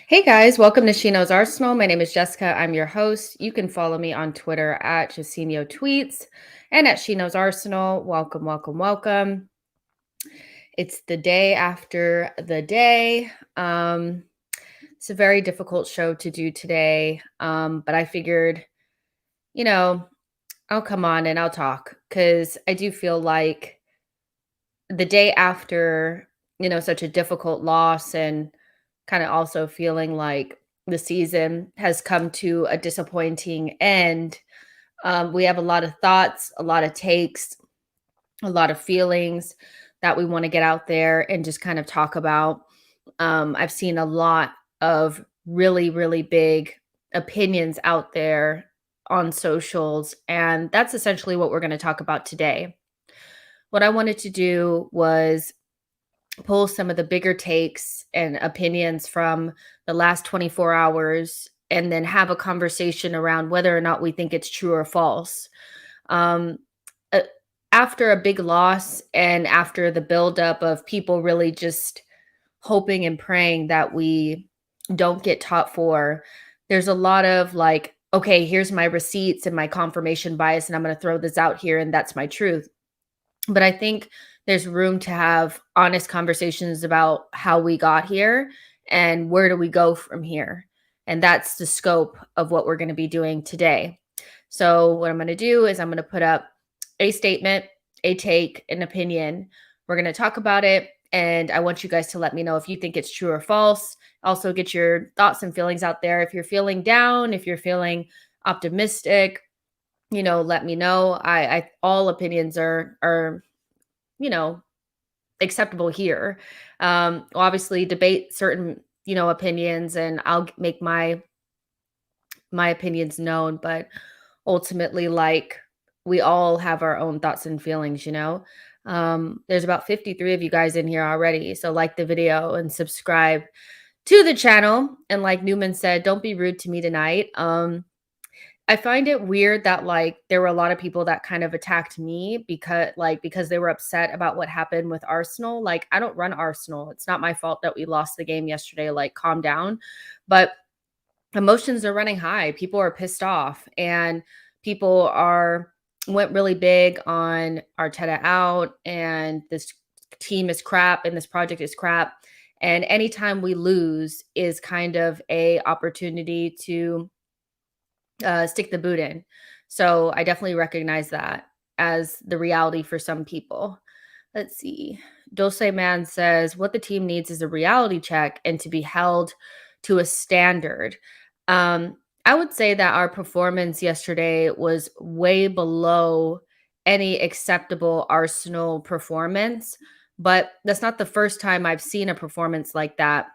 Hey guys, welcome to SheKnowsArsenal. My name is Jessica. I'm your host. You can follow me on Twitter at tweets and at SheKnowsArsenal. Welcome, welcome, welcome. It's the day after the day. It's a very difficult show to do today, but I figured, I'll come on and I'll talk because I do feel like the day after, such a difficult loss and kind of also feeling like the season has come to a disappointing end. We have a lot of thoughts, a lot of takes, a lot of feelings that we want to get out there and just kind of talk about. I've seen a lot of really, really big opinions out there on socials, and that's essentially what we're going to talk about today. What I wanted to do was pull some of the bigger takes and opinions from the last 24 hours and then have a conversation around whether or not we think it's true or false. Um, uh, After a big loss and after the buildup of people really just hoping and praying that we don't get top four, there's a lot of like, okay, here's my receipts and my confirmation bias, and I'm going to throw this out here, and that's my truth. But I think there's room to have honest conversations about how we got here and where do we go from here. And that's the scope of what we're going to be doing today. So, what I'm going to do is I'm going to put up a statement, a take, an opinion. We're going to talk about it. And I want you guys to let me know if you think it's true or false. Also, get your thoughts and feelings out there. If you're feeling down, if you're feeling optimistic, let me know. I all opinions are, you know, acceptable here. Obviously debate certain, opinions, and I'll make my opinions known, but ultimately, like, we all have our own thoughts and feelings. There's about 53 of you guys in here already, so like the video and subscribe to the channel. And like Newman said, don't be rude to me tonight. I find it weird that, like, there were a lot of people that kind of attacked me because they were upset about what happened with Arsenal. Like, I don't run Arsenal. It's not my fault that we lost the game yesterday. Like, calm down. But emotions are running high. People are pissed off, and people are went really big on Arteta out, and this team is crap, and this project is crap. And anytime we lose is kind of a opportunity to stick the boot in. So I definitely recognize that as the reality for some people. Let's see. Dulce Man says, what the team needs is a reality check and to be held to a standard. I would say that our performance yesterday was way below any acceptable Arsenal performance, but that's not the first time I've seen a performance like that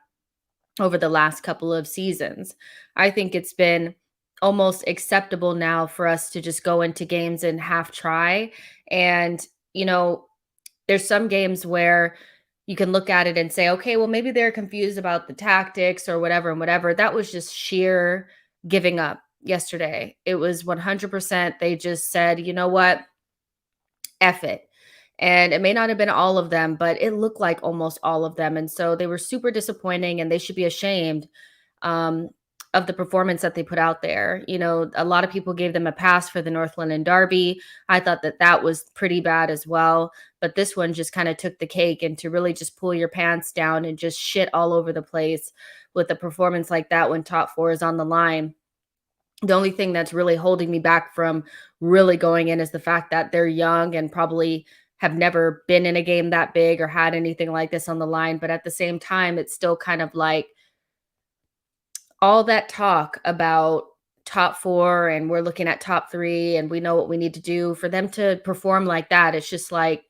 over the last couple of seasons. I think it's been almost acceptable now for us to just go into games and half try. And, you know, there's some games where you can look at it and say, okay, well, maybe they're confused about the tactics or whatever and whatever. That was just sheer giving up yesterday. It was 100%. They just said, you know what? F it. And it may not have been all of them, but it looked like almost all of them. And so they were super disappointing, and they should be ashamed um, of the performance that they put out there. A lot of people gave them a pass for the North London Derby. I thought that that was pretty bad as well. But this one just kind of took the cake, and to really just pull your pants down and just shit all over the place with a performance like that when top four is on the line. The only thing that's really holding me back from really going in is the fact that they're young and probably have never been in a game that big or had anything like this on the line. But at the same time, it's still kind of like all that talk about top four, and we're looking at top three, and we know what we need to do for them to perform like that. It's just like,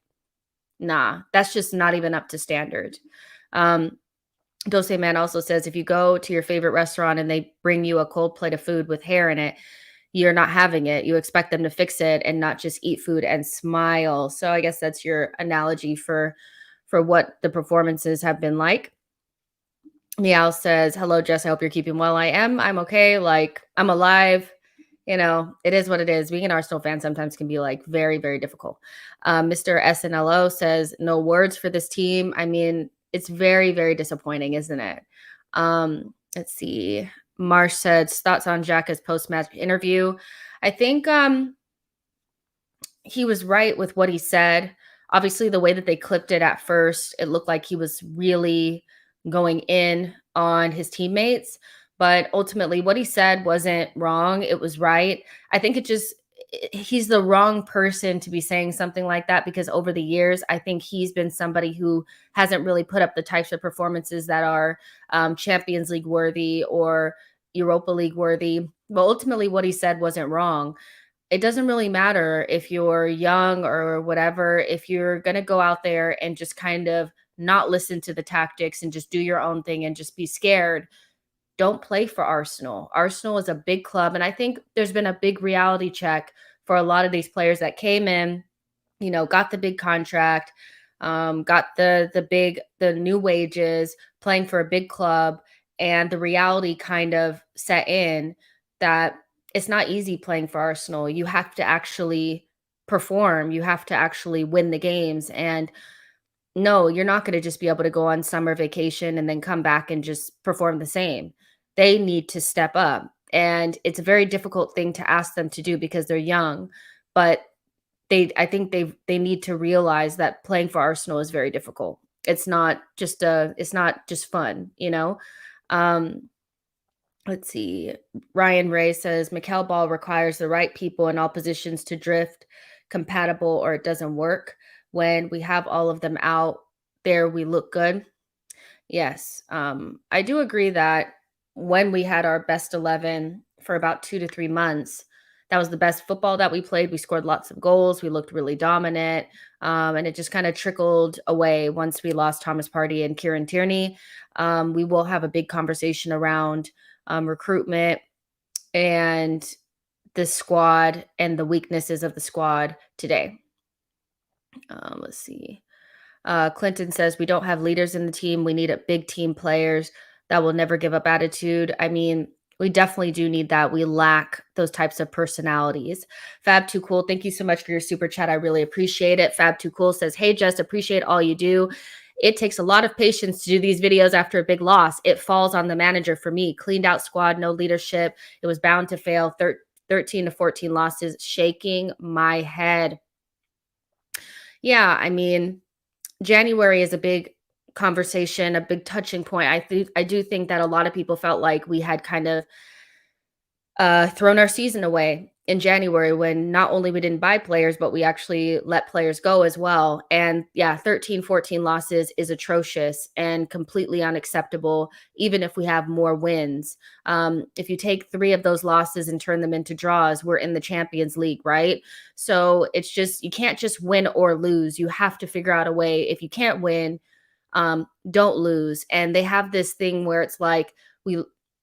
nah, that's just not even up to standard. Dose Man also says, if you go to your favorite restaurant and they bring you a cold plate of food with hair in it, you're not having it. You expect them to fix it and not just eat food and smile. So I guess that's your analogy for what the performances have been like. Meow says, hello, Jess. I hope you're keeping well. I am. I'm okay. Like, I'm alive. It is what it is. Being an Arsenal fan sometimes can be like very, very difficult. Mr. SNLO says, no words for this team. I mean, it's very, very disappointing, isn't it? Let's see. Marsh said, thoughts on Xhaka's post-match interview. I think he was right with what he said. Obviously, the way that they clipped it at first, it looked like he was really going in on his teammates. But ultimately, what he said wasn't wrong. It was right. I think he's the wrong person to be saying something like that, because over the years, I think he's been somebody who hasn't really put up the types of performances that are Champions League worthy or Europa League worthy. But ultimately, what he said wasn't wrong. It doesn't really matter if you're young or whatever. If you're going to go out there and just kind of not listen to the tactics and just do your own thing and just be scared, don't play for Arsenal. Arsenal is a big club. And I think there's been a big reality check for a lot of these players that came in, got the big contract, got the new wages, playing for a big club. And the reality kind of set in that it's not easy playing for Arsenal. You have to actually perform. You have to actually win the games. And no, you're not going to just be able to go on summer vacation and then come back and just perform the same. They need to step up. And it's a very difficult thing to ask them to do because they're young, but I think they need to realize that playing for Arsenal is very difficult. It's not just fun. Um Let's see. Ryan Ray says Mikel Ball requires the right people in all positions to drift compatible or it doesn't work. When we have all of them out there, we look good. Yes. I do agree that when we had our best 11 for about 2 to 3 months, that was the best football that we played. We scored lots of goals. We looked really dominant. And it just kind of trickled away once we lost Thomas Partey and Kieran Tierney. We will have a big conversation around recruitment and the squad and the weaknesses of the squad today. Let's see. Clinton says we don't have leaders in the team. We need a big team players that will never give up attitude. I mean, we definitely do need that. We lack those types of personalities. Fab Too Cool, thank you so much for your super chat. I really appreciate it. Fab Too Cool says, "Hey Jess, appreciate all you do. It takes a lot of patience to do these videos after a big loss. It falls on the manager for me. Cleaned out squad, no leadership. It was bound to fail. 13 to 14 losses, shaking my head." Yeah, I mean, January is a big conversation, a big touching point. I do think that a lot of people felt like we had kind of thrown our season away in January when not only we didn't buy players, but we actually let players go as well. And yeah, 13, 14 losses is atrocious and completely unacceptable, even if we have more wins. If you take 3 of those losses and turn them into draws, we're in the Champions League, right? So it's just, you can't just win or lose. You have to figure out a way. If you can't win, don't lose. And they have this thing where it's like,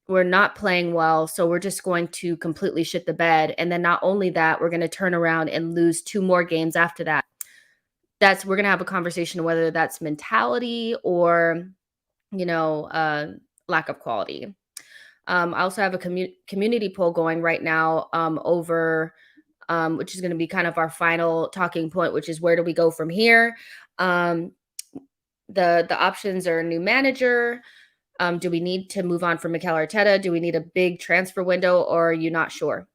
we're not playing well, so we're just going to completely shit the bed. And then not only that, we're going to turn around and lose 2 more games after that. We're going to have a conversation whether that's mentality or, lack of quality. I also have a community poll going right now over, which is going to be kind of our final talking point, which is where do we go from here? The options are new manager. Do we need to move on from Mikel Arteta? Do we need a big transfer window, or are you not sure?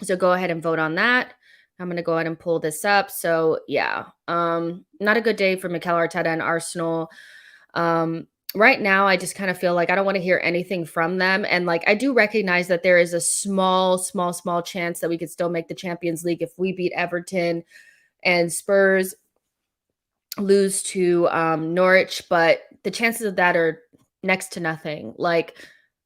So go ahead and vote on that. I'm going to go ahead and pull this up. So yeah, not a good day for Mikel Arteta and Arsenal. Right now, I just kind of feel like I don't want to hear anything from them. And like, I do recognize that there is a small chance that we could still make the Champions League if we beat Everton and Spurs lose to Norwich, but the chances of that are next to nothing. Like,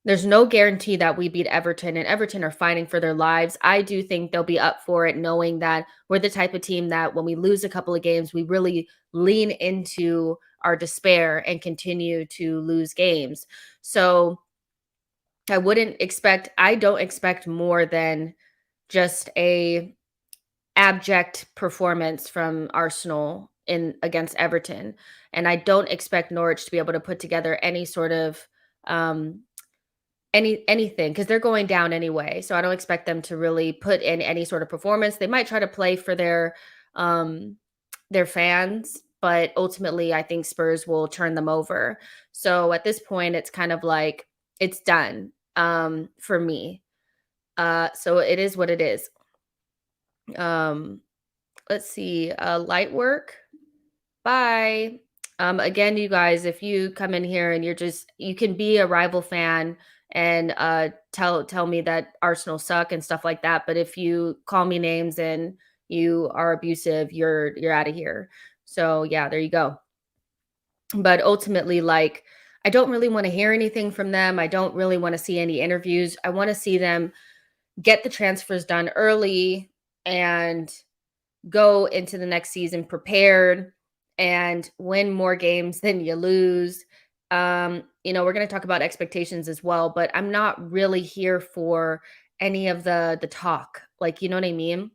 there's no guarantee that we beat Everton, and Everton are fighting for their lives. I do think they'll be up for it, knowing that we're the type of team that when we lose a couple of games, we really lean into our despair and continue to lose games. So I don't expect more than just a abject performance from Arsenal in against Everton. And I don't expect Norwich to be able to put together any sort of anything because they're going down anyway. So I don't expect them to really put in any sort of performance. They might try to play for their fans, but ultimately I think Spurs will turn them over. So at this point it's kind of like it's done for me. So it is what it is. Let's see. Light work. Bye. Again, you guys, if you come in here and you can be a rival fan and tell me that Arsenal suck and stuff like that. But if you call me names and you are abusive, you're out of here. So yeah, there you go. But ultimately, like, I don't really want to hear anything from them. I don't really want to see any interviews. I want to see them get the transfers done early and go into the next season prepared and win more games than you lose. We're going to talk about expectations as well, but I'm not really here for any of the talk. Like, you know what I mean?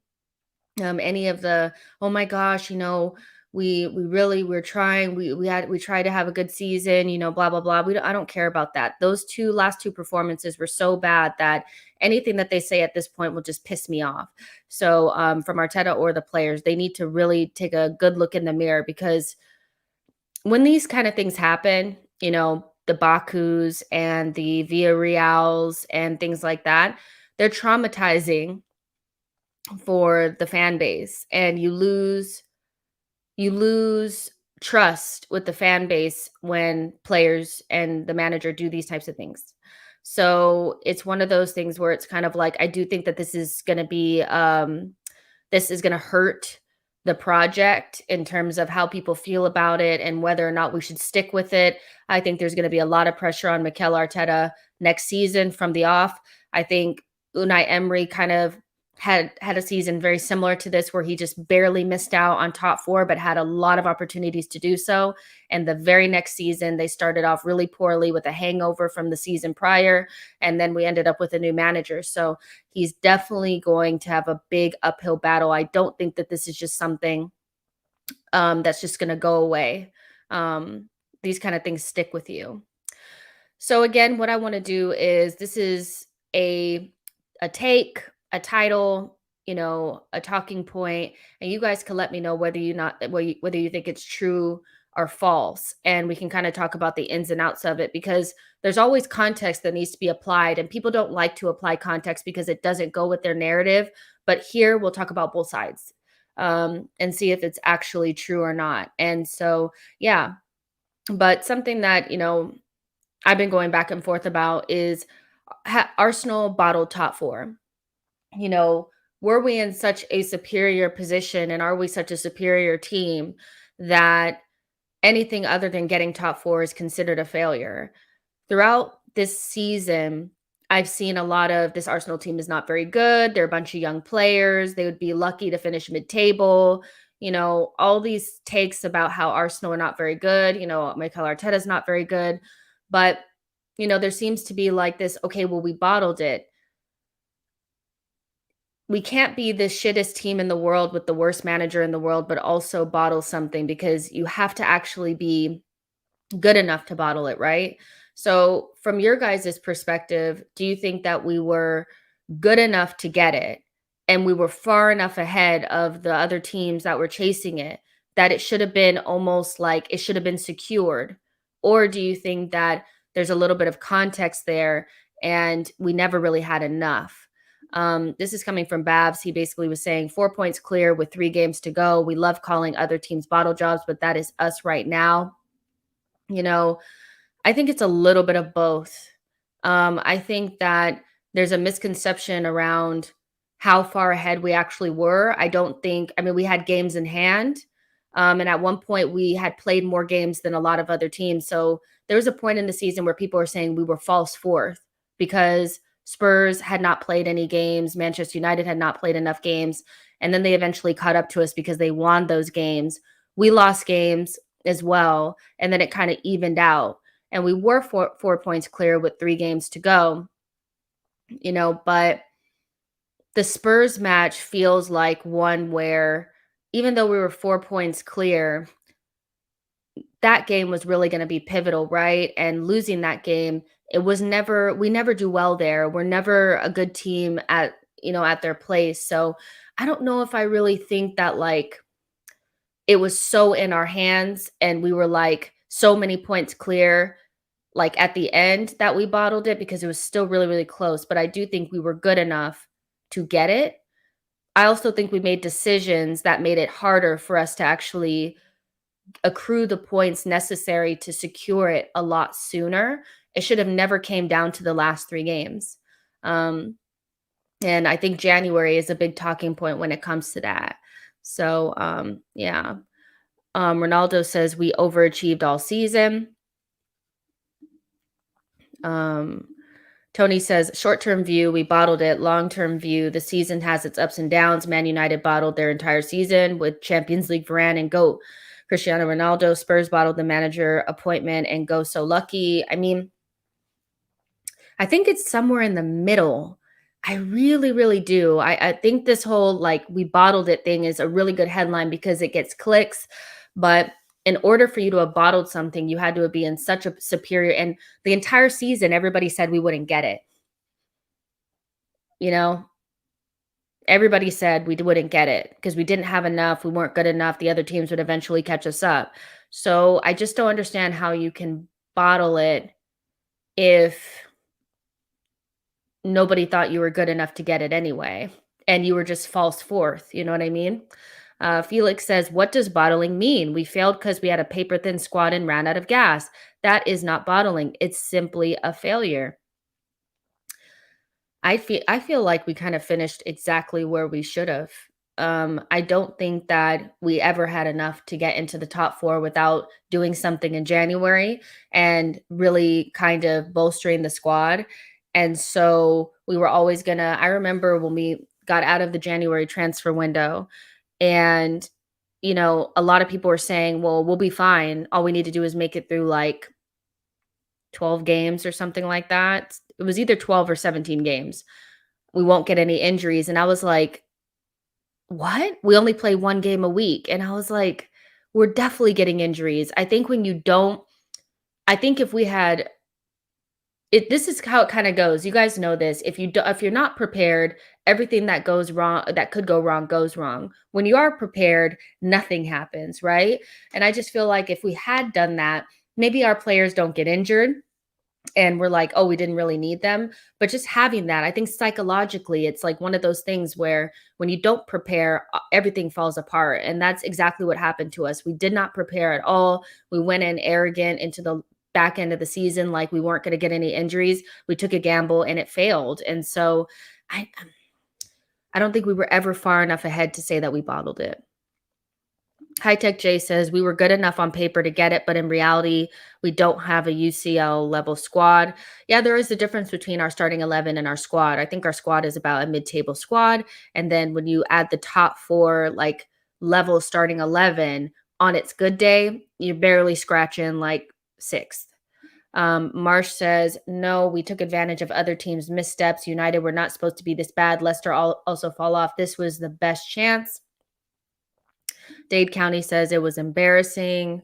Any of the, oh my gosh, we're trying, we tried to have a good season, blah blah blah. I don't care about that. Those last two performances were so bad that anything that they say at this point will just piss me off. So from Arteta or the players, they need to really take a good look in the mirror, because when these kind of things happen, the Bakus and the Villarreals and things like that, they're traumatizing for the fan base, and you lose trust with the fan base when players and the manager do these types of things. So it's one of those things where it's kind of like I do think that this is going to hurt the project in terms of how people feel about it and whether or not we should stick with it. I think there's going to be a lot of pressure on Mikel Arteta next season from the off. I think Unai Emery kind of had a season very similar to this where he just barely missed out on top four but had a lot of opportunities to do so, and the very next season they started off really poorly with a hangover from the season prior, and then we ended up with a new manager. So he's definitely going to have a big uphill battle. I don't think that this is just something that's just going to go away. These kind of things stick with you. So again, what I want to do is this is a take, a title, a talking point, and you guys can let me know whether you think it's true or false, and we can kind of talk about the ins and outs of it because there's always context that needs to be applied, and people don't like to apply context because it doesn't go with their narrative. But here we'll talk about both sides and see if it's actually true or not. And so, yeah, but something that I've been going back and forth about is Arsenal bottled top four. You know, were we in such a superior position and are we such a superior team that anything other than getting top four is considered a failure? Throughout this season, I've seen a lot of this Arsenal team is not very good. They're a bunch of young players. They would be lucky to finish mid table. All these takes about how Arsenal are not very good. Mikel Arteta is not very good. But, there seems to be like this, okay, well, we bottled it. We can't be the shittest team in the world with the worst manager in the world, but also bottle something because you have to actually be good enough to bottle it, right? So, from your guys' perspective, do you think that we were good enough to get it and we were far enough ahead of the other teams that were chasing it that it should have been almost like it should have been secured? Or do you think that there's a little bit of context there and we never really had enough? This is coming from Babs. He basically was saying 4 points clear with 3 games to go. We love calling other teams bottle jobs, but that is us right now. You know, I think it's a little bit of both. I think that there's a misconception around how far ahead we actually were. I mean, we had games in hand. And at one point, we had played more games than a lot of other teams. So there was a point in the season where people were saying we were false fourth because Spurs had not played any games. Manchester United had not played enough games. And then they eventually caught up to us because they won those games. We lost games as well. And then it kind of evened out. And we were 4 points clear with 3 games to go, but the Spurs match feels like one where even though we were 4 points clear, that game was really going to be pivotal, right? And losing that game, we never do well there. We're never a good team at their place. So I don't know if I really think that like it was so in our hands and we were like so many points clear like at the end that we bottled it because it was still really, really close. But I do think we were good enough to get it. I also think we made decisions that made it harder for us to actually accrue the points necessary to secure it a lot sooner. It should have never came down to the last 3 games. And I think January is a big talking point when it comes to that. So, yeah. Ronaldo says we overachieved all season. Tony says, short-term view, we bottled it. Long-term view, the season has its ups and downs. Man United bottled their entire season with Champions League Varane and GOAT Cristiano Ronaldo. Spurs bottled the manager appointment and go so lucky. I mean, I think it's somewhere in the middle. I really, really do. I think this whole like we bottled it thing is a really good headline because it gets clicks. But in order for you to have bottled something, you had to be in such a superior, and the entire season, everybody said we wouldn't get it. Everybody said we wouldn't get it because we didn't have enough. We weren't good enough. The other teams would eventually catch us up. So I just don't understand how you can bottle it if nobody thought you were good enough to get it anyway, and you were just false fourth. You know what I mean? Felix says, what does bottling mean? We failed because we had a paper thin squad and ran out of gas. That is not bottling. It's simply a failure. I feel like we kind of finished exactly where we should have. I don't think that we ever had enough to get into the top 4 without doing something in January and really kind of bolstering the squad. And so we were always gonna I remember when we got out of the January transfer window and a lot of people were saying, "Well, we'll be fine. All we need to do is make it through like 12 games or something like that." It was either 12 or 17 games. We won't get any injuries. And I was like, what? We only play one game a week. And I was like, we're definitely getting injuries. I think when you don't, I think if we had it, this is how it kind of goes. You guys know this. If you're not prepared, everything that goes wrong, that could go wrong, goes wrong. When you are prepared, nothing happens, right? And I just feel like if we had done that, maybe our players don't get injured and we're like, oh, we didn't really need them. But just having that, I think psychologically, it's like one of those things where when you don't prepare, everything falls apart. And that's exactly what happened to us. We did not prepare at all. We went in arrogant into the back end of the season, like we weren't going to get any injuries. We took a gamble and it failed. And so I don't think we were ever far enough ahead to say that we bottled it. High Tech J says we were good enough on paper to get it, but in reality, we don't have a UCL level squad. Yeah, there is a difference between our starting 11 and our squad. I think our squad is about a mid-table squad, and then when you add the top 4 like level starting 11 on its good day, you're barely scratching like 6th. Marsh says, no, we took advantage of other teams' missteps. United were not supposed to be this bad. Leicester also fall off. This was the best chance. Dade County says it was embarrassing.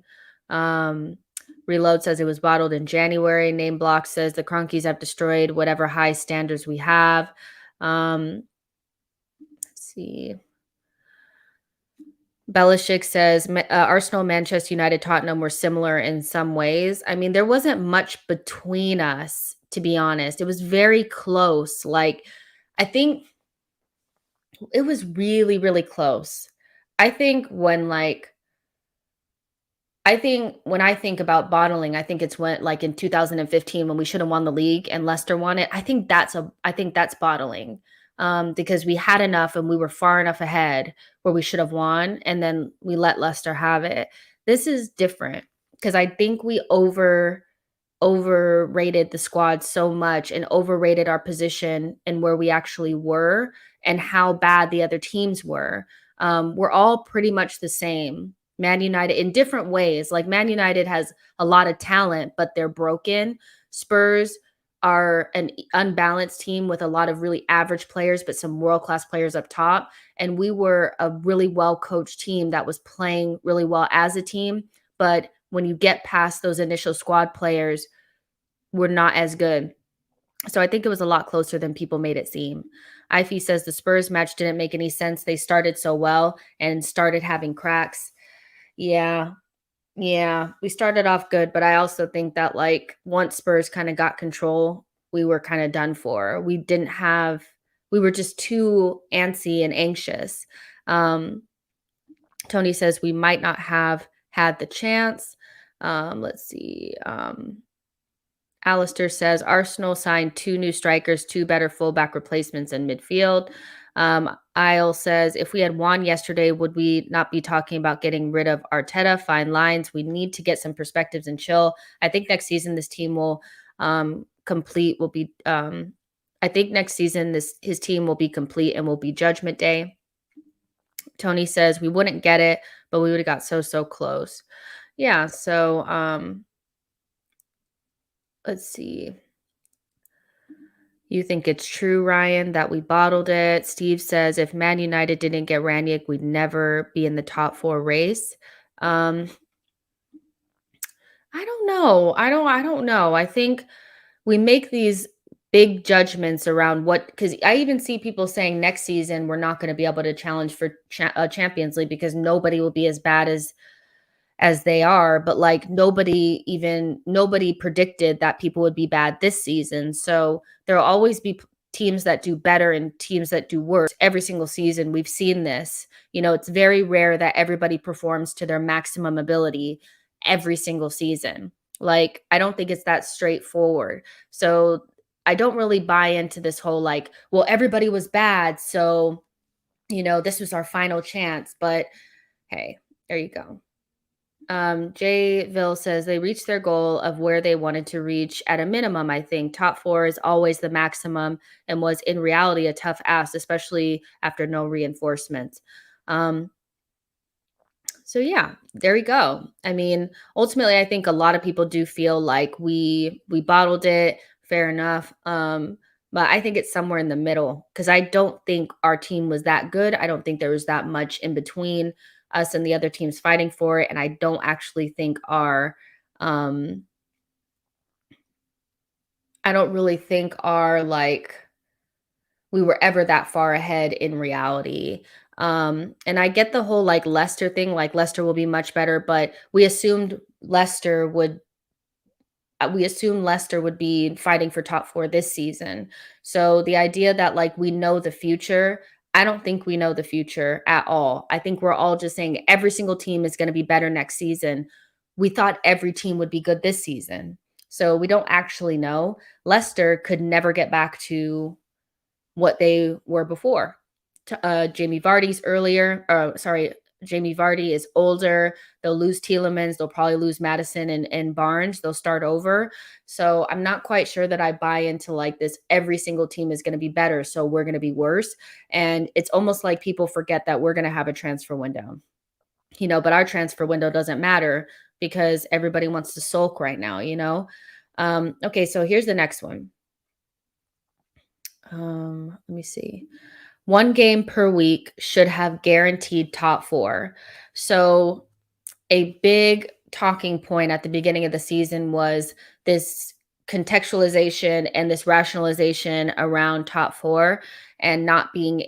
Reload says it was bottled in January. Name Block says the Cronkies have destroyed whatever high standards we have. Let's see. Belichick says Arsenal, Manchester United, Tottenham were similar in some ways. I mean, there wasn't much between us, to be honest. It was very close. Like, I think it was really, really close. I think when like I think when I think about bottling, I think it's when like in 2015 when we should have won the league and Leicester won it. I think that's bottling. Because we had enough and we were far enough ahead where we should have won and then we let Leicester have it. This is different because I think we overrated the squad so much and overrated our position and where we actually were and how bad the other teams were. We're all pretty much the same. Man United in different ways. Like Man United has a lot of talent, but they're broken. Spurs are an unbalanced team with a lot of really average players, but some world-class players up top. And we were a really well-coached team that was playing really well as a team. But when you get past those initial squad players, we're not as good. So I think it was a lot closer than people made it seem. Ify says the Spurs match didn't make any sense. They started so well and started having cracks. Yeah. Yeah. We started off good, but I also think that like once Spurs kind of got control, we were kind of done for. We were just too antsy and anxious. Um, Tony says we might not have had the chance. Let's see. Alistair says Arsenal signed 2 new strikers, 2 better fullback replacements in midfield. Isle says if we had won yesterday, would we not be talking about getting rid of Arteta? Fine lines. We need to get some perspectives and chill. I think next season this team will complete. Will be. I think next season his team will be complete and will be Judgment Day. Tony says we wouldn't get it, but we would have got so close. Yeah. So let's see. You think it's true, Ryan, that we bottled it? Steve says if Man United didn't get Ranić, we'd never be in the top 4 race. I don't know. I don't know. I think we make these big judgments around because I even see people saying next season we're not going to be able to challenge for Champions League because nobody will be as bad as they are, but like nobody predicted that people would be bad this season. So there'll always be teams that do better and teams that do worse. Every single season we've seen this. It's very rare that everybody performs to their maximum ability every single season. Like I don't think it's that straightforward. So I don't really buy into this whole like, well, everybody was bad, so this was our final chance. But hey, there you go. Jayville says they reached their goal of where they wanted to reach at a minimum. I think top four is always the maximum and was in reality a tough ask, especially after no reinforcements. Um, so yeah, there we go. I mean, ultimately, I think a lot of people do feel like we bottled it. Fair enough. But I think it's somewhere in the middle because I don't think our team was that good. I don't think there was that much in between us and the other teams fighting for it, and I don't actually think um, I don't really think our like we were ever that far ahead in reality. And I get the whole like Leicester thing, like Leicester will be much better, but we assumed Leicester would be fighting for top 4 this season. So the idea that like we know the future, I don't think we know the future at all. I think we're all just saying every single team is going to be better next season. We thought every team would be good this season. So we don't actually know. Leicester could never get back to what they were before. Jamie Vardy's earlier, sorry, Jamie Vardy is older. They'll lose Tielemans. They'll probably lose Madison and Barnes. They'll start over. So I'm not quite sure that I buy into like this. Every single team is going to be better, so we're going to be worse. And it's almost like people forget that we're going to have a transfer window, but our transfer window doesn't matter because everybody wants to sulk right now. Okay, so here's the next one. Let me see. One game per week should have guaranteed top four. So, a big talking point at the beginning of the season was this contextualization and this rationalization around top four and not being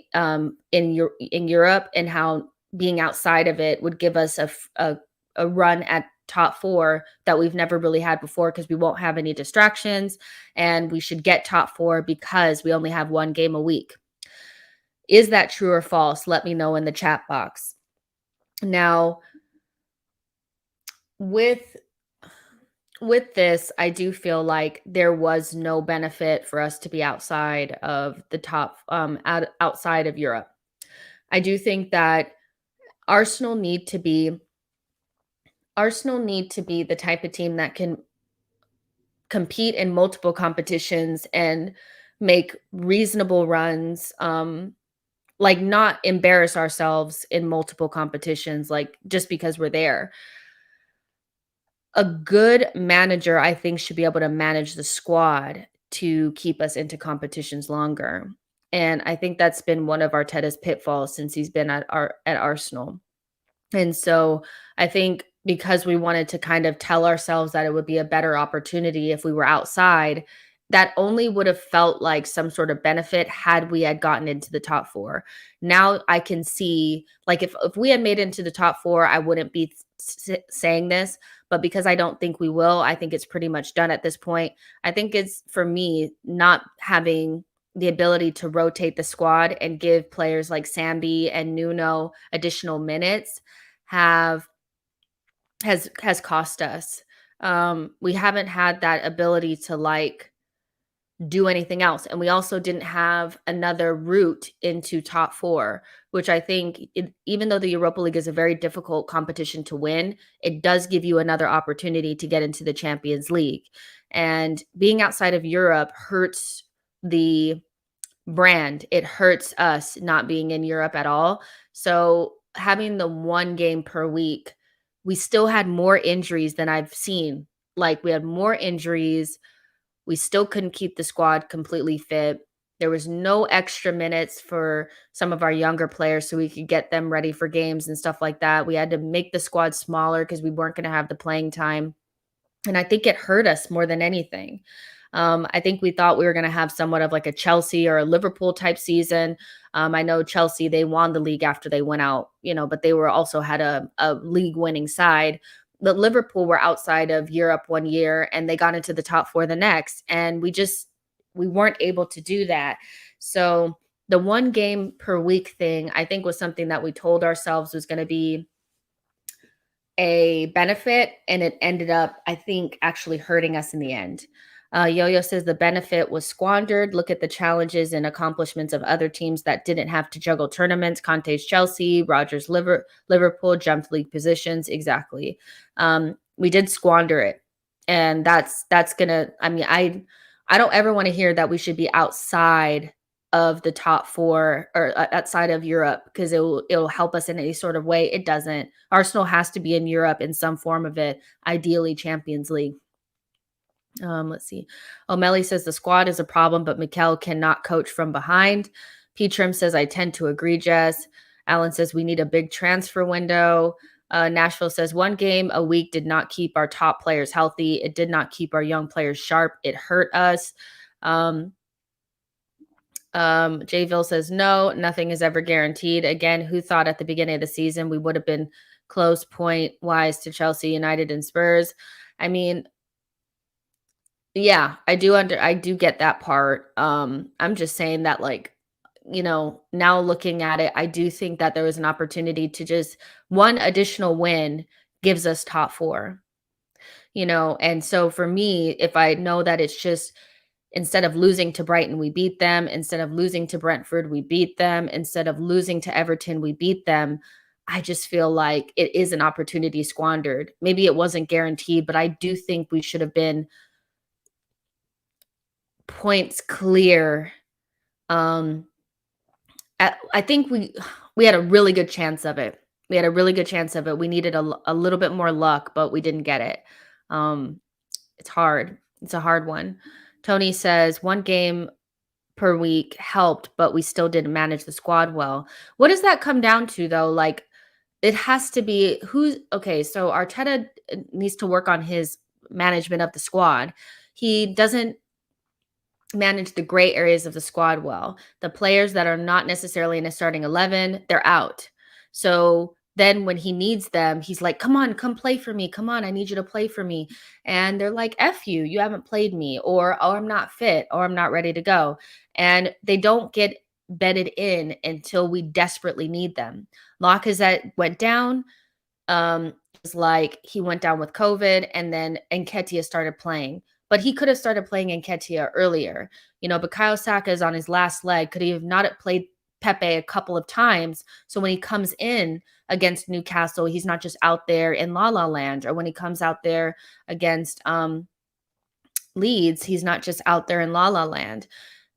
in Europe, and how being outside of it would give us a run at top four that we've never really had before because we won't have any distractions, and we should get top four because we only have one game a week. Is that true or false? Let me know in the chat box. Now, with this, I do feel like there was no benefit for us to be outside of the top, outside of Europe. I do think that Arsenal need to be the type of team that can compete in multiple competitions and make reasonable runs. Like not embarrass ourselves in multiple competitions, like just because we're there. A good manager, I think, should be able to manage the squad to keep us into competitions longer. And I think that's been one of Arteta's pitfalls since he's been at Arsenal. And so I think because we wanted to kind of tell ourselves that it would be a better opportunity if we were outside, that only would have felt like some sort of benefit had we had gotten into the top four. Now I can see, like, if we had made it into the top four, I wouldn't be saying this. But because I don't think we will, I think it's pretty much done at this point. I think it's, for me, not having the ability to rotate the squad and give players like Sambi and Nuno additional minutes have has cost us. We haven't had that ability to like do anything else, and we also didn't have another route into top four, which I think even though the Europa League is a very difficult competition to win, it does give you another opportunity to get into the Champions League. And being outside of Europe hurts the brand. It hurts us not being in Europe at all. So having the one game per week, we still had more injuries than I've seen. Like, we had more injuries. We still couldn't keep the squad completely fit. There was no extra minutes for some of our younger players so we could get them ready for games and stuff like that. We had to make the squad smaller because we weren't going to have the playing time. And I think it hurt us more than anything. I think we thought we were going to have somewhat of like a Chelsea or a Liverpool type season. I know Chelsea, they won the league after they went out, but they were also had a league winning side. But Liverpool were outside of Europe one year and they got into the top four the next. And we weren't able to do that. So the one game per week thing, I think, was something that we told ourselves was going to be a benefit, and it ended up, I think, actually hurting us in the end. Yo-Yo says the benefit was squandered. Look at the challenges and accomplishments of other teams that didn't have to juggle tournaments. Conte's Chelsea, Rogers Liverpool jumped league positions. Exactly. We did squander it, and that's gonna. I mean, I don't ever want to hear that we should be outside of the top four or outside of Europe because it'll help us in any sort of way. It doesn't. Arsenal has to be in Europe in some form of it, ideally Champions League. Let's see. O'Malley says the squad is a problem, but Mikel cannot coach from behind. P. Trim says, I tend to agree, Jess. Alan says, we need a big transfer window. Nashville says, one game a week did not keep our top players healthy. It did not keep our young players sharp. It hurt us. Jayville says, no, nothing is ever guaranteed. Again, who thought at the beginning of the season we would have been close point-wise to Chelsea, United, and Spurs? I mean, yeah, I do get that part. I'm just saying that, like, now looking at it, I do think that there was an opportunity to just one additional win gives us top four, and so for me, if I know that it's just instead of losing to Brighton, we beat them, instead of losing to Brentford, we beat them, instead of losing to Everton, we beat them. I just feel like it is an opportunity squandered. Maybe it wasn't guaranteed, but I do think we should have been points clear. I think we had a really good chance of it. We had a really good chance of it. We needed a little bit more luck, but we didn't get it. It's hard. It's a hard one. Tony says one game per week helped, but we still didn't manage the squad well. What does that come down to, though? Like, it has to be who's okay. So Arteta needs to work on his management of the squad. He doesn't manage the gray areas of the squad well. The players that are not necessarily in a starting 11, they're out. So then when he needs them, he's like, come on, come play for me. Come on, I need you to play for me. And they're like, F you, you haven't played me, or oh, I'm not fit, or I'm not ready to go. And they don't get bedded in until we desperately need them. Lacazette went down. It's like he went down with COVID, and then Nketiah started playing. But he could have started playing Nketiah earlier, but Bukayo Saka is on his last leg. Could he have not played Pepe a couple of times? So when he comes in against Newcastle, he's not just out there in La La Land, or when he comes out there against Leeds, he's not just out there in La La Land.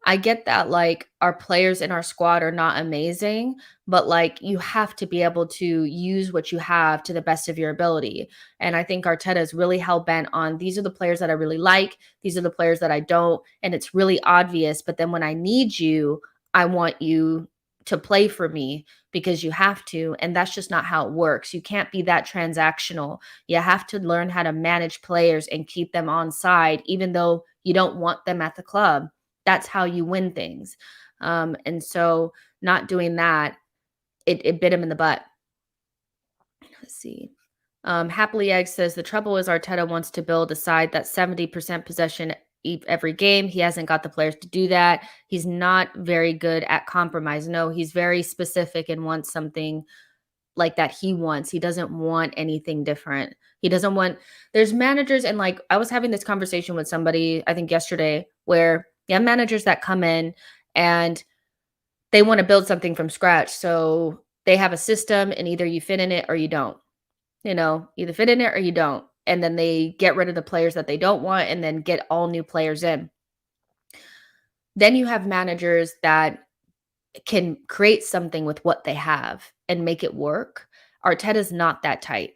I get that, like, our players in our squad are not amazing, but, like, you have to be able to use what you have to the best of your ability. And I think Arteta is really hell-bent on, these are the players that I really like, these are the players that I don't, and it's really obvious, but then when I need you, I want you to play for me because you have to, and that's just not how it works. You can't be that transactional. You have to learn how to manage players and keep them on side, even though you don't want them at the club. That's how you win things. And so not doing that, it bit him in the butt. Let's see. Happily Egg says the trouble is Arteta wants to build a side that's 70% possession every game. He hasn't got the players to do that. He's not very good at compromise. No, he's very specific and wants something like that he wants. He doesn't want anything different. He doesn't want, there's managers, and like I was having this conversation with somebody, I think yesterday, where you have managers that come in and they want to build something from scratch. So they have a system, and either you fit in it or you don't. Either fit in it or you don't. And then they get rid of the players that they don't want and then get all new players in. Then you have managers that can create something with what they have and make it work. Arteta's not that tight.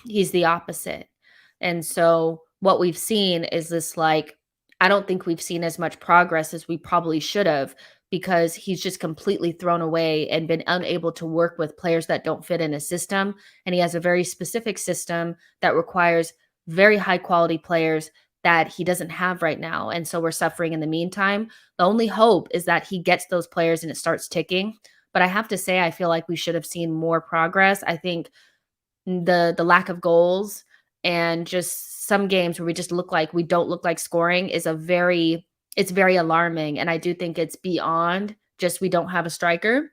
He's the opposite. And so what we've seen is this, like, I don't think we've seen as much progress as we probably should have, because he's just completely thrown away and been unable to work with players that don't fit in a system. And he has a very specific system that requires very high quality players that he doesn't have right now. And so we're suffering in the meantime. The only hope is that he gets those players and it starts ticking. But I have to say, I feel like we should have seen more progress. I think the lack of goals and just some games where we don't look like scoring is it's very alarming. And I do think it's beyond just we don't have a striker.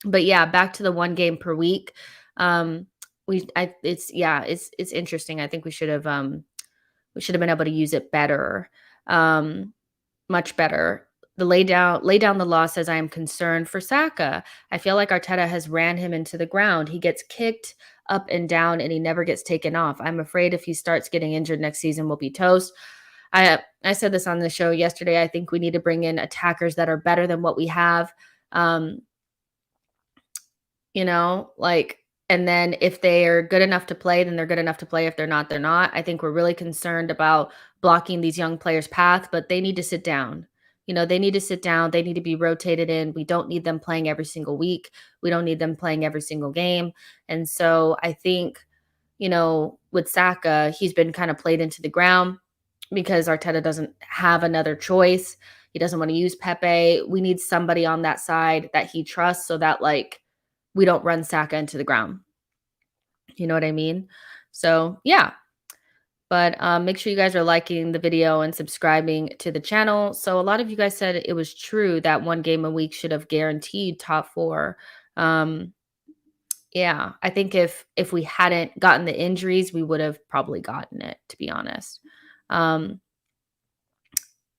But yeah, back to the one game per week. It's interesting. I think we should have been able to use it better. um, much better. The lay down the law says, "I am concerned for Saka. I feel like Arteta has ran him into the ground. He gets kicked up and down and he never gets taken off. I'm afraid if he starts getting injured next season, we'll be toast." I said this on the show yesterday. I think we need to bring in attackers that are better than what we have. Um, like, and then if they are good enough to play, then they're good enough to play. If they're not, they're not. I think we're really concerned about blocking these young players' path, but they need to sit down. They need to sit down. They need to be rotated in. We don't need them playing every single week. We don't need them playing every single game. And so I think, with Saka, he's been kind of played into the ground because Arteta doesn't have another choice. He doesn't want to use Pepe. We need somebody on that side that he trusts so that, like, we don't run Saka into the ground. You know what I mean? So, yeah. But make sure you guys are liking the video and subscribing to the channel. So a lot of you guys said it was true that one game a week should have guaranteed top four. Um, yeah, I think if we hadn't gotten the injuries, we would have probably gotten it, to be honest. Um,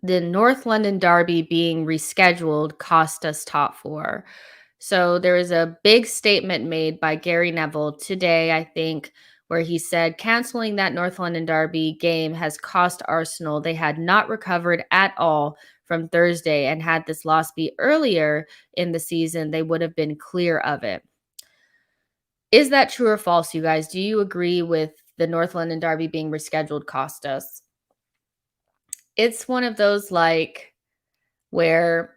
the North London derby being rescheduled cost us top four. So there was a big statement made by Gary Neville today, I think, where he said canceling that North London derby game has cost Arsenal. They had not recovered at all from Thursday, and had this loss be earlier in the season, they would have been clear of it. Is that true or false, you guys? Do you agree with the North London derby being rescheduled cost us? It's one of those, like, where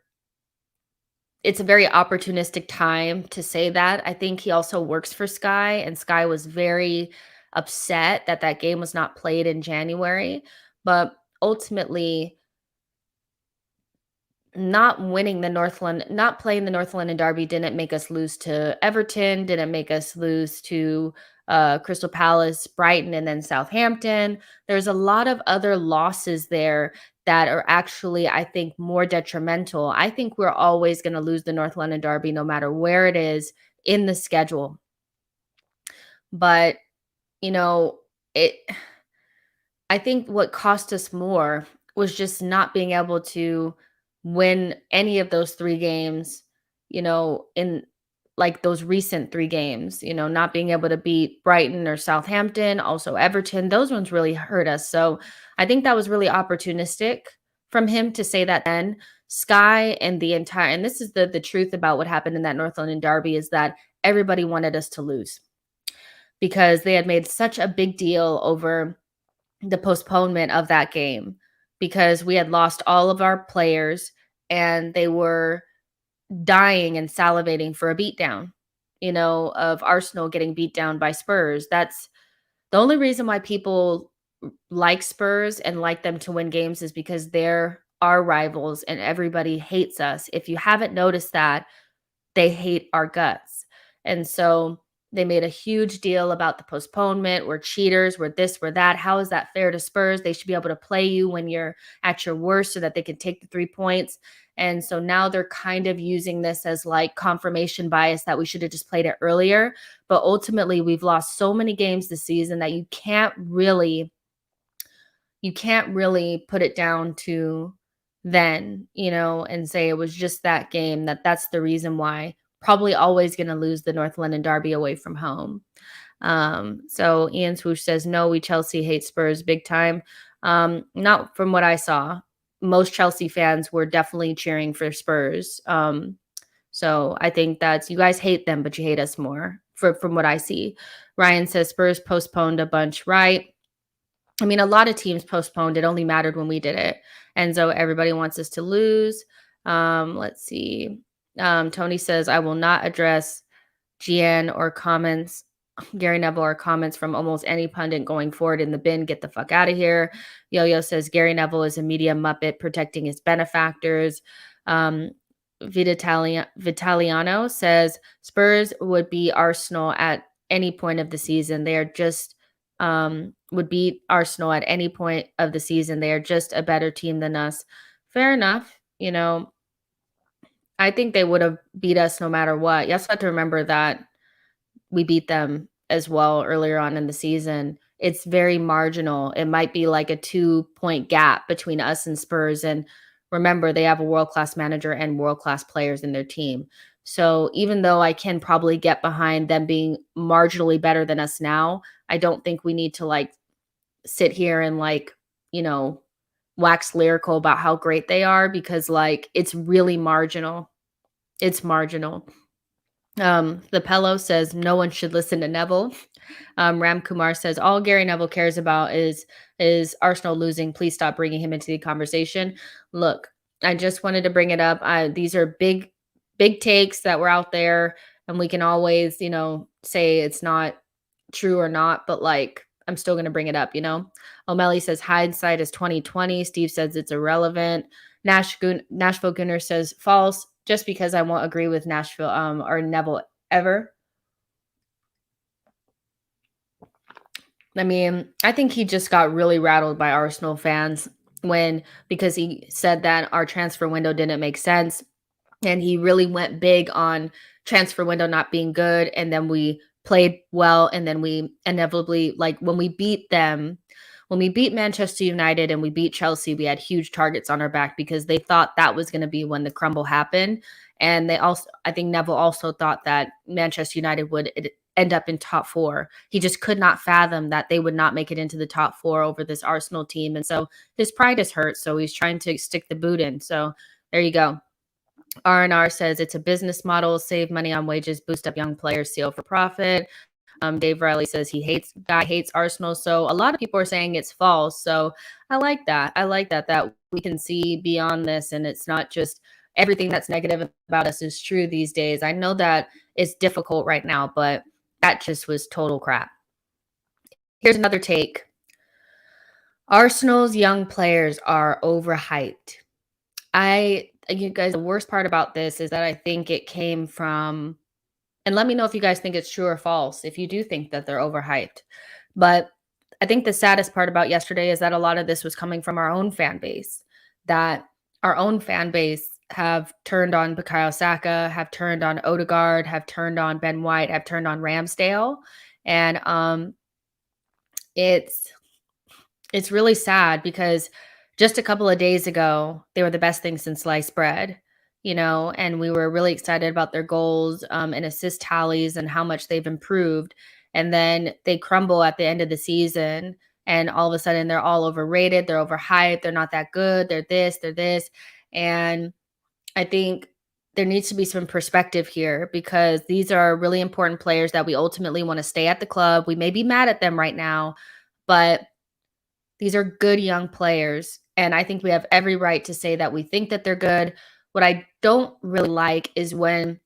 it's a very opportunistic time to say that. I think he also works for Sky, and Sky was very upset that that game was not played in January. But ultimately, not playing the North London derby didn't make us lose to Everton, didn't make us lose to Crystal Palace, Brighton, and then Southampton. There's a lot of other losses there that are actually, I think, more detrimental. I think we're always going to lose the North London derby no matter where it is in the schedule. But, you know, it I think what cost us more was just not being able to win any of those 3 games, in, like, those recent 3 games, not being able to beat Brighton or Southampton, also Everton. Those ones really hurt us. So I think that was really opportunistic from him to say that then. Sky and this is the truth about what happened in that North London derby, is that everybody wanted us to lose because they had made such a big deal over the postponement of that game, because we had lost all of our players and they were dying and salivating for a beatdown, of Arsenal getting beat down by Spurs. That's the only reason why people like Spurs and like them to win games, is because they're our rivals and everybody hates us. If you haven't noticed that, they hate our guts. And so they made a huge deal about the postponement. We're cheaters, we're this, we're that. How is that fair to Spurs? They should be able to play you when you're at your worst so that they can take the 3 points. And so now they're kind of using this as, like, confirmation bias that we should have just played it earlier. But ultimately, we've lost so many games this season that you can't really put it down to then, and say it was just that game, that's the reason why. Probably always going to lose the North London derby away from home. So Ian Swoosh says, no, we Chelsea hate Spurs big time. Not from what I saw. Most Chelsea fans were definitely cheering for Spurs. So I think that's, you guys hate them, but you hate us more from what I see. Ryan says Spurs postponed a bunch, right? I mean, a lot of teams postponed. It only mattered when we did it. And so everybody wants us to lose. Let's see. Tony says, I will not address GN or comments, Gary Neville, or comments from almost any pundit going forward. In the bin, get the fuck out of here. Yo-Yo says, Gary Neville is a media muppet protecting his benefactors. Vitaliano says, Spurs would be Arsenal at any point of the season. They are just would beat Arsenal at any point of the season. They are just a better team than us. Fair enough. I think they would have beat us no matter what. You also have to remember that we beat them as well earlier on in the season. it's very marginal. It might be like a 2-point gap between us and Spurs. And remember, they have a world class manager and world class players in their team. So even though I can probably get behind them being marginally better than us now, I don't think we need to like sit here and like, you know, wax lyrical about how great they are because like it's really marginal. It's marginal. The Pello says no one should listen to Neville. Ram Kumar says all Gary Neville cares about is Arsenal losing. Please stop bringing him into the conversation. Look, I just wanted to bring it up. These are big takes that were out there, and we can always, say it's not true or not, but like I'm still gonna bring it up. O'Malley says hindsight is 2020. Steve says it's irrelevant. Nashville Gunner says false, just because I won't agree with Nashville or Neville ever. I mean, I think he just got really rattled by Arsenal fans because he said that our transfer window didn't make sense. And he really went big on transfer window not being good. And then we played well. And then we inevitably, like when we beat Manchester United and we beat Chelsea, we had huge targets on our back because they thought that was going to be when the crumble happened. And I think Neville also thought that Manchester United would end up in top four. He just could not fathom that they would not make it into the top four over this Arsenal team. And so his pride is hurt. So he's trying to stick the boot in. So there you go. R&R says it's a business model, save money on wages, boost up young players, seal for profit. Dave Riley says he hates Arsenal. So a lot of people are saying it's false. So I like that. That we can see beyond this and it's not just everything that's negative about us is true these days. I know that it's difficult right now, but that just was total crap. Here's another take. Arsenal's young players are overhyped. You guys, the worst part about this is that I think it came from, and let me know if you guys think it's true or false, if you do think that they're overhyped. But I think the saddest part about yesterday is that a lot of this was coming from our own fan base, that our own fan base have turned on Bukayo Saka, have turned on Odegaard, have turned on Ben White, have turned on Ramsdale. And it's really sad because just a couple of days ago, they were the best thing since sliced bread, and we were really excited about their goals and assist tallies and how much they've improved. And then they crumble at the end of the season, and all of a sudden they're all overrated, they're overhyped, they're not that good, they're this. And I think there needs to be some perspective here because these are really important players that we ultimately want to stay at the club. We may be mad at them right now, but these are good young players, and I think we have every right to say that we think that they're good. What I don't really like is when,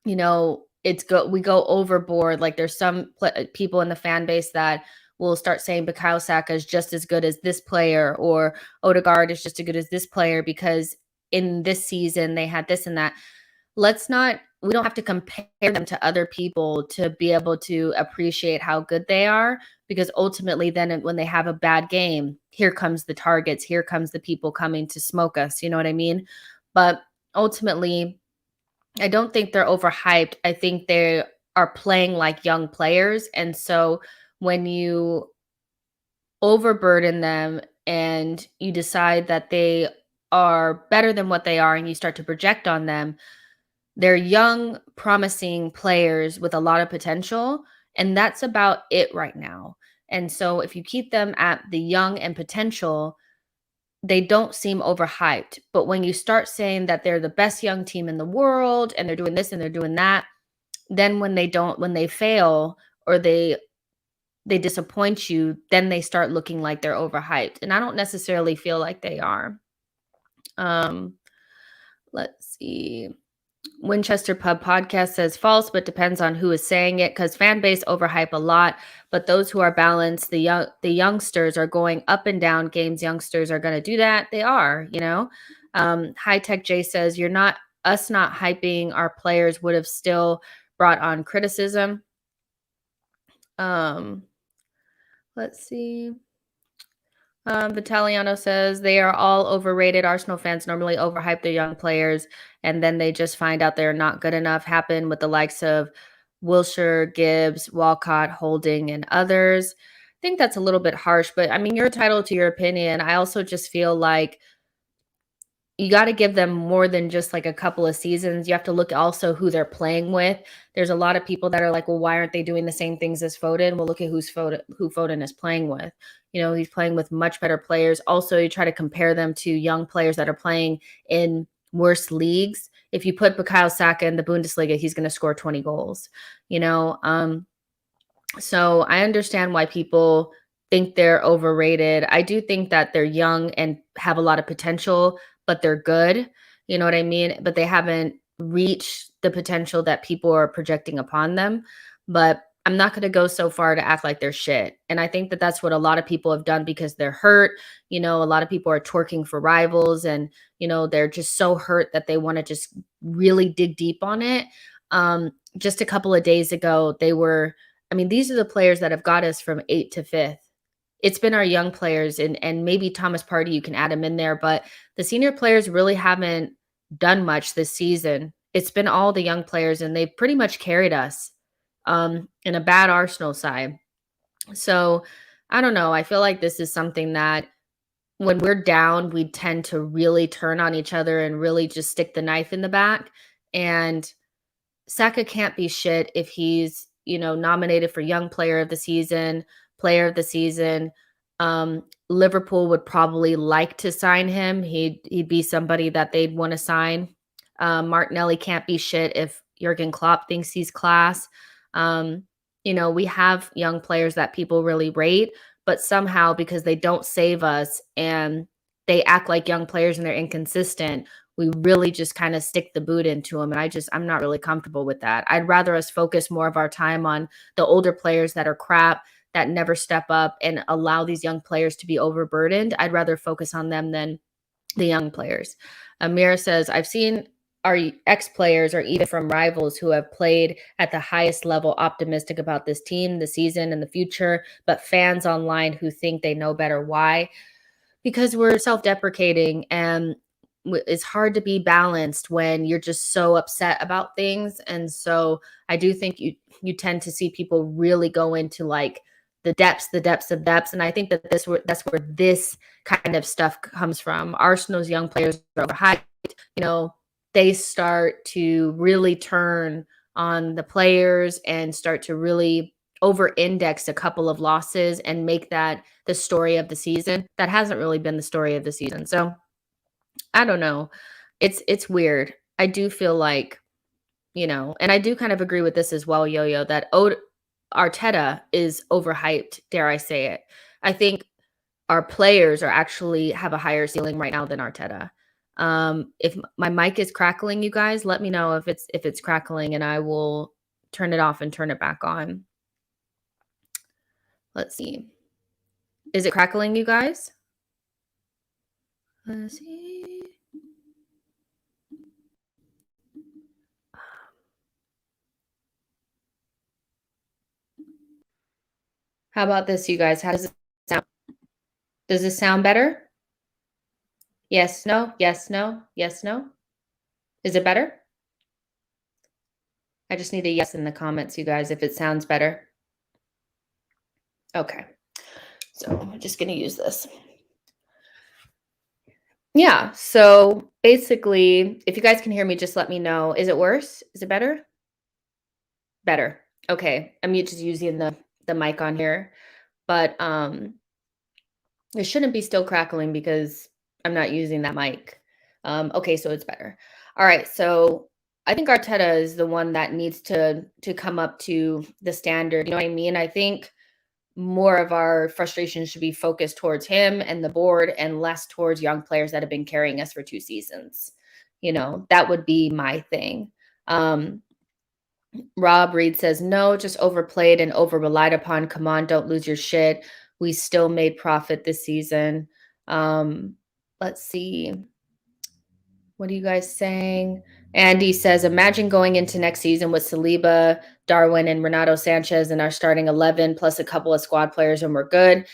we go overboard. Like there's some people in the fan base that will start saying Bukayo Saka is just as good as this player or Odegaard is just as good as this player because in this season they had this and that. We don't have to compare them to other people to be able to appreciate how good they are, because ultimately then when they have a bad game, here comes the targets, here comes the people coming to smoke us, you know what I mean? But ultimately, I don't think they're overhyped. I think they are playing like young players. And so when you overburden them and you decide that they are better than what they are and you start to project on them, they're young, promising players with a lot of potential, and that's about it right now. And so if you keep them at the young and potential, they don't seem overhyped. But when you start saying that they're the best young team in the world and they're doing this and they're doing that, then when they fail or they disappoint you, then they start looking like they're overhyped. And I don't necessarily feel like they are. Let's see. Winchester Pub Podcast says false, but depends on who is saying it because fan base overhype a lot. But those who are balanced, the youngsters are going up and down games. Youngsters are going to do that. They are, High Tech J says not hyping our players would have still brought on criticism. Let's see. Vitaliano says they are all overrated. Arsenal fans normally overhype their young players, and then they just find out they're not good enough. Happened with the likes of Wilshere, Gibbs, Walcott, Holding, and others. think that's a little bit harsh, but I mean, you're entitled to your opinion. I also just feel like you gotta give them more than just, like, a couple of seasons. You have to look also who they're playing with. There's a lot of people that are like, "Well, why aren't they doing the same things as Foden?" Well, look at who Foden is playing with. He's playing with much better players. Also, you try to compare them to young players that are playing in worse leagues. If you put Bukayo Saka in the Bundesliga, he's gonna score 20 goals, you know? So I understand why people think they're overrated. I do think that they're young and have a lot of potential, but they're good. You know what I mean? But they haven't reached the potential that people are projecting upon them. But I'm not going to go so far to act like they're shit. And I think that that's what a lot of people have done because they're hurt. A lot of people are twerking for rivals and, they're just so hurt that they want to just really dig deep on it. Just a couple of days ago, these are the players that have got us from 8th to 5th. It's been our young players and maybe Thomas Partey, you can add him in there, but the senior players really haven't done much this season. It's been all the young players, and they've pretty much carried us in a bad Arsenal side. So I don't know. I feel like this is something that when we're down, we tend to really turn on each other and really just stick the knife in the back. And Saka can't be shit if he's, nominated for Young Player of the Season, Player of the Season. Liverpool would probably like to sign him. He'd be somebody that they'd want to sign. Martinelli can't be shit if Jurgen Klopp thinks he's class. We have young players that people really rate, but somehow because they don't save us and they act like young players and they're inconsistent, we really just kind of stick the boot into them. And I'm not really comfortable with that. I'd rather us focus more of our time on the older players that are crap, that never step up and allow these young players to be overburdened. I'd rather focus on them than the young players. Amir says, I've seen our ex-players or even from rivals who have played at the highest level optimistic about this team, the season, and the future, but fans online who think they know better. Why? Because we're self-deprecating and it's hard to be balanced when you're just so upset about things. And so I do think you tend to see people really go into like the depths of depths. And I think that that's where this kind of stuff comes from. Arsenal's young players are overhyped. They start to really turn on the players and start to really over-index a couple of losses and make that the story of the season. That hasn't really been the story of the season. So I don't know. It's weird. I do feel like, and I do kind of agree with this as well, Yo-Yo, that Arteta is overhyped, dare I say it. I think our players are actually have a higher ceiling right now than Arteta. If my mic is crackling, you guys, let me know if it's crackling and I will turn it off and turn it back on. Let's see. Is it crackling, you guys? Let's see. How about this, you guys? How does it sound? Does this sound better? Yes, no, yes, no, yes, no. Is it better? I just need a yes in the comments, you guys, if it sounds better. Okay. So I'm just going to use this. Yeah. So basically, if you guys can hear me, just let me know. Is it worse? Is it better? Better. Okay. I'm just using the mic on here, but it shouldn't be still crackling because I'm not using that mic. Okay, so it's better. All right. So I think Arteta is the one that needs to come up to the standard. You know what I mean? I think more of our frustration should be focused towards him and the board and less towards young players that have been carrying us for 2 seasons. That would be my thing. Rob Reed says, no, just overplayed and over relied upon. Come on, don't lose your shit. We still made profit this season. Let's see. What are you guys saying? Andy says, imagine going into next season with Saliba, Darwin, and Renato Sanchez in our starting 11, plus a couple of squad players, and we're good.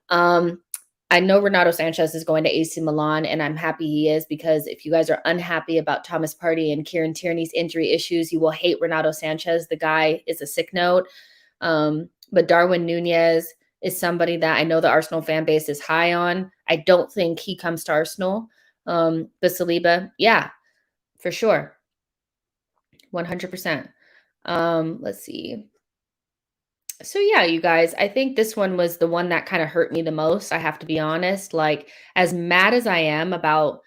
I know Renato Sanchez is going to AC Milan, and I'm happy he is, because if you guys are unhappy about Thomas Partey and Kieran Tierney's injury issues, you will hate Renato Sanchez. The guy is a sick note. But Darwin Nunez, is somebody that I know the Arsenal fan base is high on. I don't think he comes to Arsenal. But Saliba, yeah, for sure. 100%. Let's see. So yeah, you guys, I think this one was the one that kind of hurt me the most. I have to be honest. Like, as mad as I am about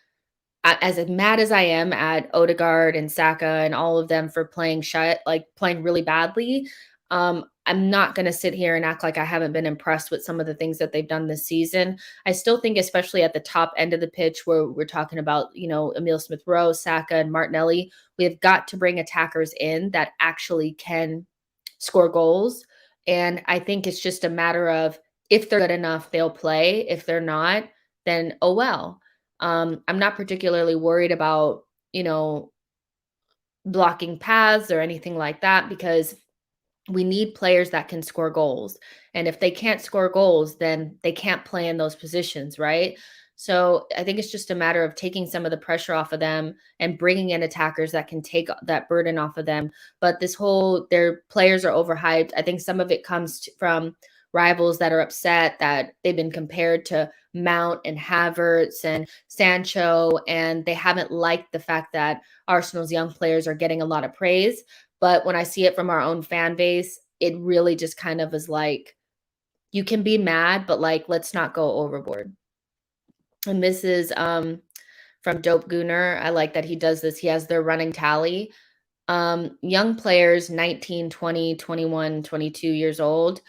as mad as I am at Odegaard and Saka and all of them for playing like playing really badly, I'm not going to sit here and act like I haven't been impressed with some of the things that they've done this season. I still think, especially at the top end of the pitch, where we're talking about, Emil Smith Rowe, Saka, and Martinelli, we have got to bring attackers in that actually can score goals. And I think it's just a matter of, if they're good enough, they'll play. If they're not, then oh well. I'm not particularly worried about, you know, blocking paths or anything like that, because we need players that can score goals. And if they can't score goals, then they can't play in those positions, right? So I think it's just a matter of taking some of the pressure off of them and bringing in attackers that can take that burden off of them. But this whole, their players are overhyped. I think some of it comes from rivals that are upset that they've been compared to Mount and Havertz and Sancho, and they haven't liked the fact that Arsenal's young players are getting a lot of praise. But when I see it from our own fan base, it really just kind of is like, you can be mad, but like, let's not go overboard. And this is from Dope Gooner. I like that he does this. He has their running tally. Young players, 19, 20, 21, 22 years old,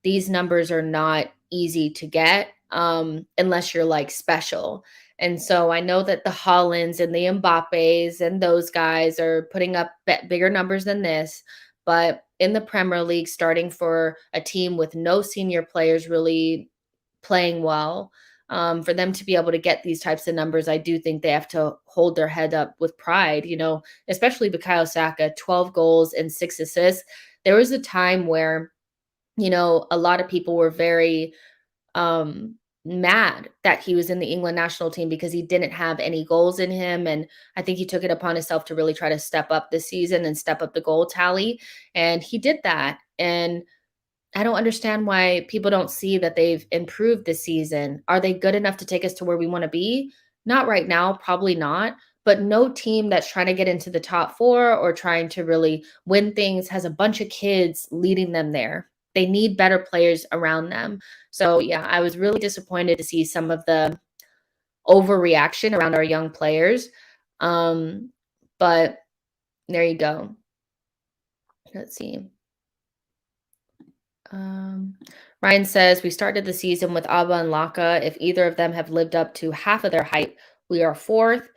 these numbers are not easy to get unless you're like special. And so I know that the Hollands and the Mbappes and those guys are putting up bigger numbers than this. But in the Premier League, starting for a team with no senior players really playing well, for them to be able to get these types of numbers, I do think they have to hold their head up with pride, especially Bukayo Saka, 12 goals and 6 assists. There was a time where, a lot of people were very mad that he was in the England national team because he didn't have any goals in him. And I think he took it upon himself to really try to step up this season and step up the goal tally. And he did that. And I don't understand why people don't see that they've improved this season. Are they good enough to take us to where we want to be? Not right now, probably not. But no team that's trying to get into the top 4 or trying to really win things has a bunch of kids leading them there. They need better players around them. So, yeah, I was really disappointed to see some of the overreaction around our young players. But there you go. Let's see. Ryan says, we started the season with Abba and Laka. If either of them have lived up to half of their hype, we are 4th.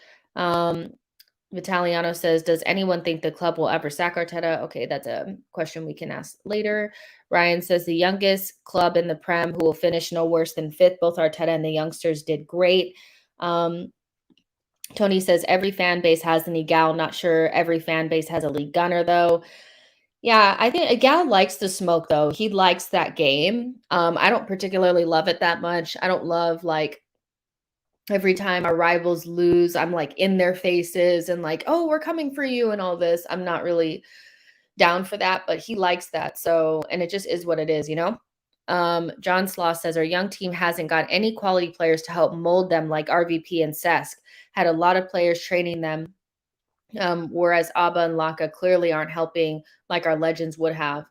Vitaliano says, does anyone think the club will ever sack Arteta? Okay, that's a question we can ask later. Ryan says, the youngest club in the Prem who will finish no worse than 5th. Both Arteta and the youngsters did great. Tony says, every fan base has an Egal. Not sure every fan base has a league gunner, though. Yeah, I think Gal likes the smoke, though. He likes that game. I don't particularly love it that much. I don't love, like, every time our rivals lose, I'm, like, in their faces and like, "Oh, we're coming for you," and all this. I'm not really down for that, but he likes that, so, and it just is what it is, John Sloss says, our young team hasn't got any quality players to help mold them like RVP and Cesc. Had a lot of players training them, whereas Abba and Laka clearly aren't helping like our legends would have.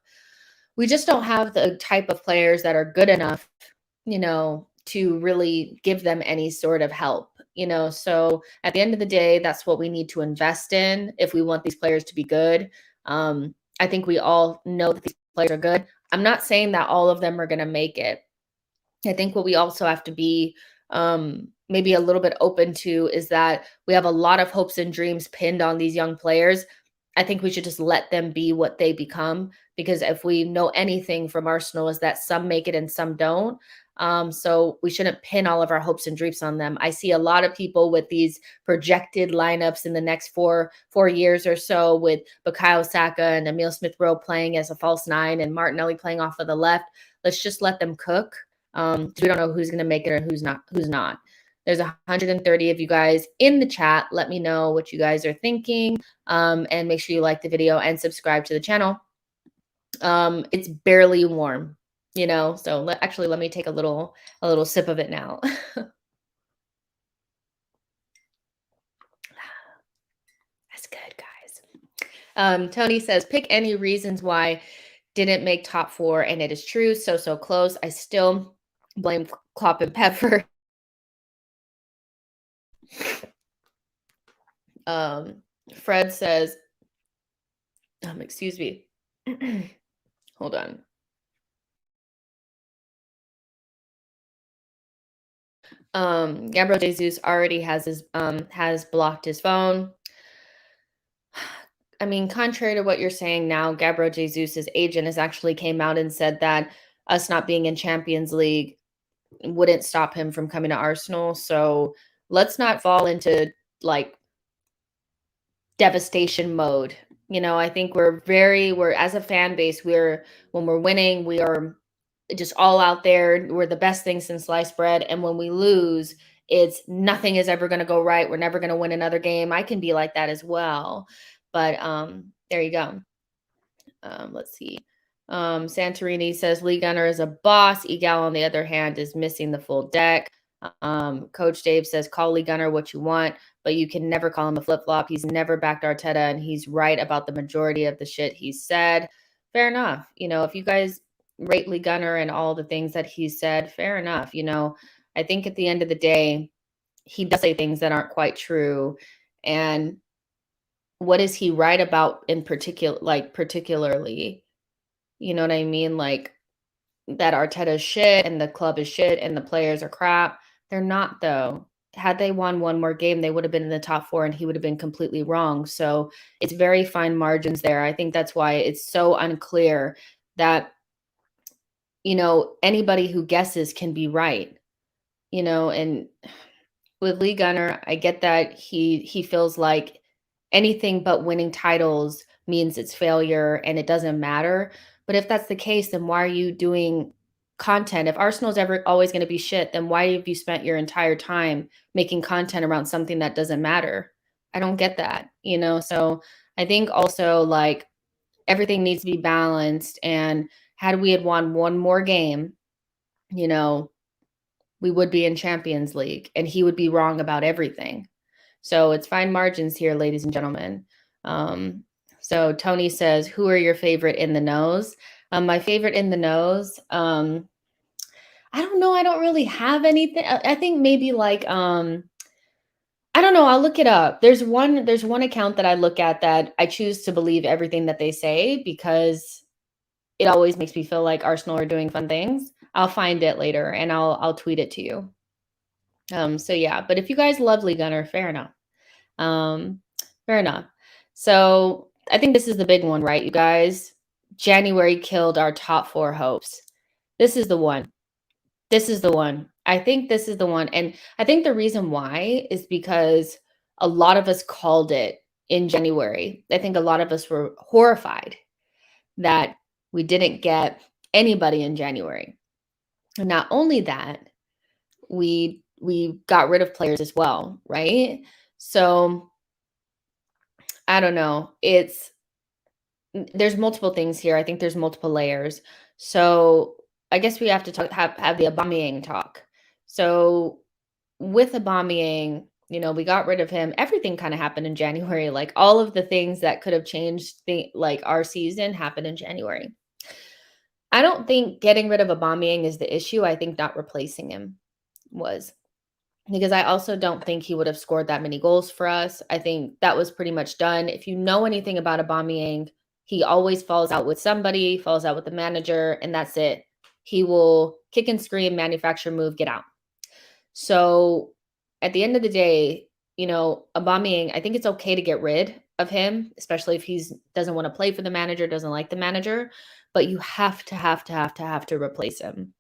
We just don't have the type of players that are good enough, to really give them any sort of help, So at the end of the day, that's what we need to invest in if we want these players to be good. I think we all know that these players are good. I'm not saying that all of them are going to make it. I think what we also have to be maybe a little bit open to is that we have a lot of hopes and dreams pinned on these young players. I think we should just let them be what they become, because if we know anything from Arsenal is that some make it and some don't. So we shouldn't pin all of our hopes and dreams on them. I see a lot of people with these projected lineups in the next four years or so, with Bukayo Saka and Emil Smith Rowe playing as a false 9 and Martinelli playing off of the left. Let's just let them cook. We don't know who's going to make it or who's not. There's 130 of you guys in the chat. Let me know what you guys are thinking, and make sure you like the video and subscribe to the channel. It's barely warm. So actually, let me take a little sip of it now. That's good, guys. Tony says, pick any reasons why didn't make top four, and it is true. So close. I still blame Klopp and Pepper. Um, Fred says, excuse me. Hold on. Gabriel Jesus already has blocked his phone. I mean, contrary to what you're saying now, Gabriel Jesus's agent has actually came out and said that us not being in Champions League wouldn't stop him from coming to Arsenal. So let's not fall into like devastation mode. I think we're as a fan base, when we're winning, we are just all out there. We're the best thing since sliced bread. And when we lose, it's nothing is ever going to go right. We're never going to win another game. I can be like that as well. But there you go. Let's see. Santorini says Lee Gunner is a boss. Egal, on the other hand, is missing the full deck. Coach Dave says call Lee Gunner what you want, but you can never call him a flip-flop. He's never backed Arteta, and he's right about the majority of the shit he said. Fair enough. If you guys rate Lee Gunner and all the things that he said, fair enough. I think at the end of the day, he does say things that aren't quite true. And what is he right about in particular, like particularly? You know what I mean? Like that Arteta's shit and the club is shit and the players are crap. They're not though. Had they won one more game, they would have been in the top four and he would have been completely wrong. So it's very fine margins there. I think that's why it's so unclear that, anybody who guesses can be right, and with Lee Gunner, I get that he feels like anything but winning titles means it's failure and it doesn't matter. But if that's the case, then why are you doing content? If Arsenal's ever always going to be shit, then why have you spent your entire time making content around something that doesn't matter? I don't get that, So I think also like everything needs to be balanced. And had we had won one more game, you know, we would be in Champions League and he would be wrong about everything. So it's fine margins here, ladies and gentlemen. So Tony says, who are your favorite in the nose? My favorite in the nose, I don't know. I don't really have anything. I think maybe like I don't know. I'll look it up. There's one account that I look at that I choose to believe everything that they say because it always makes me feel like Arsenal are doing fun things. I'll find it later and I'll tweet it to you. So yeah, but if you guys love Lee Gunner, fair enough. Um, Fair enough. So I think this is the big one, right, you guys? January killed our top four hopes. This is the one. This is the one. I think this is the one. And I think the reason why is because a lot of us called it in January. I think a lot of us were horrified that we didn't get anybody in January. And not only that, we got rid of players as well, right? So I don't know. There's multiple things here. I think there's multiple layers. So I guess we have to have the Aubameyang talk. So with Aubameyang, we got rid of him. Everything kind of happened in January. Like all of the things that could have changed like our season happened in January. I don't think getting rid of Aubameyang is the issue. I think not replacing him was. Because I also don't think he would have scored that many goals for us. I think that was pretty much done. If you know anything about Aubameyang, he always falls out with somebody, falls out with the manager, and that's it. He will kick and scream, manufacture move, get out. So at the end of the day, Aubameyang, I think it's okay to get rid of him, especially if he doesn't want to play for the manager, doesn't like the manager, but you have to replace him.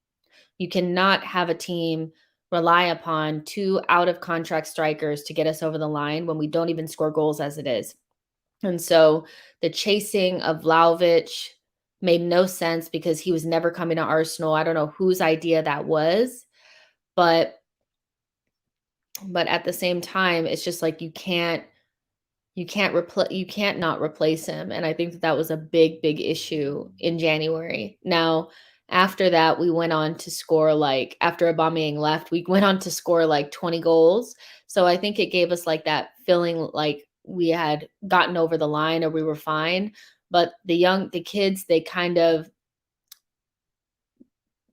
You cannot have a team rely upon two out of contract strikers to get us over the line when we don't even score goals as it is. And so the chasing of Vlahovic made no sense because he was never coming to Arsenal. I don't know whose idea that was, but at the same time, it's just like you can't not replace him. And I think that was a big issue in January. Now, After that, we went on to score like after Aubameyang left, we went on to score like 20 goals. So I think it gave us like that feeling like we had gotten over the line or we were fine. But the kids, they kind of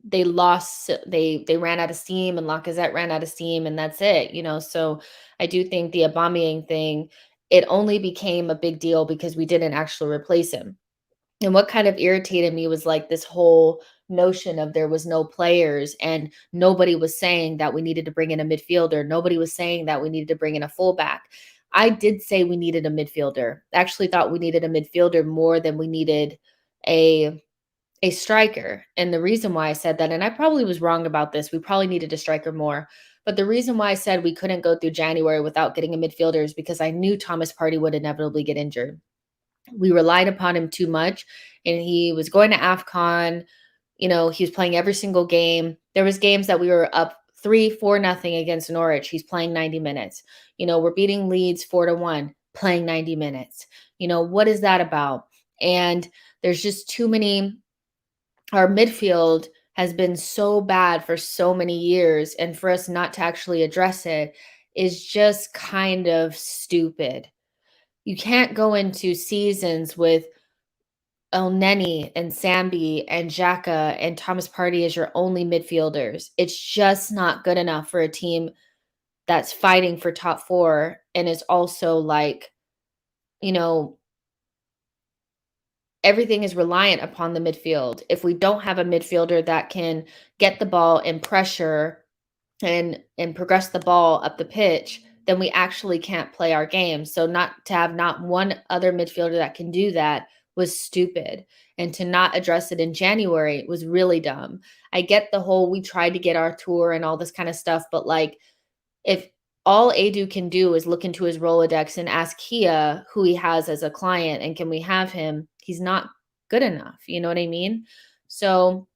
they lost they ran out of steam and Lacazette ran out of steam and that's it. So I do think the Aubameyang thing, it only became a big deal because we didn't actually replace him. And what kind of irritated me was like this whole notion of there was no players and nobody was saying that we needed to bring in a midfielder. Nobody was saying that we needed to bring in a fullback. I did say we needed a midfielder. I actually thought we needed a midfielder more than we needed a a striker. And the reason why I said that, and I probably was wrong about this, we probably needed a striker more. But the reason why I said we couldn't go through January without getting a midfielder is because I knew Thomas Partey would inevitably get injured. We relied upon him too much, and he was going to AFCON. He was playing every single game. There was games that we were up 3-4 nothing against Norwich. He's playing 90 minutes. We're beating Leeds 4-1, playing 90 minutes. What is that about? And there's just too many. Our midfield has been so bad for so many years, and for us not to actually address it is just kind of stupid. You can't go into seasons with El Neni and Sambi and Xhaka and Thomas Partey as your only midfielders. It's just not good enough for a team that's fighting for top 4 and is also like, you know, everything is reliant upon the midfield. If we don't have a midfielder that can get the ball and pressure and progress the ball up the pitch, then we actually can't play our game. So not to have not one other midfielder that can do that was stupid. And to not address it in January was really dumb. I get the whole we tried to get our tour and all this kind of stuff, but like if all Adu can do is look into his Rolodex and ask Kia who he has as a client and can we have him, he's not good enough. You know what I mean? So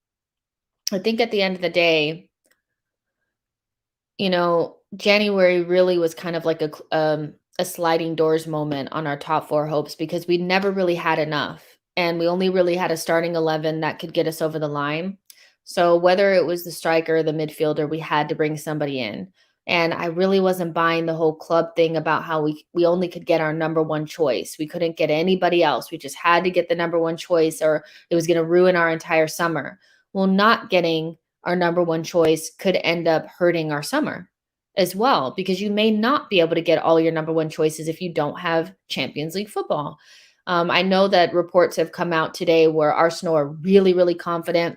I think at the end of the day, January really was kind of like a sliding doors moment on our top 4 hopes because we never really had enough, and we only really had a starting 11 that could get us over the line. So whether it was the striker or the midfielder, we had to bring somebody in. And I really wasn't buying the whole club thing about how we only could get our number 1 choice. We couldn't get anybody else. We just had to get the number 1 choice or it was going to ruin our entire summer. Well, not getting our number 1 choice could end up hurting our summer as well, because you may not be able to get all your number 1 choices if you don't have Champions League football. I know that reports have come out today where Arsenal are really, really confident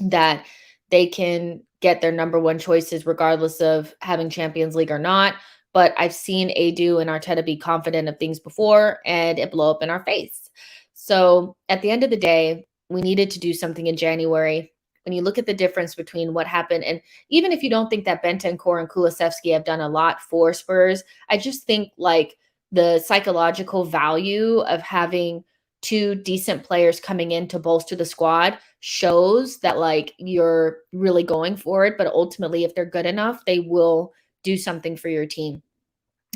that they can get their number 1 choices regardless of having Champions League or not. But I've seen Adu and Arteta be confident of things before and it blow up in our face. So at the end of the day, we needed to do something in January. When you look at the difference between what happened, and even if you don't think that Bentancur and Kulusevski have done a lot for Spurs, I just think like the psychological value of having 2 decent players coming in to bolster the squad shows that like you're really going for it. But ultimately, if they're good enough, they will do something for your team.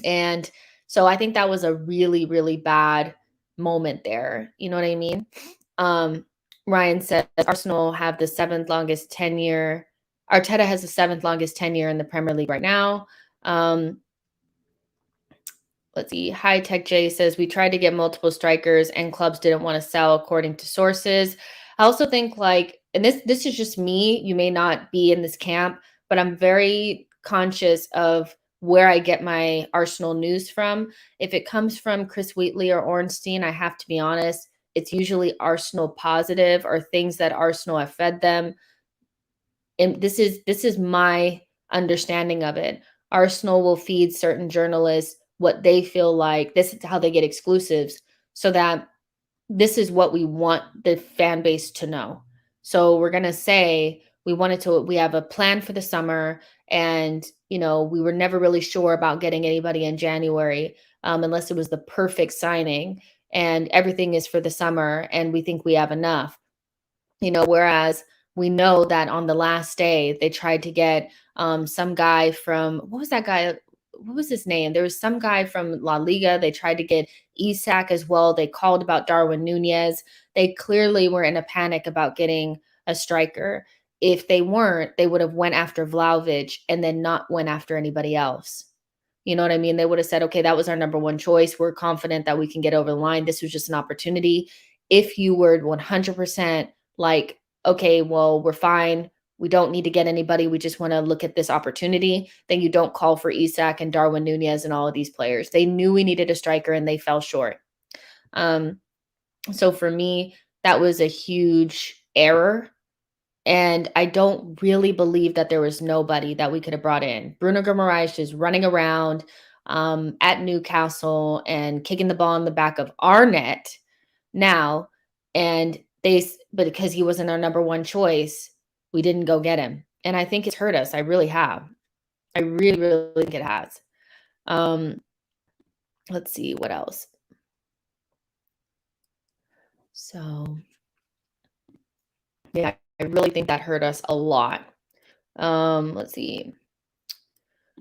And so I think that was a really, really bad moment there. You know what I mean? Ryan says Arsenal have the 7th longest tenure. Arteta has the 7th longest tenure in the Premier League right now. Let's see. High Tech J says we tried to get multiple strikers and clubs didn't want to sell according to sources. I also think like, and this is just me, you may not be in this camp, but I'm very conscious of where I get my Arsenal news from. If it comes from Chris Wheatley or Ornstein, I have to be honest, it's usually Arsenal positive or things that Arsenal have fed them. And this is my understanding of it. Arsenal will feed certain journalists what they feel like. This is how they get exclusives, so that this is what we want the fan base to know. So we're going to say we have a plan for the summer, and we were never really sure about getting anybody in January unless it was the perfect signing, and everything is for the summer and we think we have enough. Whereas we know that on the last day they tried to get some guy from, what was that guy? What was his name? There was some guy from La Liga. They tried to get Isak as well. They called about Darwin Nunez. They clearly were in a panic about getting a striker. If they weren't, they would have went after Vlahovic and then not went after anybody else. You know what I mean? They would have said, okay, that was our number one choice. We're confident that we can get over the line. This was just an opportunity. If you were 100% like, okay, well, we're fine. We don't need to get anybody. We just want to look at this opportunity. Then you don't call for Isak and Darwin Nunez and all of these players. They knew we needed a striker and they fell short. So for me, that was a huge error. And I don't really believe that there was nobody that we could have brought in. Bruno Guimaraes is running around at Newcastle and kicking the ball in the back of our net now. And but because he wasn't our number one choice, we didn't go get him. And I think it's hurt us. I really have. I really, really think it has. Let's see what else. So, yeah, I really think that hurt us a lot. Let's see.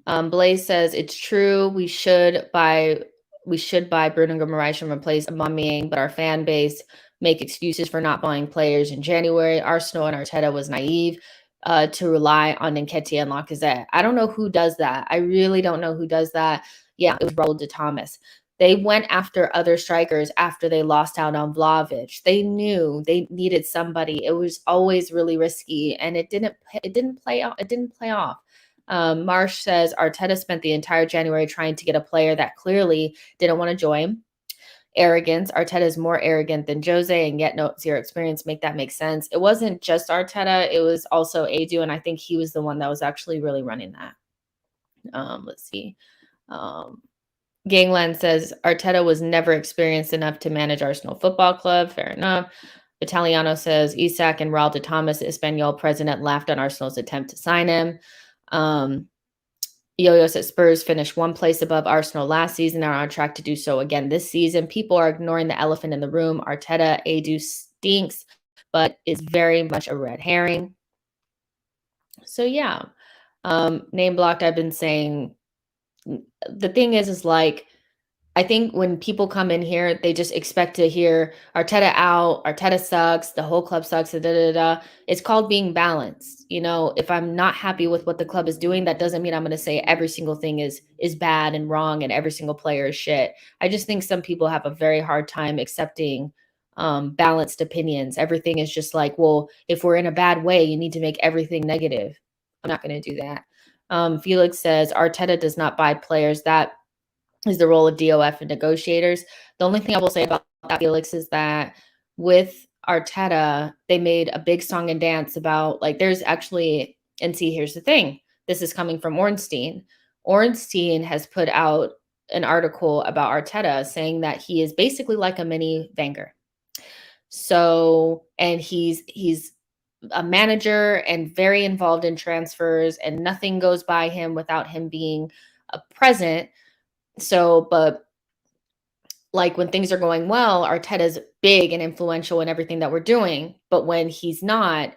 Blaze says it's true. We should buy Bruno Guimaraes and replace Aubameyang, but our fan base make excuses for not buying players in January. Arsenal and Arteta was naive to rely on Nketiah and Lacazette. I don't know who does that. I really don't know who does that. Yeah, it was Raul de Thomas. They went after other strikers after they lost out on Vlahovic. They knew they needed somebody. It was always really risky, and it didn't play out. It didn't play off. Marsh says Arteta spent the entire January trying to get a player that clearly didn't want to join. Arrogance. Arteta is more arrogant than Jose, and yet zero experience. Make that make sense. It wasn't just Arteta. It was also Edu, and I think he was the one that was actually really running that. Let's see. Gangland says Arteta was never experienced enough to manage Arsenal Football Club. Fair enough. Italiano says Isak and Raul de Thomas, Espanol president, laughed on Arsenal's attempt to sign him. Yo-Yo says Spurs finished one place above Arsenal last season and are on track to do so again this season. People are ignoring the elephant in the room. Arteta, Edu stinks, but is very much a red herring. So yeah, name blocked. I've been saying the thing is like, I think when people come in here, they just expect to hear Arteta out, Arteta sucks, the whole club sucks, da, da, da. It's called being balanced. You know, if I'm not happy with what the club is doing, that doesn't mean I'm going to say every single thing is bad and wrong and every single player is shit. I just think some people have a very hard time accepting balanced opinions. Everything is just like, well, if we're in a bad way, you need to make everything negative. I'm not going to do that. Felix says Arteta does not buy players. That is the role of DOF and negotiators. The only thing I will say about that, Felix, is that with Arteta, they made a big song and dance about, like, there's actually, and see, here's the thing. This is coming from Ornstein. Ornstein has put out an article about Arteta saying that he is basically like a mini Wenger. So, and he's a manager and very involved in transfers, and nothing goes by him without him being present. So, but like when things are going well, Arteta's big and influential in everything that we're doing. But when he's not,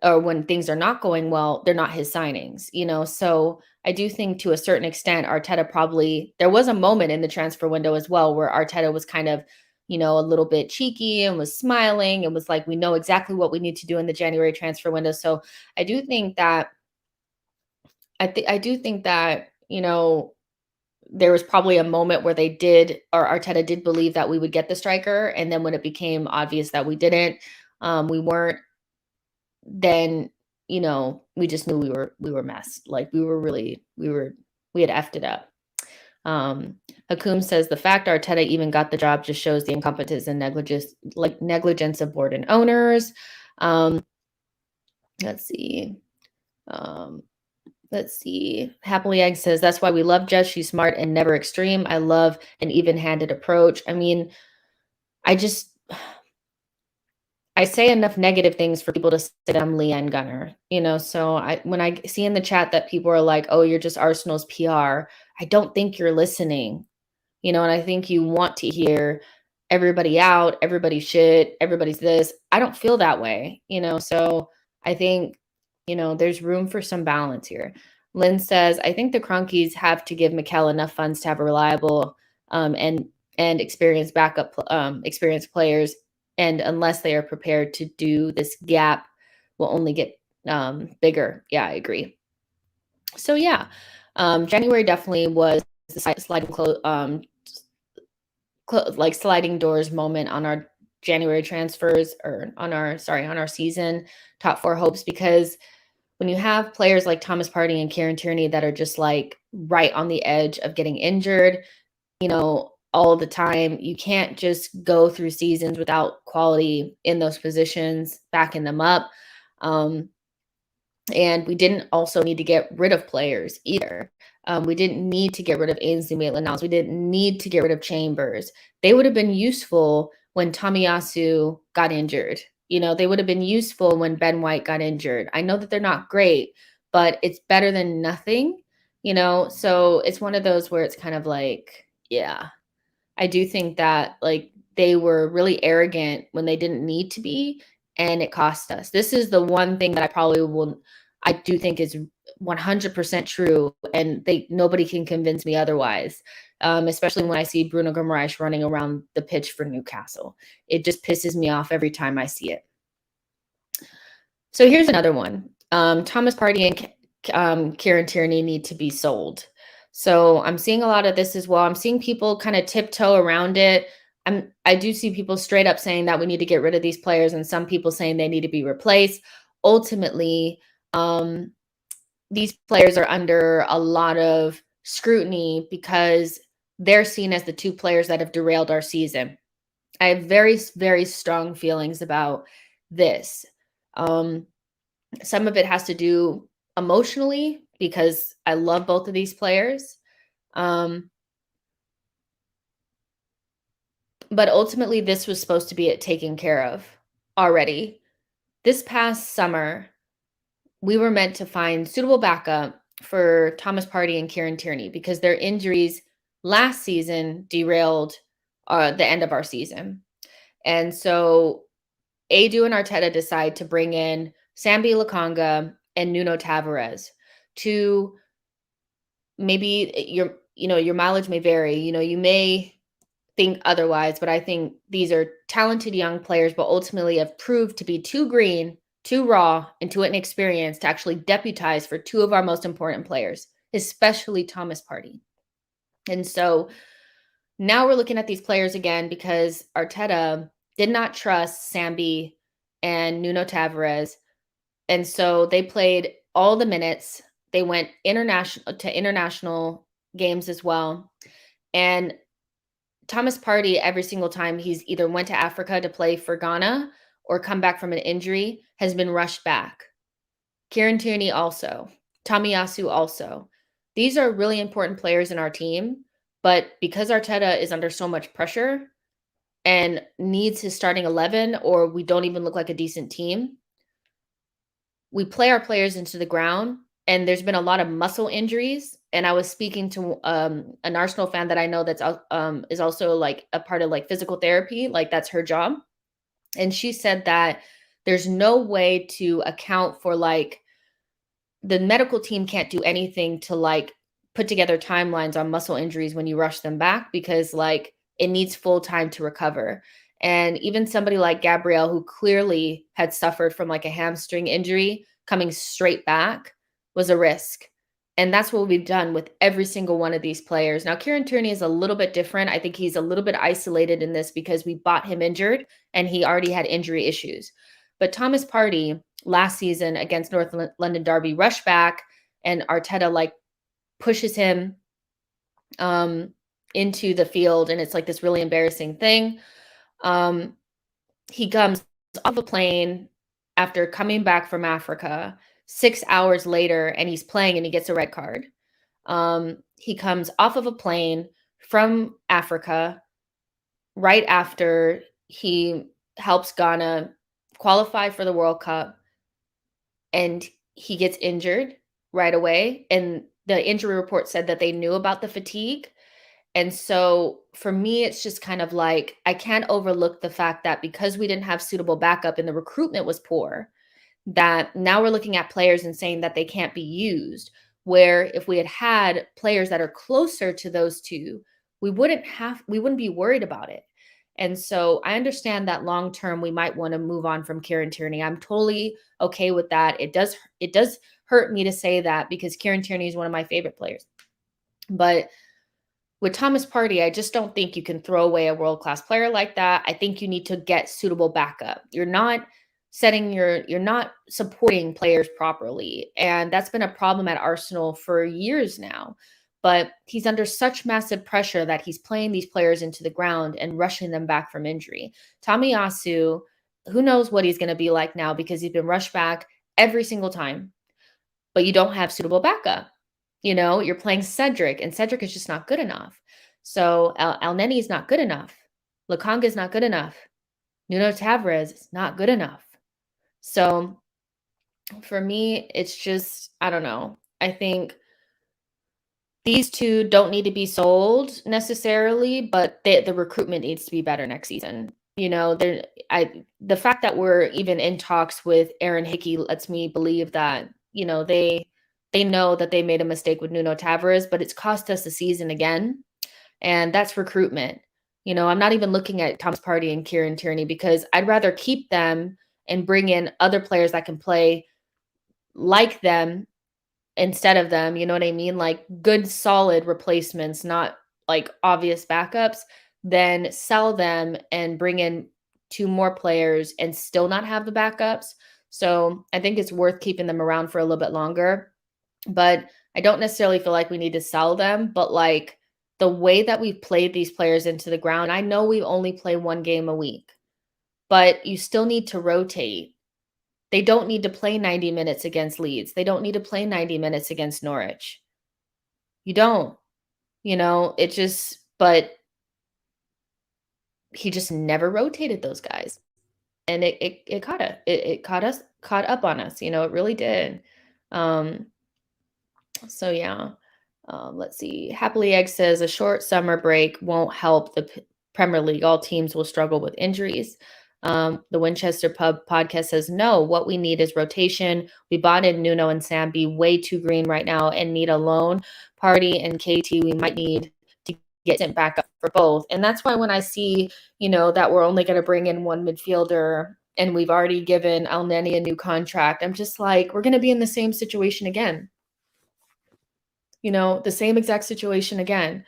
or when things are not going well, they're not his signings, you know? So I do think to a certain extent, Arteta probably, there was a moment in the transfer window as well where Arteta was kind of, you know, a little bit cheeky and was smiling and was like, we know exactly what we need to do in the January transfer window. So I do think that, I do think that, you know, there was probably a moment where they did, or Arteta did believe that we would get the striker. And then when it became obvious that we didn't, we weren't, then, you know, we just knew we were messed. Like we had effed it up. Hakum says the fact Arteta even got the job just shows the incompetence and negligence of board and owners. Let's see. Let's see. Happily Egg says, that's why we love Jess. She's smart and never extreme. I love an even-handed approach. I mean, I say enough negative things for people to say that I'm Leanne Gunner, you know? So when I see in the chat that people are like, oh, you're just Arsenal's PR, I don't think you're listening, you know? And I think you want to hear everybody out, everybody shit, everybody's this. I don't feel that way, you know? So I think, you know, there's room for some balance here. Lynn says, I think the Cronkies have to give Mikel enough funds to have a reliable and experienced backup, experienced players. And unless they are prepared to do this gap will only get bigger. Yeah, I agree. So yeah, January definitely was the like sliding doors moment on our January transfers, or on our, sorry, on our season top four hopes, because when you have players like Thomas Partey and Kieran Tierney that are just like right on the edge of getting injured, all the time, you can't just go through seasons without quality in those positions, backing them up. Um, and we didn't also need to get rid of players either. We didn't need to get rid of Ainsley Maitland-Niles. We didn't need to get rid of Chambers. They would have been useful when Tomiyasu got injured. They would have been useful when Ben White got injured. I know that they're not great, but it's better than nothing. So it's one of those where it's kind of like, yeah, I do think that like they were really arrogant when they didn't need to be, and it cost us. This is the one thing that I do think is 100% true, and nobody can convince me otherwise. Especially when I see Bruno Guimaraes running around the pitch for Newcastle. It just pisses me off every time I see it. So here's another one. Thomas Partey and Kieran Tierney need to be sold. So I'm seeing a lot of this as well. I'm seeing people kind of tiptoe around it. I do see people straight up saying that we need to get rid of these players, and some people saying they need to be replaced. Ultimately, these players are under a lot of scrutiny because they're seen as the two players that have derailed our season. I have very, very strong feelings about this. Some of it has to do emotionally because I love both of these players. But ultimately, this was supposed to be taken care of already. This past summer, we were meant to find suitable backup for Thomas Partey and Kieran Tierney because their injuries last season derailed the end of our season. And so Edu and Arteta decide to bring in Sambi Lakanga and Nuno Tavares to, maybe your mileage may vary. You may think otherwise, but I think these are talented young players, but ultimately have proved to be too green, too raw, and too inexperienced to actually deputize for two of our most important players, especially Thomas Partey. And so now we're looking at these players again because Arteta did not trust Sambi and Nuno Tavares. And so they played all the minutes. They went international games as well. And Thomas Partey, every single time he's either went to Africa to play for Ghana or come back from an injury, has been rushed back. Kieran Tierney also. Tomiyasu also. These are really important players in our team, but because Arteta is under so much pressure and needs his starting 11, or we don't even look like a decent team, we play our players into the ground, and there's been a lot of muscle injuries. And I was speaking to an Arsenal fan that I know that's is also like a part of like physical therapy, like that's her job. And she said that there's no way to account for like the medical team can't do anything to like put together timelines on muscle injuries when you rush them back because like it needs full time to recover. And even somebody like Gabriel, who clearly had suffered from like a hamstring injury, coming straight back was a risk. And that's what we've done with every single one of these players. Now, Kieran Tierney is a little bit different. I think he's a little bit isolated in this because we bought him injured and he already had injury issues. But Thomas Partey last season against North London Derby rushed back, and Arteta like pushes him into the field, and it's like this really embarrassing thing. He comes off a plane after coming back from Africa 6 hours later, and he's playing and he gets a red card. He comes off of a plane from Africa right after he helps Ghana qualify for the World Cup, and he gets injured right away. And the injury report said that they knew about the fatigue. And so for me, it's just kind of like, I can't overlook the fact that because we didn't have suitable backup and the recruitment was poor, that now we're looking at players and saying that they can't be used. Where if we had players that are closer to those two, we wouldn't be worried about it. And so I understand that long term we might want to move on from Kieran Tierney. I'm totally okay with that. It does hurt me to say that because Kieran Tierney is one of my favorite players. But with Thomas Partey, I just don't think you can throw away a world-class player like that. I think you need to get suitable backup. You're not supporting players properly. And that's been a problem at Arsenal for years now. But he's under such massive pressure that he's playing these players into the ground and rushing them back from injury. Tomiyasu, who knows what he's going to be like now because he's been rushed back every single time, but you don't have suitable backup. You're playing Cedric, and Cedric is just not good enough. So El Neni is not good enough. Lakanga is not good enough. Nuno Tavares is not good enough. So for me, it's just, I don't know. I think these two don't need to be sold necessarily, but the recruitment needs to be better next season. The fact that we're even in talks with Aaron Hickey lets me believe that, they know that they made a mistake with Nuno Tavares, but it's cost us a season again. And that's recruitment. I'm not even looking at Thomas Partey and Kieran Tierney because I'd rather keep them and bring in other players that can play like them instead of them. You know what I mean? Like good, solid replacements, not like obvious backups. Then sell them and bring in two more players and still not have the backups. So I think it's worth keeping them around for a little bit longer. But I don't necessarily feel like we need to sell them. But like the way that we've played these players into the ground, I know we only play one game a week, but you still need to rotate. They don't need to play 90 minutes against Leeds. They don't need to play 90 minutes against Norwich. You don't, but he just never rotated those guys. And it caught up on us, it really did. So yeah. Let's see. Happily Egg says a short summer break won't help the Premier League. All teams will struggle with injuries. The Winchester Pub podcast says, no, what we need is rotation. We bought in Nuno and Sambi way too green right now and need a loan. Partey and KT, we might need to get sent back up for both. And that's why when I see, that we're only going to bring in one midfielder and we've already given El Neni a new contract, I'm just like, we're going to be in the same situation again. The same exact situation again.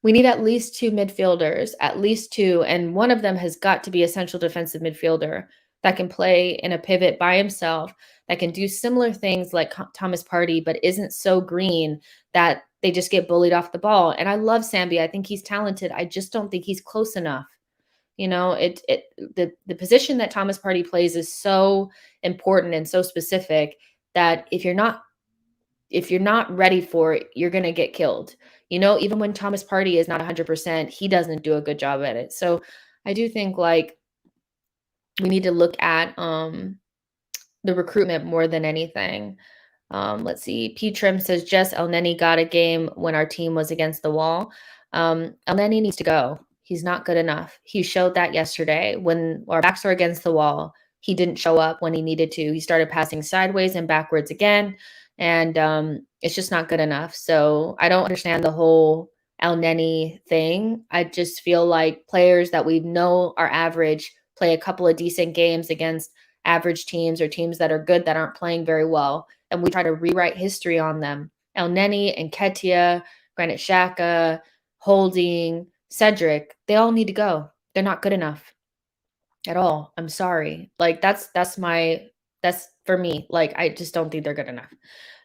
We need at least two midfielders, at least two, and one of them has got to be a central defensive midfielder that can play in a pivot by himself, that can do similar things like Thomas Partey, but isn't so green that they just get bullied off the ball. And I love Sambi. I think he's talented. I just don't think he's close enough. The position that Thomas Partey plays is so important and so specific that if you're not ready for it, you're going to get killed. Even when Thomas Partey is not 100%, he doesn't do a good job at it. So I do think like we need to look at the recruitment more than anything. Let's see. P. Trim says, Jess, El Neni got a game when our team was against the wall. El Neni needs to go. He's not good enough. He showed that yesterday when our backs were against the wall. He didn't show up when he needed to. He started passing sideways and backwards again. And it's just not good enough. So I don't understand the whole El Neni thing. I just feel like players that we know are average play a couple of decent games against average teams or teams that are good that aren't playing very well. And we try to rewrite history on them. El Neni and Nketiah, Granit Xhaka, Holding, Cedric, they all need to go. They're not good enough at all. I'm sorry. Like that's for me. Like I just don't think they're good enough.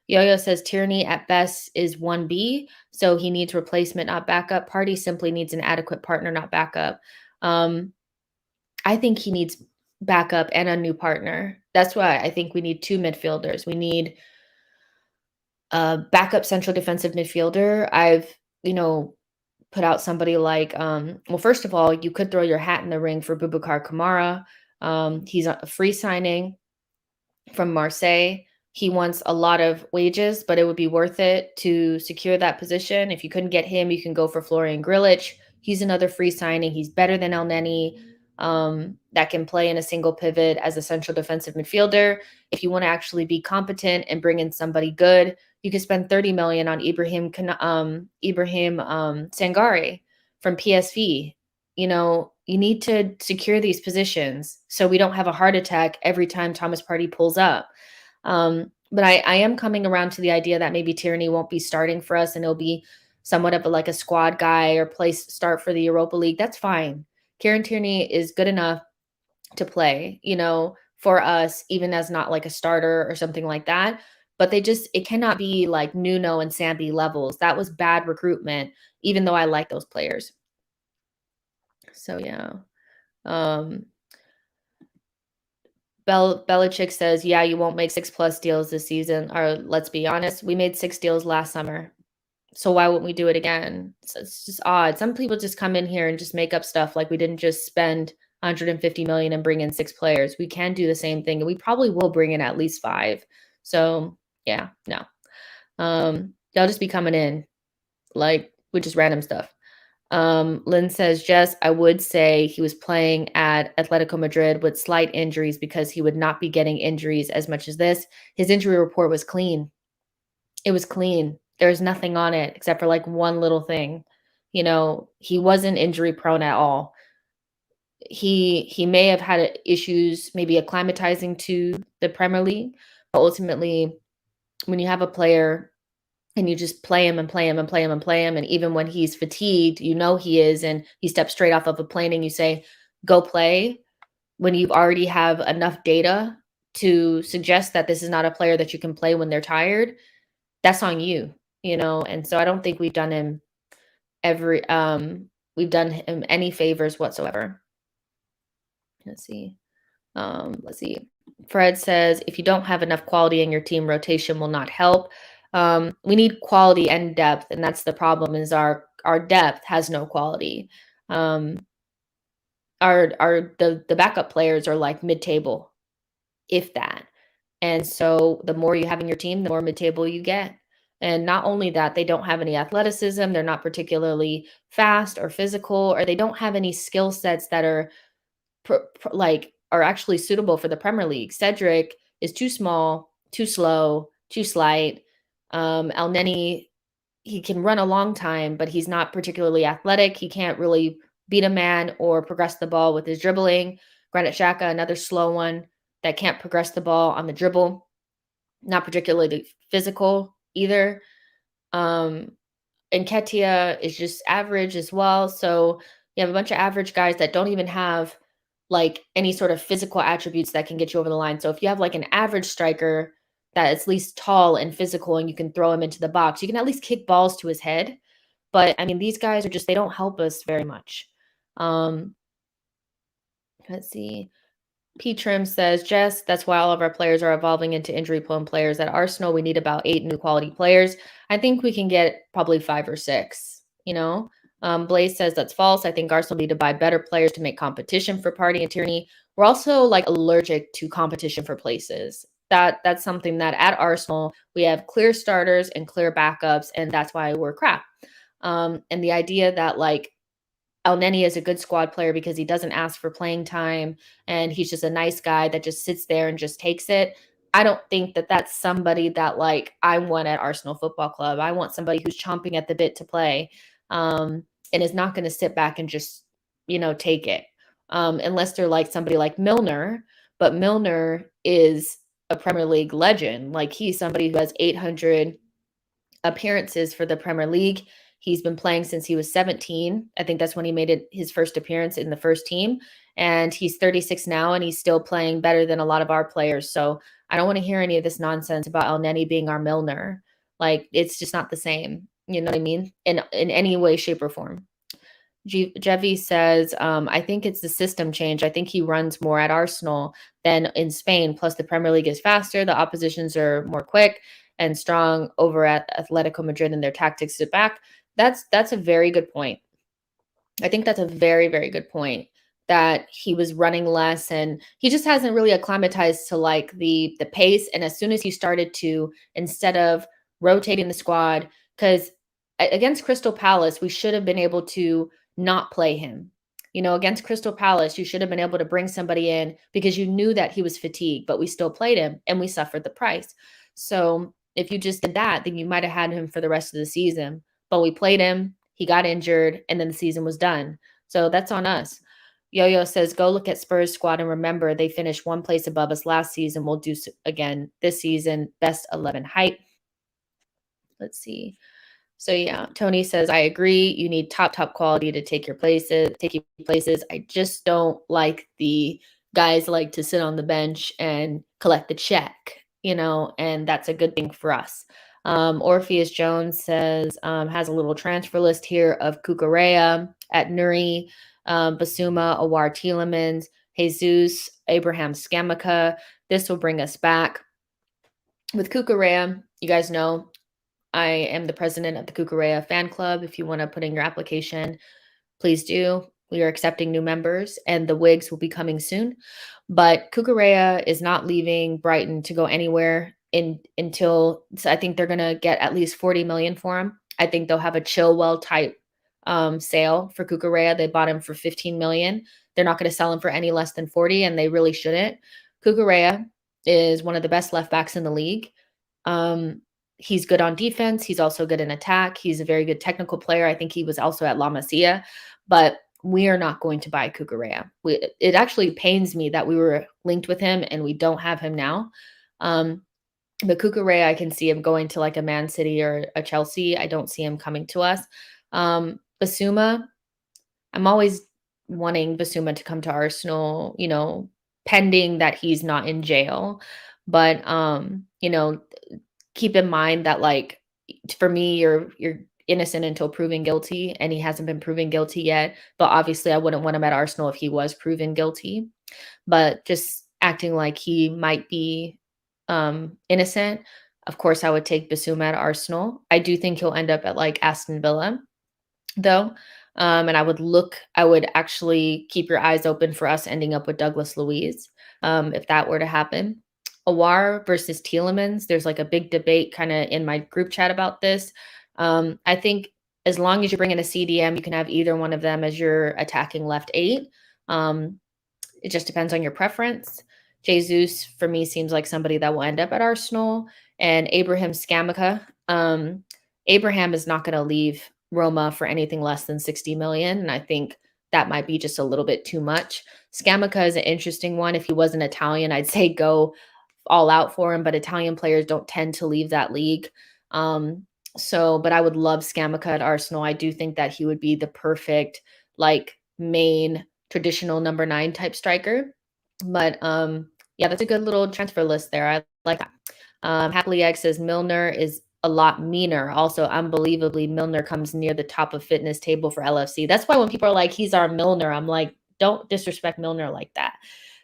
Yo-Yo says Tierney at best is 1B, so he needs replacement, not backup. Partey simply needs an adequate partner, not backup. I think he needs backup and a new partner. That's why I think we need two midfielders. We need a backup central defensive midfielder. I've, put out somebody like, well, first of all, you could throw your hat in the ring for Boubacar Kamara. He's a free signing from Marseille. He wants a lot of wages, but it would be worth it to secure that position. If you couldn't get him, you can go for Florian Grillitsch. He's another free signing. He's better than El Neni, that can play in a single pivot as a central defensive midfielder. If you want to actually be competent and bring in somebody good, you could spend 30 million on Ibrahim Sangare from PSV. you need to secure these positions so we don't have a heart attack every time Thomas Partey pulls up. But I am coming around to the idea that maybe Tierney won't be starting for us and he'll be somewhat of like a squad guy or start for the Europa League. That's fine. Kieran Tierney is good enough to play, for us, even as not like a starter or something like that. But it cannot be like Nuno and Sambi levels. That was bad recruitment, even though I like those players. So yeah. Um, Belichick says, yeah, you won't make 6+ deals this season. Or let's be honest, we made 6 deals last summer. So why wouldn't we do it again? It's just odd. Some people just come in here and just make up stuff like we didn't just spend 150 million and bring in 6 players. We can do the same thing, and we probably will bring in at least 5. So yeah, no. They'll just be coming in like with just random stuff. Lynn says, Jess, I would say he was playing at Atletico Madrid with slight injuries because he would not be getting injuries as much as this. His injury report was clean. It was clean. There's nothing on it except for like one little thing. He wasn't injury prone at all. He may have had issues maybe acclimatizing to the Premier League, but ultimately when you have a player and you just play him and play him and play him and play him, and even when he's fatigued, he is, and he steps straight off of a plane and you say, go play, when you already have enough data to suggest that this is not a player that you can play when they're tired, that's on you. And so I don't think every we've done him any favors whatsoever. Let's see. Fred says, if you don't have enough quality in your team, rotation will not help. We need quality and depth, and that's the problem, is our depth has no quality. The backup players are like mid-table, if that. And so the more you have in your team, the more mid-table you get. And not only that, they don't have any athleticism, they're not particularly fast or physical, or they don't have any skill sets that are are actually suitable for the Premier League. Cedric is too small, too slow, too slight. El Neni, he can run a long time, but he's not particularly athletic. He can't really beat a man or progress the ball with his dribbling. Granit Xhaka, another slow one that can't progress the ball on the dribble. Not particularly physical either. And Ketia is just average as well. So you have a bunch of average guys that don't even have like any sort of physical attributes that can get you over the line. So if you have like an average striker that is at least tall and physical and you can throw him into the box, you can at least kick balls to his head. But I mean, these guys they don't help us very much. Let's see. P. Trim says, Jess, that's why all of our players are evolving into injury-prone players. At Arsenal, we need about 8 new quality players. I think we can get probably 5 or 6. Blaze says that's false. I think Arsenal need to buy better players to make competition for Partey and Tierney. We're also like allergic to competition for places. That's something that at Arsenal, we have clear starters and clear backups, and that's why we're crap. And the idea that like El Neni is a good squad player because he doesn't ask for playing time and he's just a nice guy that just sits there and just takes it. I don't think that that's somebody that like I want at Arsenal Football Club. I want somebody who's chomping at the bit to play, and is not going to sit back and just, take it. Unless they're like somebody like Milner, but Milner is a Premier League legend. Like he's somebody who has 800 appearances for the Premier League. He's been playing since he was 17. I think that's when he made his first appearance in the first team. And he's 36 now, and he's still playing better than a lot of our players. So I don't want to hear any of this nonsense about El Neni being our Milner. Like, it's just not the same. You know what I mean? In any way, shape, or form. Jevi says, I think it's the system change. I think he runs more at Arsenal than in Spain. Plus, the Premier League is faster. The oppositions are more quick and strong over at Atletico Madrid, and their tactics sit back. That's a very good point. I think that's a very, very good point, that he was running less and he just hasn't really acclimatized to like the pace. And as soon as he started to, instead of rotating the squad, because against Crystal Palace, we should have been able to not play him. Against Crystal Palace, you should have been able to bring somebody in because you knew that he was fatigued, but we still played him and we suffered the price. So if you just did that, then you might have had him for the rest of the season. But we played him, he got injured, and then the season was done. So that's on us. Yo-Yo says, "Go look at Spurs squad and remember they finished one place above us last season. We'll do again this season. Best 11 hype." Let's see. So yeah, Tony says, "I agree. You need top quality to take you places. I just don't like the guys like to sit on the bench and collect the check, and that's a good thing for us." Orpheus Jones says, has a little transfer list here of Kukurea at Nuri, Basuma, Awar Tielemans, Jesus, Abraham Skamaka. This will bring us back. With Kukurea, you guys know I am the president of the Kukurea fan club. If you want to put in your application, please do. We are accepting new members, and the wigs will be coming soon. But Kukurea is not leaving Brighton to go anywhere until, so I think they're going to get at least 40 million for him. I think they'll have a Chilwell type sale for Kukurea. They bought him for 15 million. They're not going to sell him for any less than 40, and they really shouldn't. Kukurea is one of the best left backs in the league. He's good on defense. He's also good in attack. He's a very good technical player. I think he was also at La Masia, but we are not going to buy Kukurea. It actually pains me that we were linked with him and we don't have him now. But Kukurea, I can see him going to like a Man City or a Chelsea. I don't see him coming to us. Basuma, I'm always wanting Basuma to come to Arsenal, pending that he's not in jail. But keep in mind that, like, for me, you're innocent until proven guilty, and he hasn't been proven guilty yet. But obviously, I wouldn't want him at Arsenal if he was proven guilty. But just acting like he might be innocent, of course, I would take Basuma at Arsenal. I do think he'll end up at like Aston Villa, though. And I would actually keep your eyes open for us ending up with Douglas Luiz, if that were to happen. Awar versus Tielemans, there's like a big debate kind of in my group chat about this. I think as long as you bring in a CDM, you can have either one of them as your attacking left eight. It just depends on your preference. Jesus, for me, seems like somebody that will end up at Arsenal. And Abraham Skamaka. Abraham is not going to leave Roma for anything less than 60 million. And I think that might be just a little bit too much. Skamaka is an interesting one. If he wasn't Italian, I'd say go all out for him, but Italian players don't tend to leave that league. But I would love Skamaka at Arsenal. I do think that he would be the perfect, like, main traditional number 9 type striker. But yeah, that's a good little transfer list there. I like that. Happily Egg says Milner is a lot meaner. Also, unbelievably, Milner comes near the top of fitness table for LFC. That's why when people are like, he's our Milner, I'm like, don't disrespect Milner like that.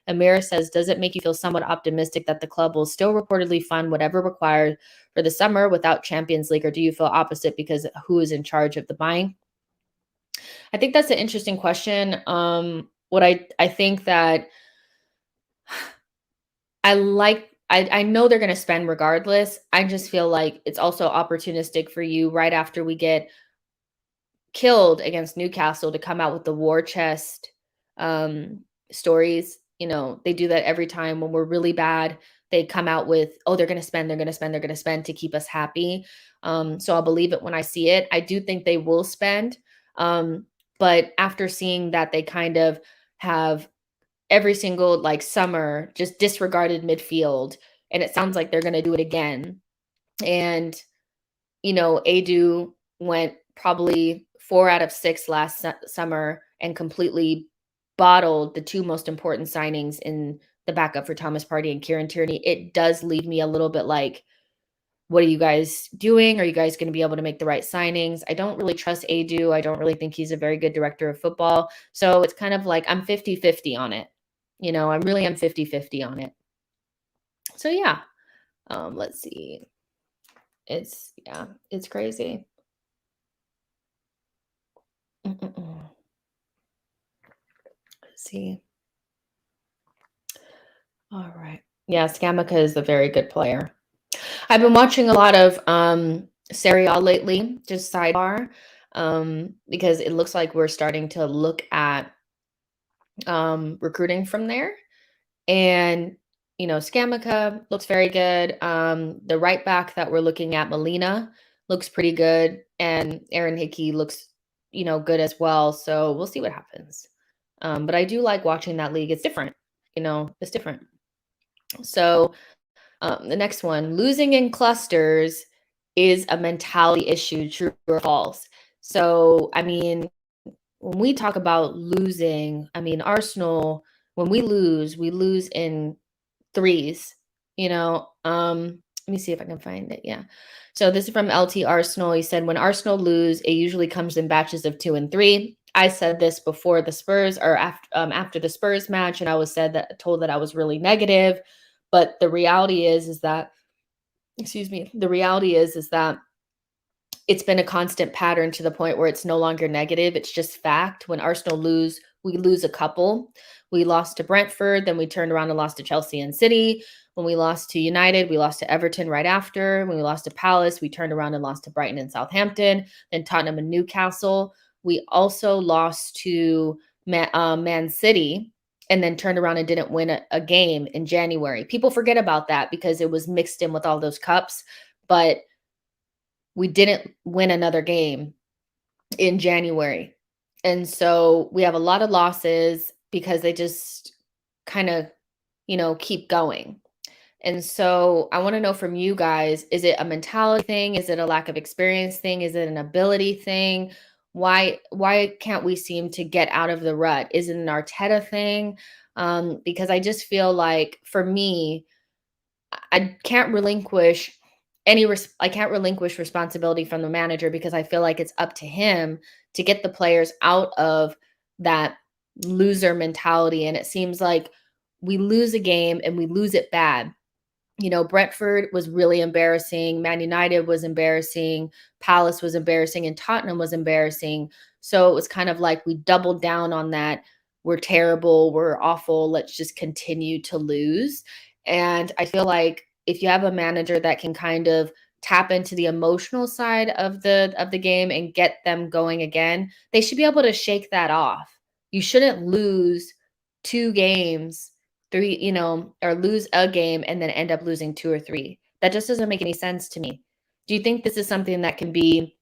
Amira says, does it make you feel somewhat optimistic that the club will still reportedly fund whatever required for the summer without Champions League, or do you feel opposite because who is in charge of the buying? I think that's an interesting question. What I think that I know they're going to spend regardless. I just feel like it's also opportunistic for you right after we get killed against Newcastle to come out with the war chest stories. They do that every time when we're really bad. They come out with, oh, they're going to spend to keep us happy. So I'll believe it when I see it. I do think they will spend. But after seeing that they kind of have every single like summer just disregarded midfield, and it sounds like they're going to do it again. And, Adu went probably 4 out of 6 last summer and completely bottled the 2 most important signings in the backup for Thomas Partey and Kieran Tierney. It does leave me a little bit like, what are you guys doing? Are you guys going to be able to make the right signings? I don't really trust Adu. I don't really think he's a very good director of football. So it's kind of like I'm 50-50 on it. I really am 50-50 on it. So yeah, let's see. It's crazy. Let's see. All right. Yeah, Skamaka is a very good player. I've been watching a lot of Serie A lately, just sidebar, because it looks like we're starting to look at recruiting from there. And, Skamaka looks very good. The right back that we're looking at, Molina, looks pretty good. And Aaron Hickey looks, good as well. So we'll see what happens. But I do like watching that league. It's different, it's different. So the next one, losing in clusters is a mentality issue, true or false? So, I mean, when we talk about losing, I mean, Arsenal, when we lose in threes, let me see if I can find it. Yeah. So this is from LT Arsenal. He said, when Arsenal lose, it usually comes in batches of 2 and 3. I said this before the Spurs or after the Spurs match, and I was told that I was really negative. But the reality is that, excuse me, the reality is that it's been a constant pattern to the point where it's no longer negative. It's just fact. When Arsenal lose, we lose a couple. We lost to Brentford, then we turned around and lost to Chelsea and City. When we lost to United, we lost to Everton right after. When we lost to Palace, we turned around and lost to Brighton and Southampton, then Tottenham and Newcastle. We also lost to Man City and then turned around and didn't win a game in January. People forget about that because it was mixed in with all those cups, but we didn't win another game in January. And so we have a lot of losses because they just kind of, keep going. And so I want to know from you guys, is it a mentality thing? Is it a lack of experience thing? Is it an ability thing? Why can't we seem to get out of the rut? Is it an Arteta thing? Because I just feel like for me, I can't relinquish I can't relinquish responsibility from the manager because I feel like it's up to him to get the players out of that loser mentality. And it seems like we lose a game and we lose it bad. Brentford was really embarrassing. Man United was embarrassing. Palace was embarrassing, and Tottenham was embarrassing. So it was kind of like we doubled down on that. We're terrible. We're awful. Let's just continue to lose. And I feel like if you have a manager that can kind of tap into the emotional side of the game and get them going again, they should be able to shake that off. You shouldn't lose 2 games, three, or lose a game and then end up losing 2 or 3. That just doesn't make any sense to me. Do you think this is something that can be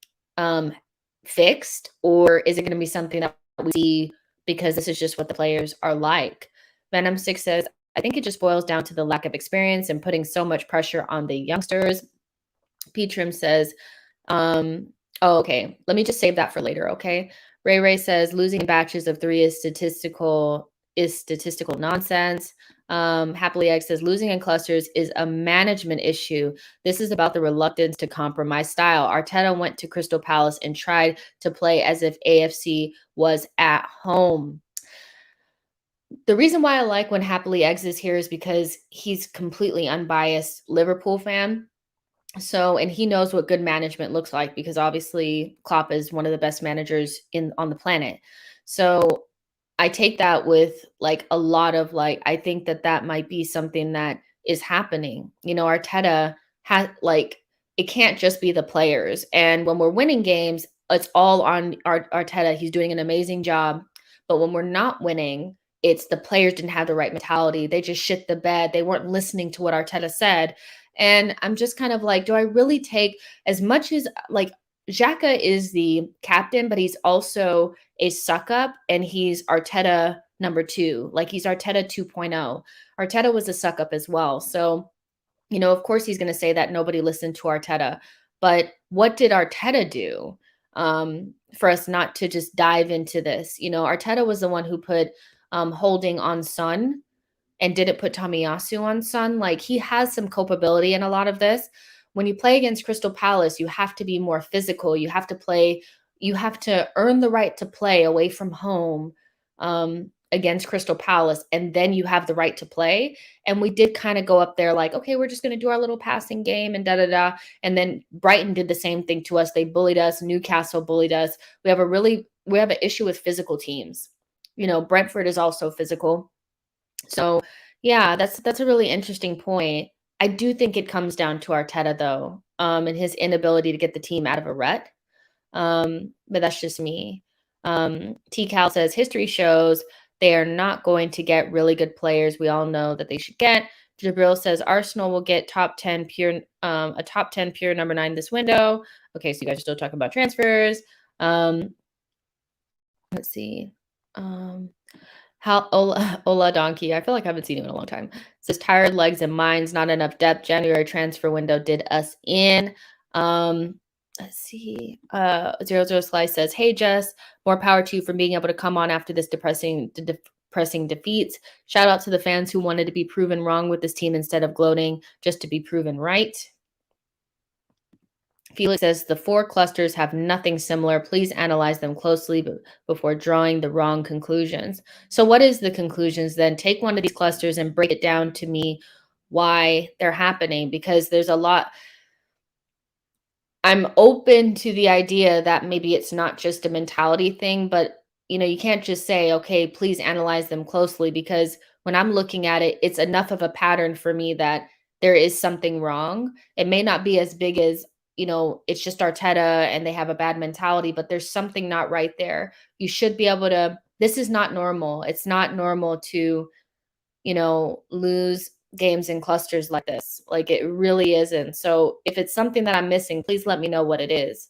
fixed, or is it going to be something that we see because this is just what the players are like? Venom 6 says, I think it just boils down to the lack of experience and putting so much pressure on the youngsters. Petrim says, oh, okay, let me just save that for later, okay? Ray says losing batches of 3 is statistical nonsense. Happily Egg says losing in clusters is a management issue. This is about the reluctance to compromise style. Arteta went to Crystal Palace and tried to play as if AFC was at home. The reason why I like when Happily Eggs is here is because he's completely unbiased Liverpool fan. So, and he knows what good management looks like because obviously Klopp is one of the best managers on the planet. So I take that with like a lot of I think that might be something that is happening. Arteta has it can't just be the players. And when we're winning games, it's all on Arteta. He's doing an amazing job. But when we're not winning, it's the players didn't have the right mentality. They just shit the bed. They weren't listening to what Arteta said. And I'm just kind of like, do I really take as much as Xhaka is the captain, but he's also a suck up and he's Arteta number 2. He's Arteta 2.0. Arteta was a suck up as well. So, of course he's going to say that nobody listened to Arteta. But what did Arteta do for us not to just dive into this? Arteta was the one who put Holding on Son and didn't put Tomiyasu on Son. He has some culpability in a lot of this. When you play against Crystal Palace, you have to be more physical. You have to earn the right to play away from home against Crystal Palace, and then you have the right to play. And we did kind of go up there okay, we're just going to do our little passing game and da-da-da. And then Brighton did the same thing to us. They bullied us. Newcastle bullied us. We have an issue with physical teams. Brentford is also physical. So yeah, that's a really interesting point. I do think it comes down to Arteta though, and his inability to get the team out of a rut. But that's just me. T-Cal says history shows they are not going to get really good players. We all know that they should get. Jabril says Arsenal will get a top 10 pure number 9 this window. Okay, so you guys are still talking about transfers. Let's see. How Ola Donkey, I feel like I haven't seen him in a long time. Says tired legs and minds, not enough depth. January transfer window did us in. Um, let's see. 00 Slice says, "Hey Jess, more power to you for being able to come on after this depressing defeats. Shout out to the fans who wanted to be proven wrong with this team instead of gloating just to be proven right." Felix says the four clusters have nothing similar. Please analyze them closely before drawing the wrong conclusions. So, what is the conclusions then? Take one of these clusters and break it down to me why they're happening, because there's a lot. I'm open to the idea that maybe it's not just a mentality thing, but you can't just say, okay, please analyze them closely, because when I'm looking at it, it's enough of a pattern for me that there is something wrong. It may not be as big as, it's just Arteta and they have a bad mentality, but there's something not right there. You should be able to, this is not normal. It's not normal to lose games in clusters like this. Like it really isn't. So if it's something that I'm missing, please let me know what it is.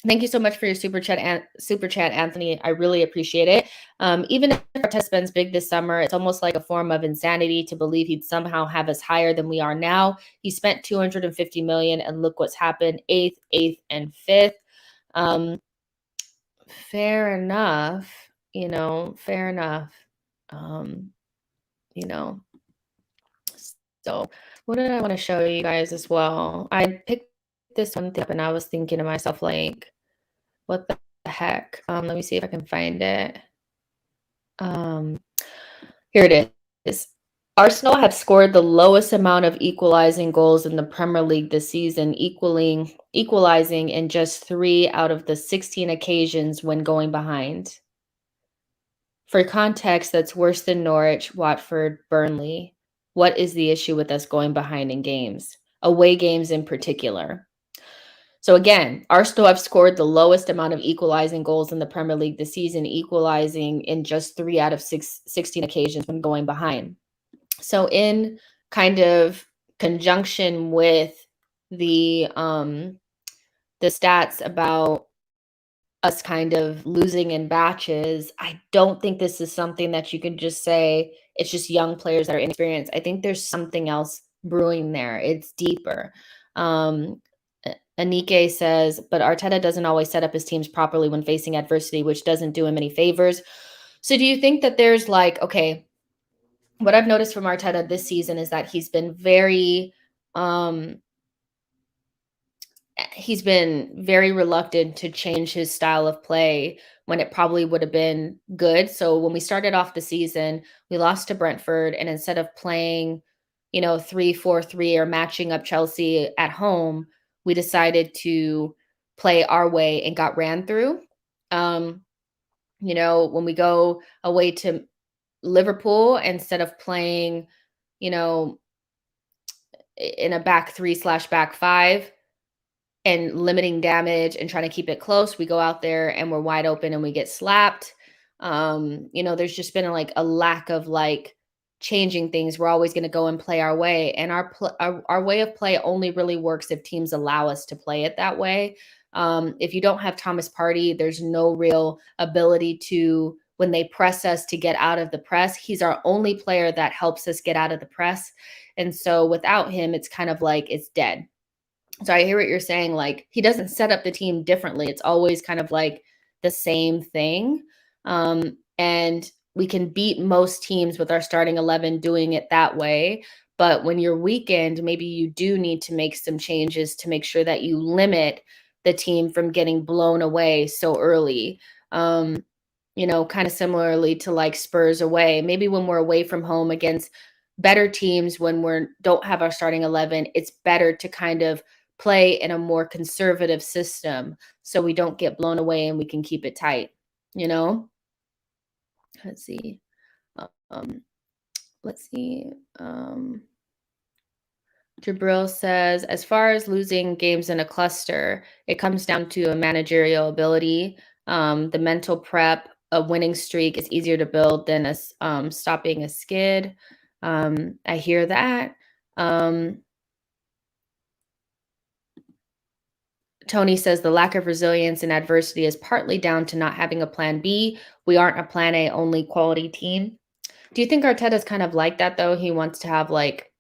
Thank you so much for your super chat, Anthony. I really appreciate it. Even if our test spends big this summer, it's almost like a form of insanity to believe he'd somehow have us higher than we are now. He spent 250 million, and look what's happened: eighth, and fifth. Fair enough. Fair enough. Um, you know, So, what did I want to show you guys as well? I picked this one up and I was thinking to myself, like, what the heck? Let me see if I can find it. Um, Here it is. Arsenal have scored the lowest amount of equalizing goals in the Premier League this season, equalizing in just 3 out of the 16 occasions when going behind. For context, that's worse than Norwich, Watford, Burnley. What is the issue with us going behind in games? Away games in particular. So again, Arsenal have scored the lowest amount of equalizing goals in the Premier League this season, equalizing in just 3 out of 16 occasions when going behind. So in kind of conjunction with the stats about us kind of losing in batches, I don't think this is something that you can just say it's just young players that are inexperienced. I think there's something else brewing there. It's deeper. Um, Anike says, but Arteta doesn't always set up his teams properly when facing adversity, which doesn't do him any favors. So do you think that there's like, okay, what I've noticed from Arteta this season is that um, he's been very reluctant to change his style of play when it probably would have been good. So when we started off the season, we lost to Brentford, and instead of playing, 3-4-3 or matching up Chelsea at home, we decided to play our way and got ran through. Um, when we go away to Liverpool, instead of playing, you know, in a back three slash back five, and limiting damage and trying to keep it close, we go out there and we're wide open and we get slapped. There's just been a lack of like changing things. We're always going to go and play our way, and our way of play only really works if teams allow us to play it that way. If you don't have Thomas Partey, there's no real ability to, when they press us, to get out of the press. He's our only player that helps us get out of the press, and so without him, it's kind of like it's dead. So I hear what you're saying. Like, he doesn't set up the team differently. It's always kind of like the same thing. And we can beat most teams with our starting 11 doing it that way. But when you're weakened, maybe you do need to make some changes to make sure that you limit the team from getting blown away so early. Kind of similarly to like Spurs away. Maybe when we're away from home against better teams, when we don't have our starting 11, it's better to kind of play in a more conservative system so we don't get blown away and we can keep it tight, you know? Let's see. Um, let's see. Jabril says, as far as losing games in a cluster, it comes down to a managerial ability. The mental prep, a winning streak is easier to build than stopping a skid. I hear that. Tony says the lack of resilience and adversity is partly down to not having a plan B. We aren't a plan A only quality team. Do you think Arteta's kind of like that though? He wants to have like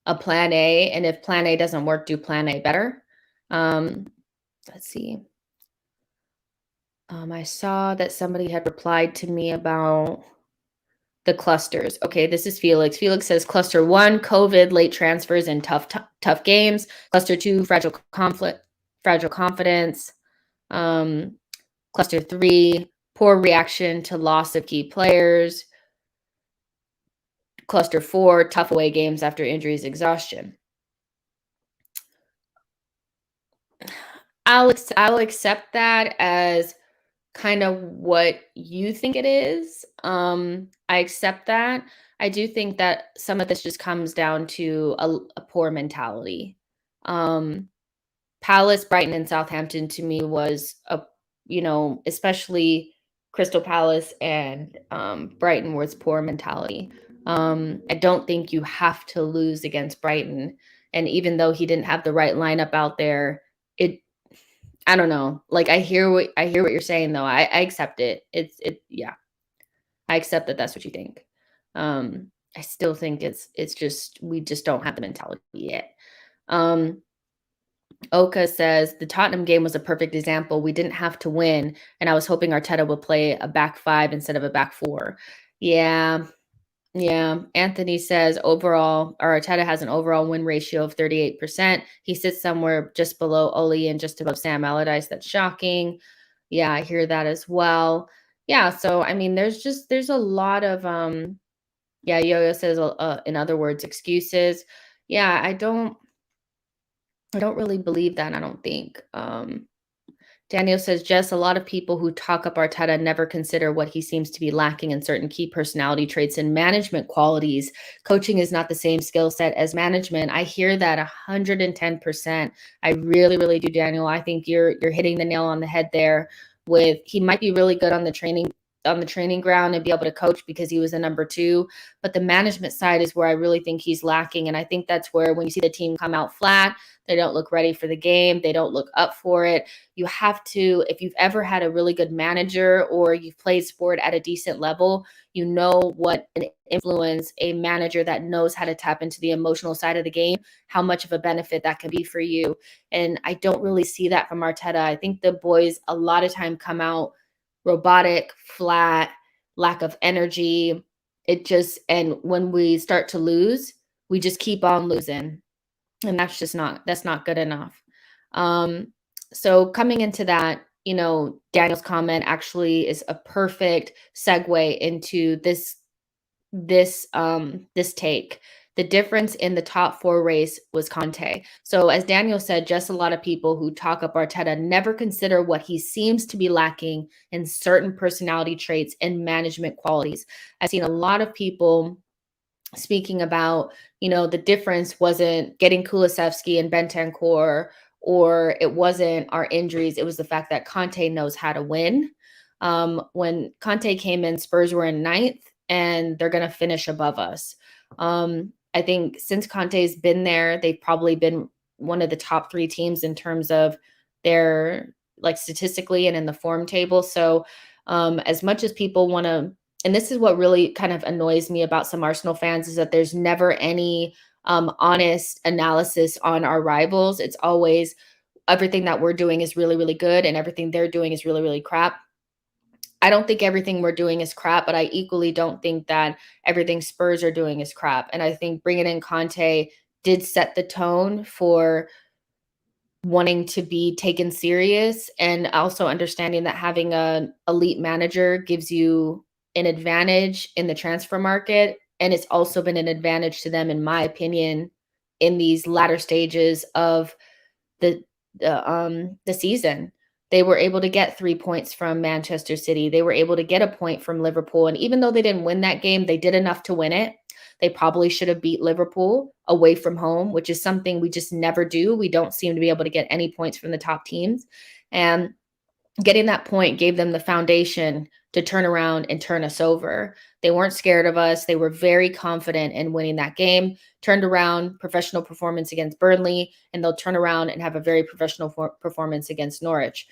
a plan A, and if plan A doesn't work, do plan A better. Um, let's see. I saw that somebody had replied to me about the clusters. Okay, this is Felix. Felix says cluster one, COVID, late transfers, and tough games. Cluster two, fragile confidence. Um, cluster three, poor reaction to loss of key players. Cluster four, tough away games after injuries, exhaustion. I'll accept that as kind of what you think it is. I accept that. I do think that some of this just comes down to a poor mentality. Um, Palace, Brighton, and Southampton to me was especially Crystal Palace and Brighton was poor mentality. I don't think you have to lose against Brighton. And even though he didn't have the right lineup out there, it I don't know. Like I hear what you're saying though. I accept it. Yeah. I accept that that's what you think. I still think it's just we just don't have the mentality yet. Um Oka says the Tottenham game was a perfect example. We didn't have to win, and I was hoping Arteta would play a back five instead of a back four. Yeah, yeah. Anthony says overall, or Arteta has an overall win ratio of 38%. He sits somewhere just below Oli and just above Sam Allardyce. That's shocking. Yeah, I hear that as well. Yeah, so I mean, there's a lot of yeah. Yo-Yo says, in other words, excuses. Yeah, I don't really believe that. I don't think. Daniel says, Jess, a lot of people who talk up Arteta never consider what he seems to be lacking in certain key personality traits and management qualities. Coaching is not the same skill set as management. I hear that 110%. I really, really do, Daniel. I think you're hitting the nail on the head there with he might be really good on the training ground and be able to coach because he was a number two. But the management side is where I really think he's lacking. And I think that's where when you see the team come out flat, they don't look ready for the game. They don't look up for it. You have to, if you've ever had a really good manager or you've played sport at a decent level, you know what an influence a manager that knows how to tap into the emotional side of the game, how much of a benefit that can be for you. And I don't really see that from Arteta. I think the boys a lot of time come out robotic, flat, lack of energy. And when we start to lose, we just keep on losing. And that's not good enough. So coming into that, Daniel's comment actually is a perfect segue into this take. The difference in the top four race was Conte. So as Daniel said, just a lot of people who talk up Arteta never consider what he seems to be lacking in certain personality traits and management qualities. I've seen a lot of people speaking about, the difference wasn't getting Kulusevski and Bentancur, or it wasn't our injuries. It was the fact that Conte knows how to win. When Conte came in, Spurs were in ninth, and they're going to finish above us. I think since Conte's been there, they've probably been one of the top three teams in terms of their like statistically and in the form table. So as much as people want to, and this is what really kind of annoys me about some Arsenal fans, is that there's never any honest analysis on our rivals. It's always everything that we're doing is really, really good and everything they're doing is really, really crap. I don't think everything we're doing is crap, but I equally don't think that everything Spurs are doing is crap. And I think bringing in Conte did set the tone for wanting to be taken serious, and also understanding that having an elite manager gives you an advantage in the transfer market. And it's also been an advantage to them, in my opinion, in these latter stages of the the season. They were able to get 3 points from Manchester City. They were able to get a point from Liverpool. And even though they didn't win that game, they did enough to win it. They probably should have beat Liverpool away from home, which is something we just never do. We don't seem to be able to get any points from the top teams. And getting that point gave them the foundation to turn around and turn us over. They weren't scared of us. They were very confident in winning that game, turned around professional performance against Burnley, and they'll turn around and have a very professional performance against Norwich.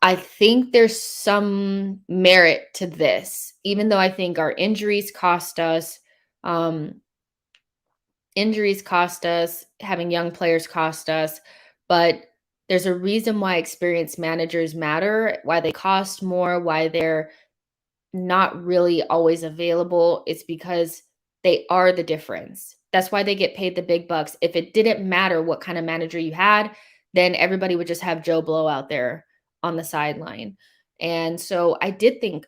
I think there's some merit to this, even though I think our injuries cost us. Um, Injuries cost us, having young players cost us, but there's a reason why experienced managers matter, why they cost more, why they're not really always available. It's because they are the difference. That's why they get paid the big bucks. If it didn't matter what kind of manager you had, then everybody would just have Joe Blow out there on the sideline. And so I do think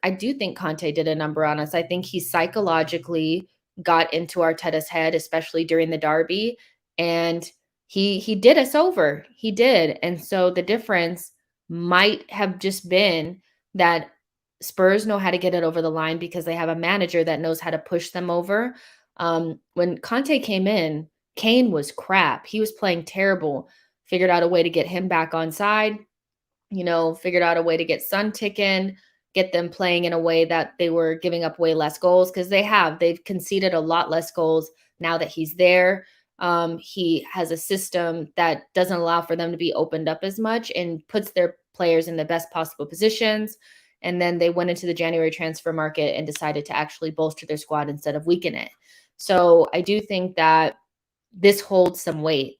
Conte did a number on us. I think he psychologically got into Arteta's head, especially during the derby, and he did us over. He did. And so the difference might have just been that Spurs know how to get it over the line because they have a manager that knows how to push them over. When Conte came in, Kane was crap. He was playing terrible. Figured out a way to get him back on side, figured out a way to get Son ticking, get them playing in a way that they were giving up way less goals because they've conceded a lot less goals now that he's there. He has a system that doesn't allow for them to be opened up as much and puts their players in the best possible positions. And then they went into the January transfer market and decided to actually bolster their squad instead of weaken it. So I do think that this holds some weight.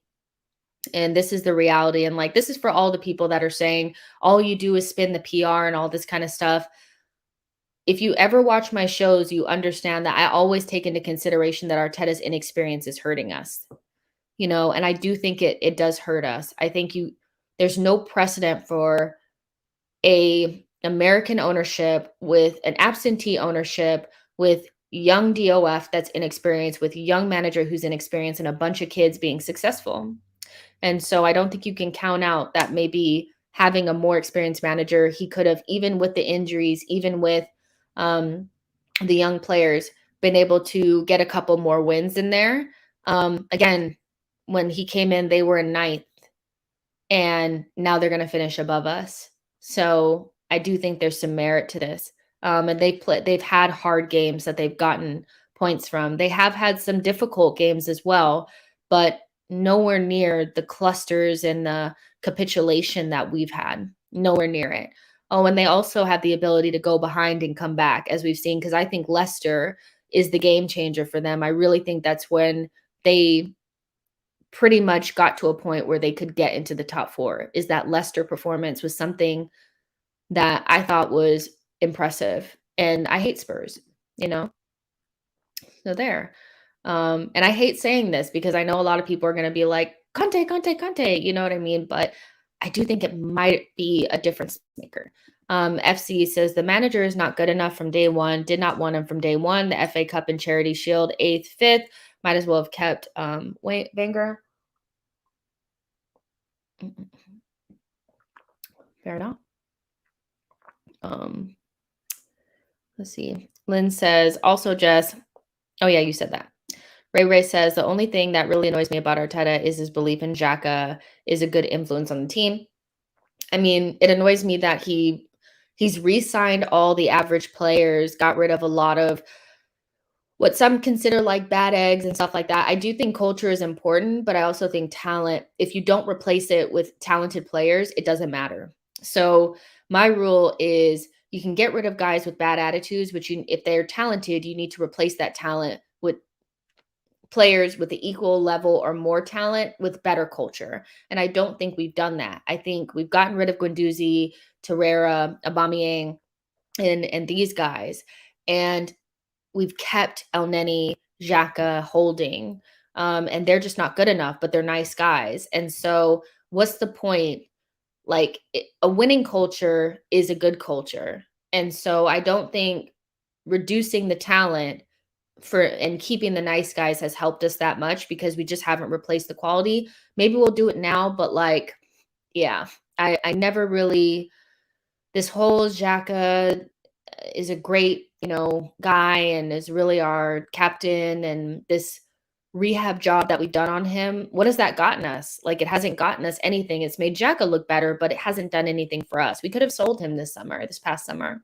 And this is the reality. And this is for all the people that are saying all you do is spin the PR and all this kind of stuff. If you ever watch my shows, you understand that I always take into consideration that Arteta's inexperience is hurting us. And I do think it does hurt us. I think there's no precedent for a American ownership with an absentee ownership with young DOF that's inexperienced, with young manager who's inexperienced, and a bunch of kids being successful. And so I don't think you can count out that maybe having a more experienced manager, he could have, even with the injuries, even with the young players, been able to get a couple more wins in there. Again, when he came in, they were in ninth, and now they're going to finish above us. So I do think there's some merit to this. And they've had hard games that they've gotten points from. They have had some difficult games as well, but nowhere near the clusters and the capitulation that we've had. Nowhere near it. Oh, and they also have the ability to go behind and come back, as we've seen, because I think Leicester is the game changer for them. I really think that's when they pretty much got to a point where they could get into the top four. Is that Leicester performance was something that I thought was impressive. And I hate Spurs, So there. And I hate saying this because I know a lot of people are going to be like, Conte, Conte, Conte, you know what I mean? But I do think it might be a difference maker. FC says the manager is not good enough from day one, did not want him from day one. The FA Cup and Charity Shield, 8th, 5th, might as well have kept Wenger. Fair enough. Let's see. Lynn says, also, Jess, oh yeah, you said that. Ray says, the only thing that really annoys me about Arteta is his belief in Xhaka is a good influence on the team. I mean, it annoys me that he's re-signed all the average players, got rid of a lot of what some consider like bad eggs and stuff like that. I do think culture is important, but I also think talent, if you don't replace it with talented players, it doesn't matter. So my rule is you can get rid of guys with bad attitudes, but if they're talented, you need to replace that talent with players with the equal level or more talent with better culture. And I don't think we've done that. I think we've gotten rid of Guendouzi, Torreira, Aubameyang, and these guys. And we've kept El Neni, Xhaka, Holding, and they're just not good enough, but they're nice guys. And so what's the point? A winning culture is a good culture. And so I don't think reducing the talent and keeping the nice guys has helped us that much because we just haven't replaced the quality. Maybe we'll do it now, but yeah, I never really, this whole Xhaka is a great, guy and is really our captain, and this rehab job that we've done on him, what has that gotten us? It hasn't gotten us anything. It's made Xhaka look better, but it hasn't done anything for us. We could have sold him this past summer.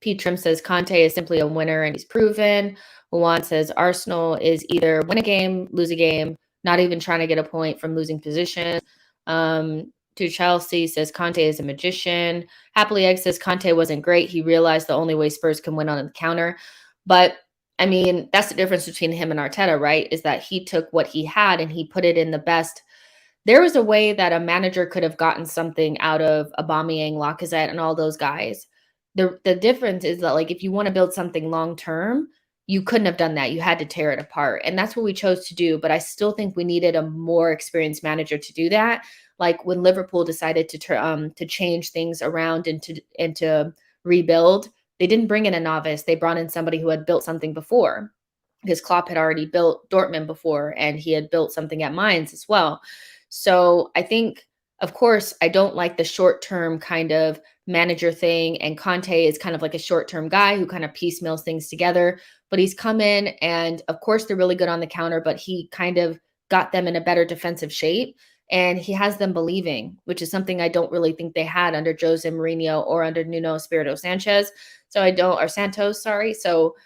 Pete Trim says Conte is simply a winner and he's proven. Juan says Arsenal is either win a game, lose a game, not even trying to get a point from losing positions. To Chelsea says Conte is a magician. Happily Egg says Conte wasn't great. He realized the only way Spurs can win on the counter. But I mean, that's the difference between him and Arteta, right? Is that he took what he had and he put it in the best. There was a way that a manager could have gotten something out of Aubameyang, Lacazette, and all those guys. The difference is that, like, if you want to build something long term, you couldn't have done that. You had to tear it apart, and that's what we chose to do. But I still think we needed a more experienced manager to do that. Like when Liverpool decided to change things around and to rebuild, they didn't bring in a novice. They brought in somebody who had built something before, because Klopp had already built Dortmund before, and he had built something at Mainz as well. So I think, of course, I don't like the short-term kind of manager thing. And Conte is kind of like a short-term guy who kind of piecemeals things together. But he's come in, and of course, they're really good on the counter, but he kind of got them in a better defensive shape. And he has them believing, which is something I don't really think they had under Jose Mourinho or under Nuno Espirito Sanchez. Or Santos, sorry. So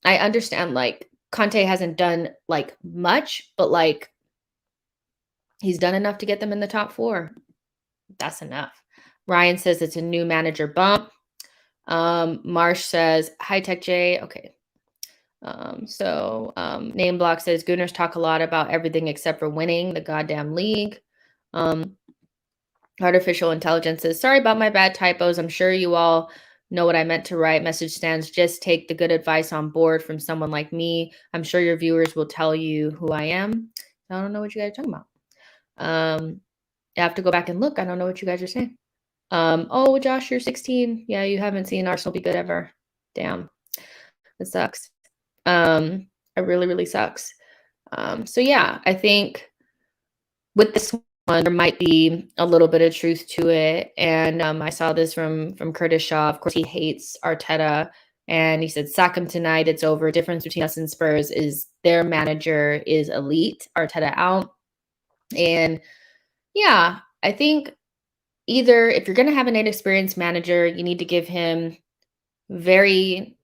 I understand, like, Conte hasn't done like much, but like he's done enough to get them in the top 4. That's enough. Ryan says it's a new manager bump. Marsh says, hi Tech J. Okay. Name Block says Gooners talk a lot about everything except for winning the goddamn league. Artificial Intelligence says, sorry about my bad typos. I'm sure you all know what I meant to write. Message stands, just take the good advice on board from someone like me. I'm sure your viewers will tell you who I am. I don't know what you guys are talking about. I have to go back and look. I don't know what you guys are saying. Oh, Josh, you're 16. Yeah, you haven't seen Arsenal be good ever. Damn. It sucks. It really, really sucks. So yeah, I think with this one, there might be a little bit of truth to it. And I saw this from Curtis Shaw. Of course, he hates Arteta. And he said, sack him tonight. It's over. Difference between us and Spurs is their manager is elite. Arteta out. And yeah, I think either if you're going to have an inexperienced manager, you need to give him very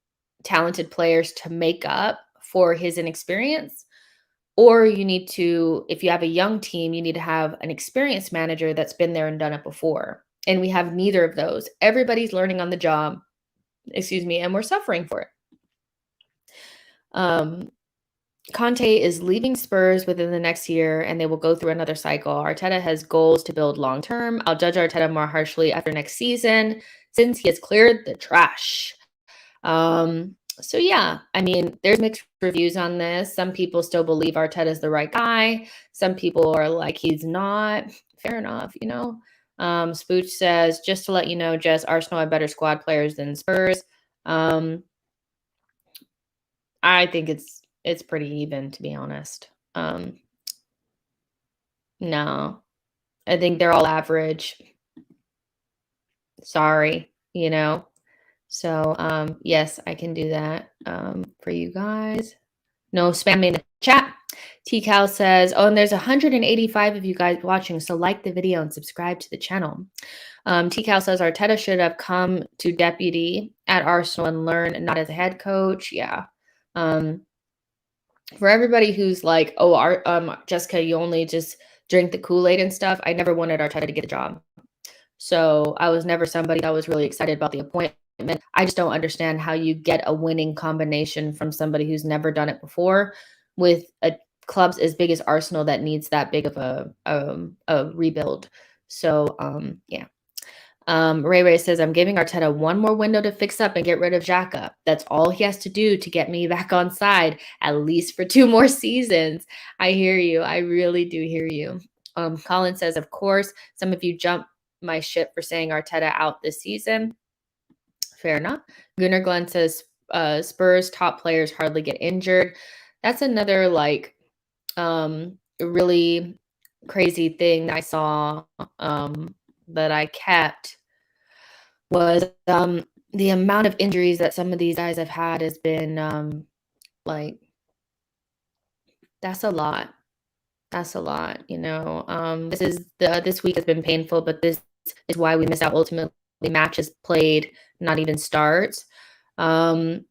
talented players to make up for his inexperience. Or you need to, if you have a young team, you need to have an experienced manager that's been there and done it before. And we have neither of those. Everybody's learning on the job, and we're suffering for it. Conte is leaving Spurs within the next year, and they will go through another cycle. Arteta has goals to build long term. I'll judge Arteta more harshly after next season since he has cleared the trash. So yeah, I mean, there's mixed reviews on this. Some people still believe Arteta is the right guy. Some people are like, he's not. Fair enough, you know. Spooch says, just to let you know, Jess, Arsenal have better squad players than Spurs. I think it's pretty even, to be honest. No, I think they're all average. Sorry, you know. So, yes, I can do that for you guys. No spamming in the chat. T-Cal says, oh, and there's 185 of you guys watching, so like the video and subscribe to the channel. T-Cal says, Arteta should have come to deputy at Arsenal and learn, not as a head coach. Yeah. For everybody who's like, oh, Jessica, you only just drink the Kool-Aid and stuff, I never wanted Arteta to get the job. So I was never somebody that was really excited about the appointment. I just don't understand how you get a winning combination from somebody who's never done it before with a clubs as big as Arsenal that needs that big of a rebuild. So yeah. Ray says, I'm giving Arteta one more window to fix up and get rid of Xhaka. That's all he has to do to get me back on side, at least for 2 more seasons. I hear you. I really do hear you. Colin says, of course, some of you jump my ship for saying Arteta out this season. Fair enough. Gunnar Glenn says, Spurs top players hardly get injured. That's another like really crazy thing I saw that I kept was the amount of injuries that some of these guys have had has been like, that's a lot. That's a lot, you know. This week has been painful, but this is why we miss out ultimately matches played, not even starts. Um,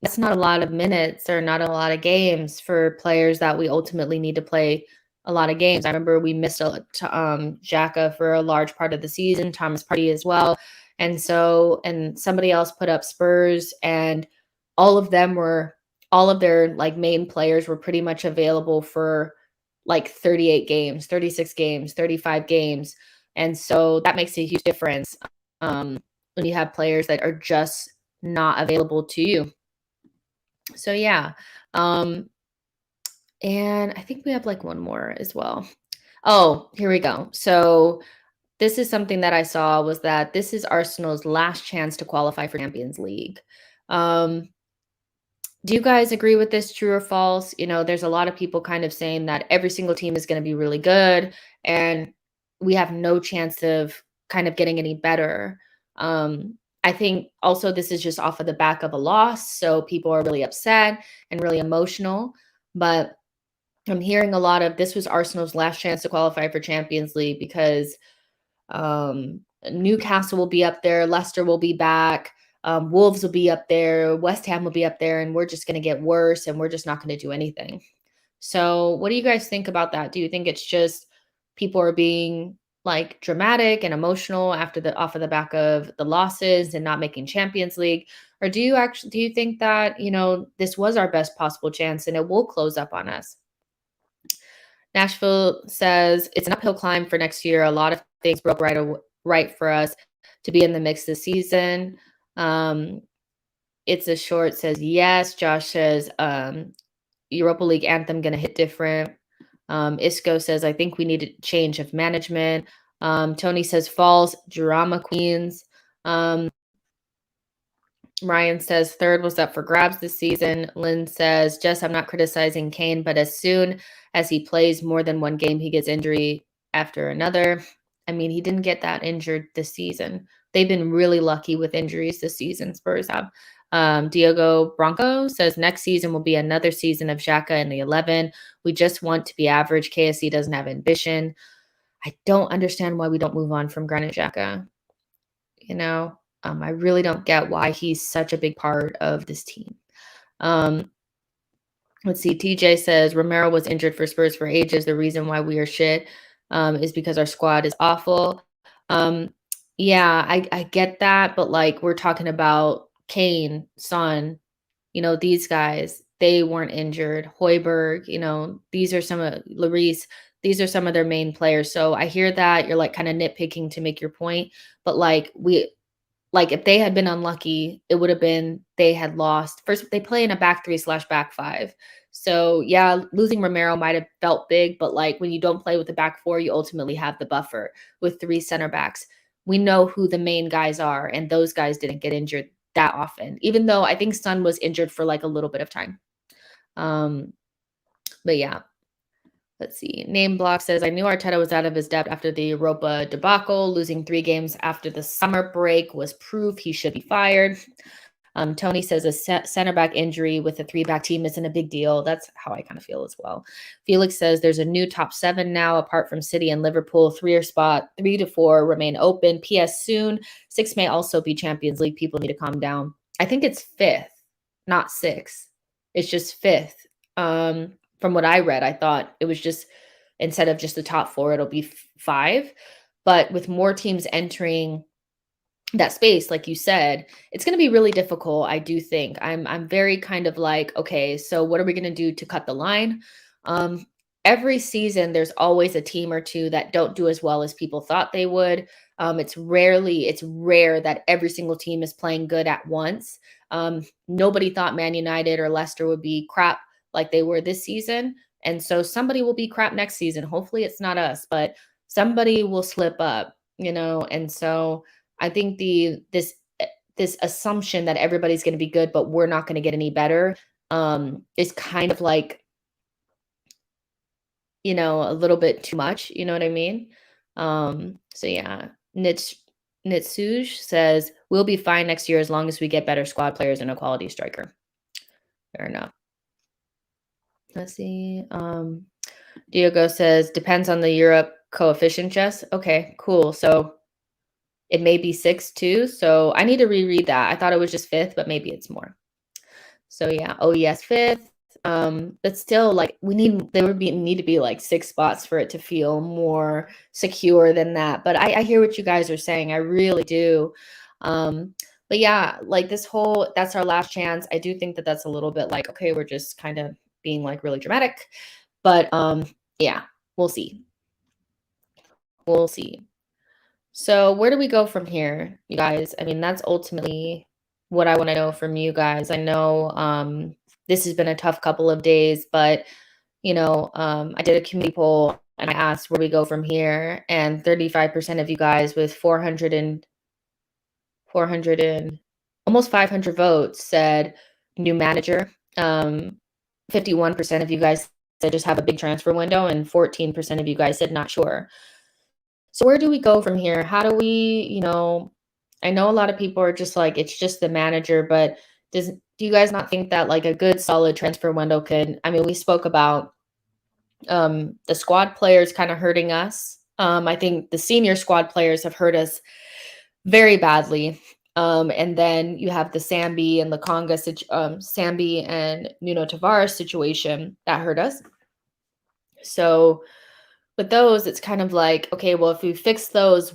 that's not a lot of minutes or not a lot of games for players that we ultimately need to play a lot of games. I remember we missed Xhaka for a large part of the season, Thomas Partey as well. And somebody else put up Spurs, and all of them were all of their like main players were pretty much available for like 38 games, 36 games, 35 games. And so that makes a huge difference when you have players that are just not available to you. So yeah. Um, and I think we have like one more as well. Oh, here we go. So this is something that I saw was that this is Arsenal's last chance to qualify for Champions League. Um, do you guys agree with this, true or false? There's a lot of people kind of saying that every single team is going to be really good and we have no chance of kind of getting any better. I think also this is just off of the back of a loss. So people are really upset and really emotional. But I'm hearing a lot of this was Arsenal's last chance to qualify for Champions League because Newcastle will be up there, Leicester will be back, Wolves will be up there, West Ham will be up there, and we're just going to get worse and we're just not going to do anything. So, what do you guys think about that? Do you think it's just people are being like dramatic and emotional after the off of the back of the losses and not making Champions League? Or do you think that, this was our best possible chance and it will close up on us? Nashville says it's an uphill climb for next year. A lot of things broke right for us to be in the mix this season. Um, it's a short says yes. Josh says Europa League anthem going to hit different. Isco says I think we need a change of management. Tony says falls drama queens. Ryan says third was up for grabs this season. Lynn says, Jess, I'm not criticizing Kane, but as soon as he plays more than one game, he gets injury after another. I mean, he didn't get that injured this season. They've been really lucky with injuries this season, Spurs have. Diego Bronco says next season will be another season of Xhaka in the 11. We just want to be average. KSC doesn't have ambition. I don't understand why we don't move on from Granit Xhaka. I really don't get why he's such a big part of this team. Let's see. TJ says Romero was injured for Spurs for ages. The reason why we are shit is because our squad is awful. Yeah, I get that, but like we're talking about Kane, Son, these guys, they weren't injured. Hoiberg, these are some of Lloris, these are some of their main players. So I hear that you're like kind of nitpicking to make your point, but like if they had been unlucky, it would have been they had lost. First, they play in a back three / back five. So yeah, losing Romero might have felt big, but like when you don't play with the back four, you ultimately have the buffer with 3 center backs. We know who the main guys are, and those guys didn't get injured that often, even though I think Son was injured for like a little bit of time. But yeah. Let's see. Name Block says, I knew Arteta was out of his depth after the Europa debacle. Losing 3 games after the summer break was proof he should be fired. Tony says a center back injury with a 3-back team isn't a big deal. That's how I kind of feel as well. Felix says there's a new top 7 now, apart from City and Liverpool. 3 to 4 remain open. PS soon. 6 may also be Champions League. People need to calm down. I think it's 5th, not 6th. It's just 5th. From what I read, I thought it was just instead of just the top 4, it'll be 5. But with more teams entering that space, like you said, it's going to be really difficult. I do think I'm very kind of like, okay, so what are we going to do to cut the line? Every season, there's always a team or two that don't do as well as people thought they would. It's rare that every single team is playing good at once. Nobody thought Man United or Leicester would be crap like they were this season. And so somebody will be crap next season. Hopefully it's not us, but somebody will slip up, and so I think this assumption that everybody's going to be good, but we're not going to get any better, is kind of like, a little bit too much. You know what I mean? So yeah, Nitsuj says we'll be fine next year as long as we get better squad players and a quality striker. Fair enough. Let's see. Diego says depends on the Europe coefficient, Jess. Okay, cool. So It may be 6 too, so I need to reread that. I thought it was just 5th, but maybe it's more. So yeah, OES 5th. But still, like need to be like 6 spots for it to feel more secure than that. But I hear what you guys are saying. I really do. Um, but yeah, like this whole that's our last chance. I do think that that's a little bit like, okay, we're just kind of being like really dramatic. But yeah, we'll see. We'll see. So where do we go from here, you guys? I mean, that's ultimately what I want to know from you guys. I know this has been a tough couple of days, but I did a community poll and I asked where we go from here, and 35% of you guys with 400 and almost 500 votes said new manager. 51% of you guys said just have a big transfer window, and 14% of you guys said not sure. So where do we go from here? How do we, I know a lot of people are just like, it's just the manager, but do you guys not think that like a good solid transfer window could, I mean, we spoke about the squad players kind of hurting us. I think the senior squad players have hurt us very badly. And then you have the Sambi and the Sambi and Nuno Tavares situation that hurt us. So with those, it's kind of like, okay, well, if we fix those,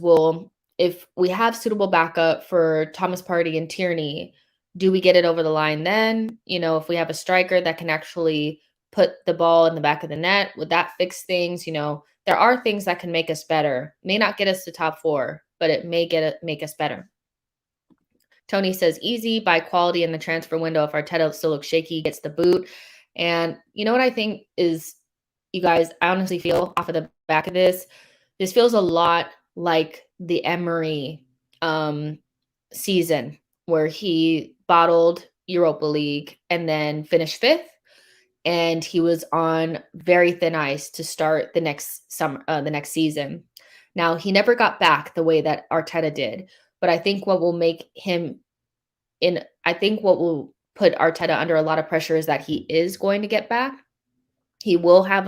if we have suitable backup for Thomas Partey and Tierney, do we get it over the line then? If we have a striker that can actually put the ball in the back of the net, would that fix things? There are things that can make us better. May not get us to top 4, but it may make us better. Tony says easy, buy quality in the transfer window. If Arteta still looks shaky, gets the boot. And you know what I think is, you guys, I honestly feel off of the back of this feels a lot like the Emery season where he bottled Europa League and then finished 5th. And he was on very thin ice to start the next season. Now, he never got back the way that Arteta did, but I think what will put Arteta under a lot of pressure is that he is going to get back. He will have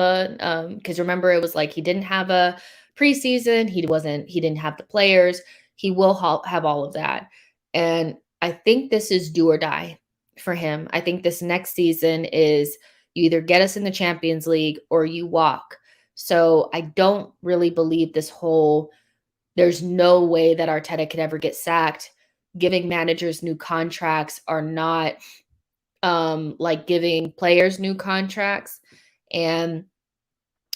because remember, it was like he didn't have a preseason. He didn't have the players. He will have all of that. And I think this is do or die for him. I think this next season is you either get us in the Champions League or you walk. So I don't really believe there's no way that Arteta could ever get sacked. Giving managers new contracts are not like giving players new contracts. And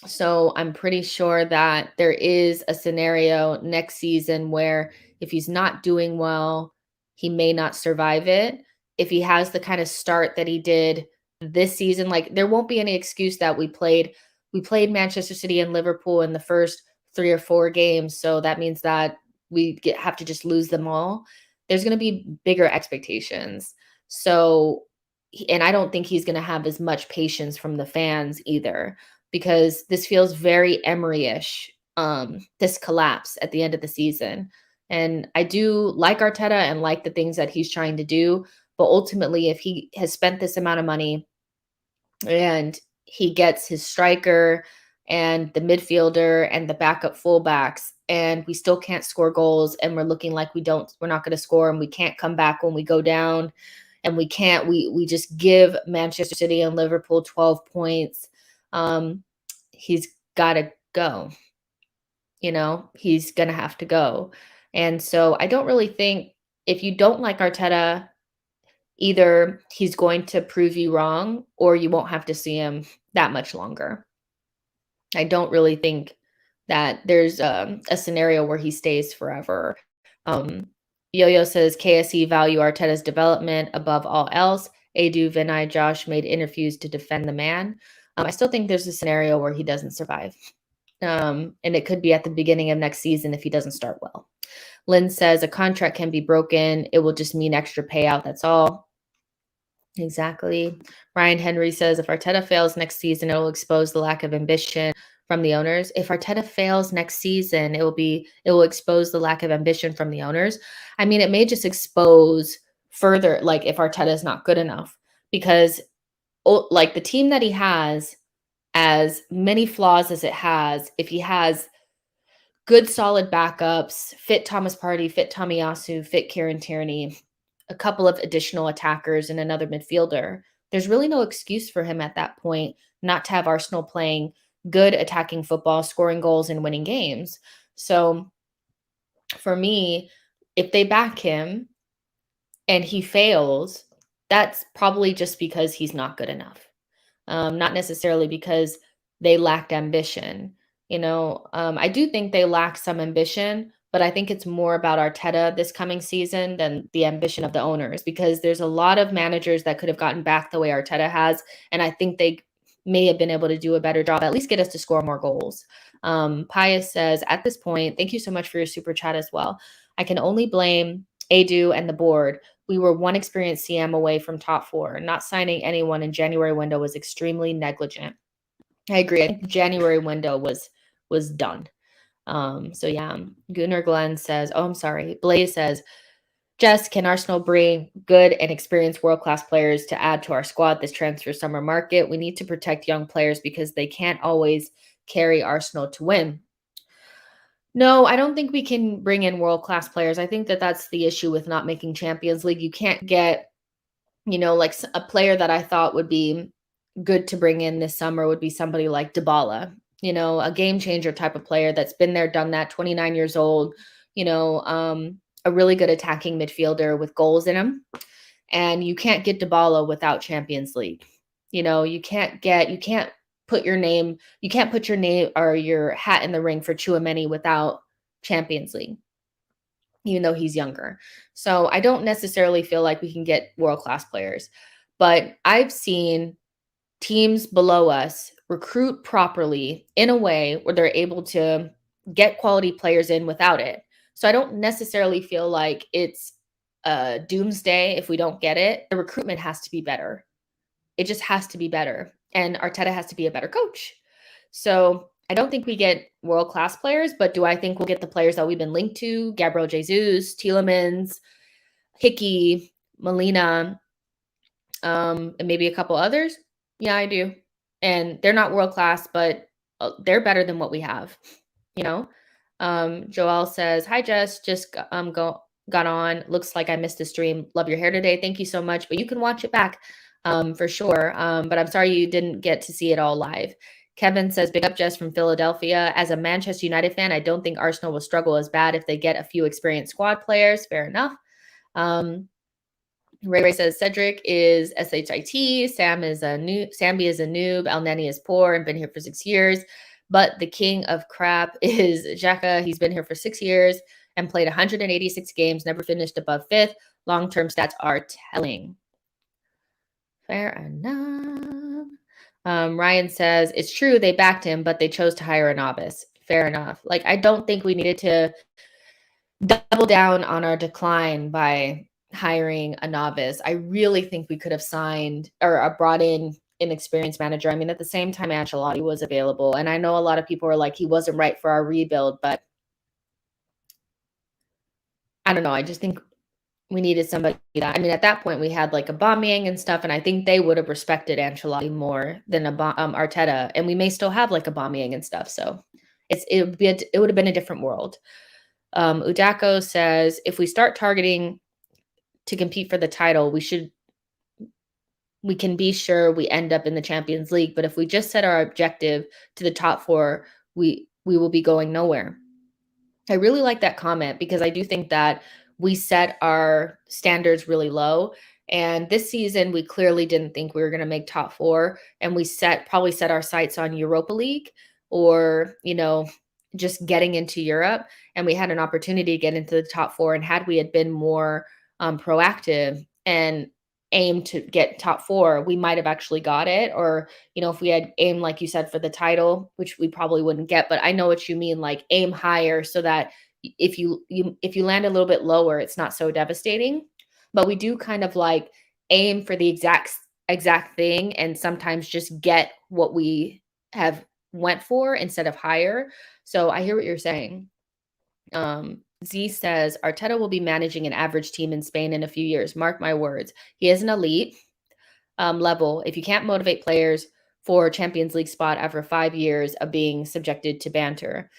so I'm pretty sure that there is a scenario next season where if he's not doing well, he may not survive it. If he has the kind of start that he did this season, like there won't be any excuse that we played Manchester City and Liverpool in the first 3 or 4 games, so that means that have to just lose them all. There's going to be bigger expectations. So and I don't think he's going to have as much patience from the fans either, because this feels very Emery-ish, this collapse at the end of the season. And I do like Arteta and like the things that he's trying to do, but ultimately, if he has spent this amount of money and he gets his striker and the midfielder and the backup fullbacks, and we still can't score goals, and we're looking like we're not going to score, and we can't come back when we go down, and we just give Manchester City and Liverpool 12 points. He's got to go. He's going to have to go. And so I don't really think, if you don't like Arteta, either he's going to prove you wrong or you won't have to see him that much longer. I don't really think that there's a scenario where he stays forever. Yo-Yo says KSE value Arteta's development above all else. Adu, Vinay, Josh made interviews to defend the man. I still think there's a scenario where he doesn't survive. And it could be at the beginning of next season if he doesn't start well. Lynn says a contract can be broken. It will just mean extra payout. That's all. Exactly. Ryan Henry says if Arteta fails next season, it will expose the lack of ambition from the owners. If Arteta fails next season, it will expose the lack of ambition from the owners. I mean, it may just expose further, like if Arteta is not good enough, because like the team that he has, as many flaws as it has, if he has good solid backups, fit Thomas Partey, fit Tomiyasu, fit Kieran Tierney, a couple of additional attackers and another midfielder, there's really no excuse for him at that point not to have Arsenal playing good attacking football, scoring goals and winning games. So for me, if they back him and he fails, that's probably just because he's not good enough. Not necessarily because they lacked ambition. I do think they lack some ambition, but I think it's more about Arteta this coming season than the ambition of the owners, because there's a lot of managers that could have gotten back the way Arteta has, and I think they may have been able to do a better job, at least get us to score more goals. Pius says, at this point, thank you so much for your super chat as well. I can only blame Adu and the board. We were one experienced CM away from top four. Not signing anyone in January window was extremely negligent. I agree. I think the January window was done. So yeah, Gunnar Glenn says, oh, I'm sorry. Blaze says, Jess, can Arsenal bring good and experienced world-class players to add to our squad this transfer summer market? We need to protect young players because they can't always carry Arsenal to win. No, I don't think we can bring in world-class players. I think that that's the issue with not making Champions League. You can't get, like a player that I thought would be good to bring in this summer would be somebody like Dybala, a game changer type of player that's been there, done that, 29 years old, a really good attacking midfielder with goals in him. And you can't get Dybala without Champions League. You can't put your name or your hat in the ring for Tchouaméni without Champions League, even though he's younger. So I don't necessarily feel like we can get world-class players, but I've seen teams below us recruit properly in a way where they're able to get quality players in without it. So I don't necessarily feel like it's a doomsday if we don't get it. The recruitment has to be better. It just has to be better. And Arteta has to be a better coach. So I don't think we get world-class players, but do I think we'll get the players that we've been linked to? Gabriel Jesus, Tielemans, Hickey, Molina, and maybe a couple others? Yeah, I do. And they're not world-class, but they're better than what we have, you know? Joelle says, hi, Jess, just got on. Looks like I missed the stream. Love your hair today. Thank you so much. But you can watch it back for sure. But I'm sorry you didn't get to see it all live. Kevin says, big up Jess from Philadelphia. As a Manchester United fan, I don't think Arsenal will struggle as bad if they get a few experienced squad players. Fair enough. Ray says Cedric is SHIT. Sambi is a noob. El Neni is poor and been here for 6 years. But the king of crap is Xhaka. He's been here for 6 years and played 186 games, never finished above fifth. Long-term stats are telling. Fair enough. Ryan says, it's true they backed him, but they chose to hire a novice. Fair enough. Like, I don't think we needed to double down on our decline by hiring a novice. I really think we could have signed or brought in an experienced manager. I mean, at the same time, Ancelotti was available. And I know a lot of people are like, he wasn't right for our rebuild, but I don't know. I just think we needed somebody that, I mean, at that point we had like Aubameyang and stuff, and I think they would have respected Ancelotti more than Arteta, and we may still have like Aubameyang and stuff. So it would have been a different world. Udako says, if we start targeting to compete for the title, we can be sure we end up in the Champions League. But if we just set our objective to the top four, we will be going nowhere. I really like that comment because I do think that we set our standards really low. And this season, we clearly didn't think we were going to make top four. And we probably set our sights on Europa League or, just getting into Europe. And we had an opportunity to get into the top four. And had we had been more proactive and aimed to get top four, we might have actually got it. Or, if we had aimed, like you said, for the title, which we probably wouldn't get. But I know what you mean, like aim higher so that if you land a little bit lower, it's not so devastating. But we do kind of like aim for the exact thing and sometimes just get what we have went for instead of higher. So I hear what you're saying. Z says, Arteta will be managing an average team in Spain in a few years. Mark my words. He is an elite level. If you can't motivate players for Champions League spot after 5 years of being subjected to banter,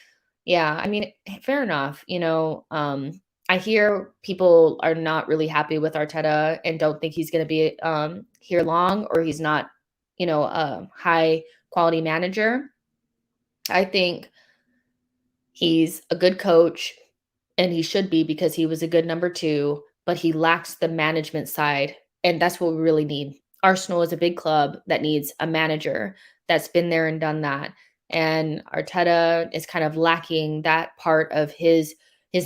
Yeah, I mean, fair enough. I hear people are not really happy with Arteta and don't think he's going to be here long, or he's not, a high quality manager. I think he's a good coach, and he should be because he was a good number 2, but he lacks the management side, and that's what we really need. Arsenal is a big club that needs a manager that's been there and done that, and Arteta is kind of lacking that part of his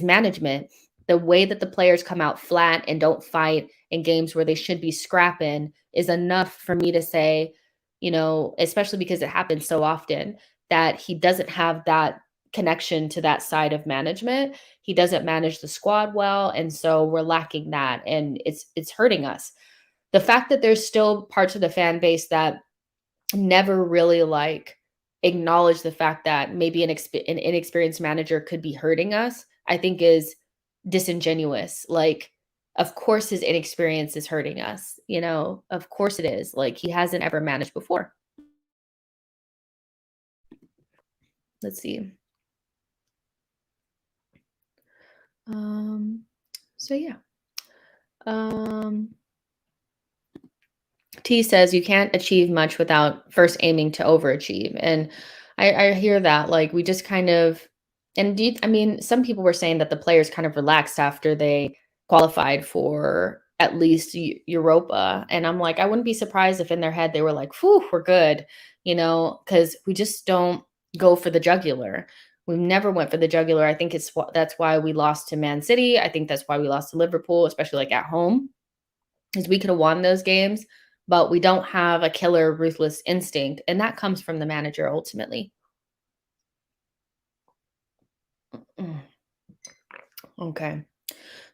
management. The way that the players come out flat and don't fight in games where they should be scrapping is enough for me to say, especially because it happens so often, that he doesn't have that connection to that side of management. He doesn't manage the squad well, and so we're lacking that, and it's hurting us. The fact that there's still parts of the fan base that never really like acknowledge the fact that maybe an inexperienced manager could be hurting us, I think is disingenuous. Like, of course his inexperience is hurting us, of course it is. Like, he hasn't ever managed before. Let's see. Um, so yeah. Um, T says you can't achieve much without first aiming to overachieve. And I hear that. Like, we just kind of, and I mean, some people were saying that the players kind of relaxed after they qualified for at least Europa. And I'm like, I wouldn't be surprised if in their head they were like, whew, we're good, because we just don't go for the jugular. We never went for the jugular. I think that's why we lost to Man City. I think that's why we lost to Liverpool, especially like at home, is we could have won those games, but we don't have a killer, ruthless instinct, and that comes from the manager ultimately. Mm, okay.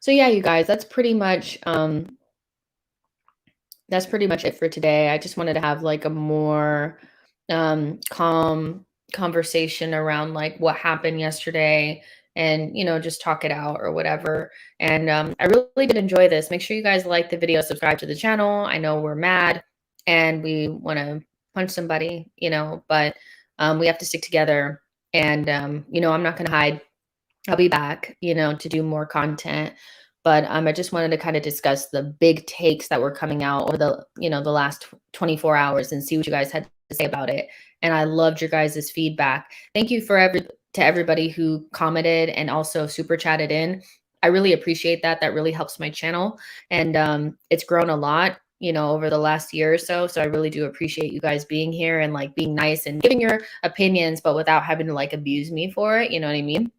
So yeah, you guys, that's pretty much it for today. I just wanted to have like a more calm conversation around like what happened yesterday, and just talk it out or whatever. And I really did enjoy this. Make sure you guys like the video, subscribe to the channel. I know we're mad and we want to punch somebody, but we have to stick together. And I'm not going to hide. I'll be back, to do more content. But I just wanted to kind of discuss the big takes that were coming out over the last 24 hours and see what you guys had to say about it. And I loved your guys' feedback. Thank you to everybody who commented and also super chatted in. I really appreciate that. That really helps my channel. And it's grown a lot, over the last year or so. So I really do appreciate you guys being here and like being nice and giving your opinions, but without having to like abuse me for it. You know what I mean?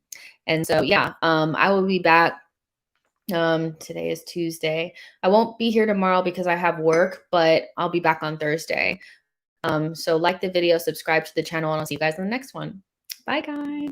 And so, yeah, I will be back. Today is Tuesday. I won't be here tomorrow because I have work, but I'll be back on Thursday. So like the video, subscribe to the channel, and I'll see you guys in the next one. Bye, guys.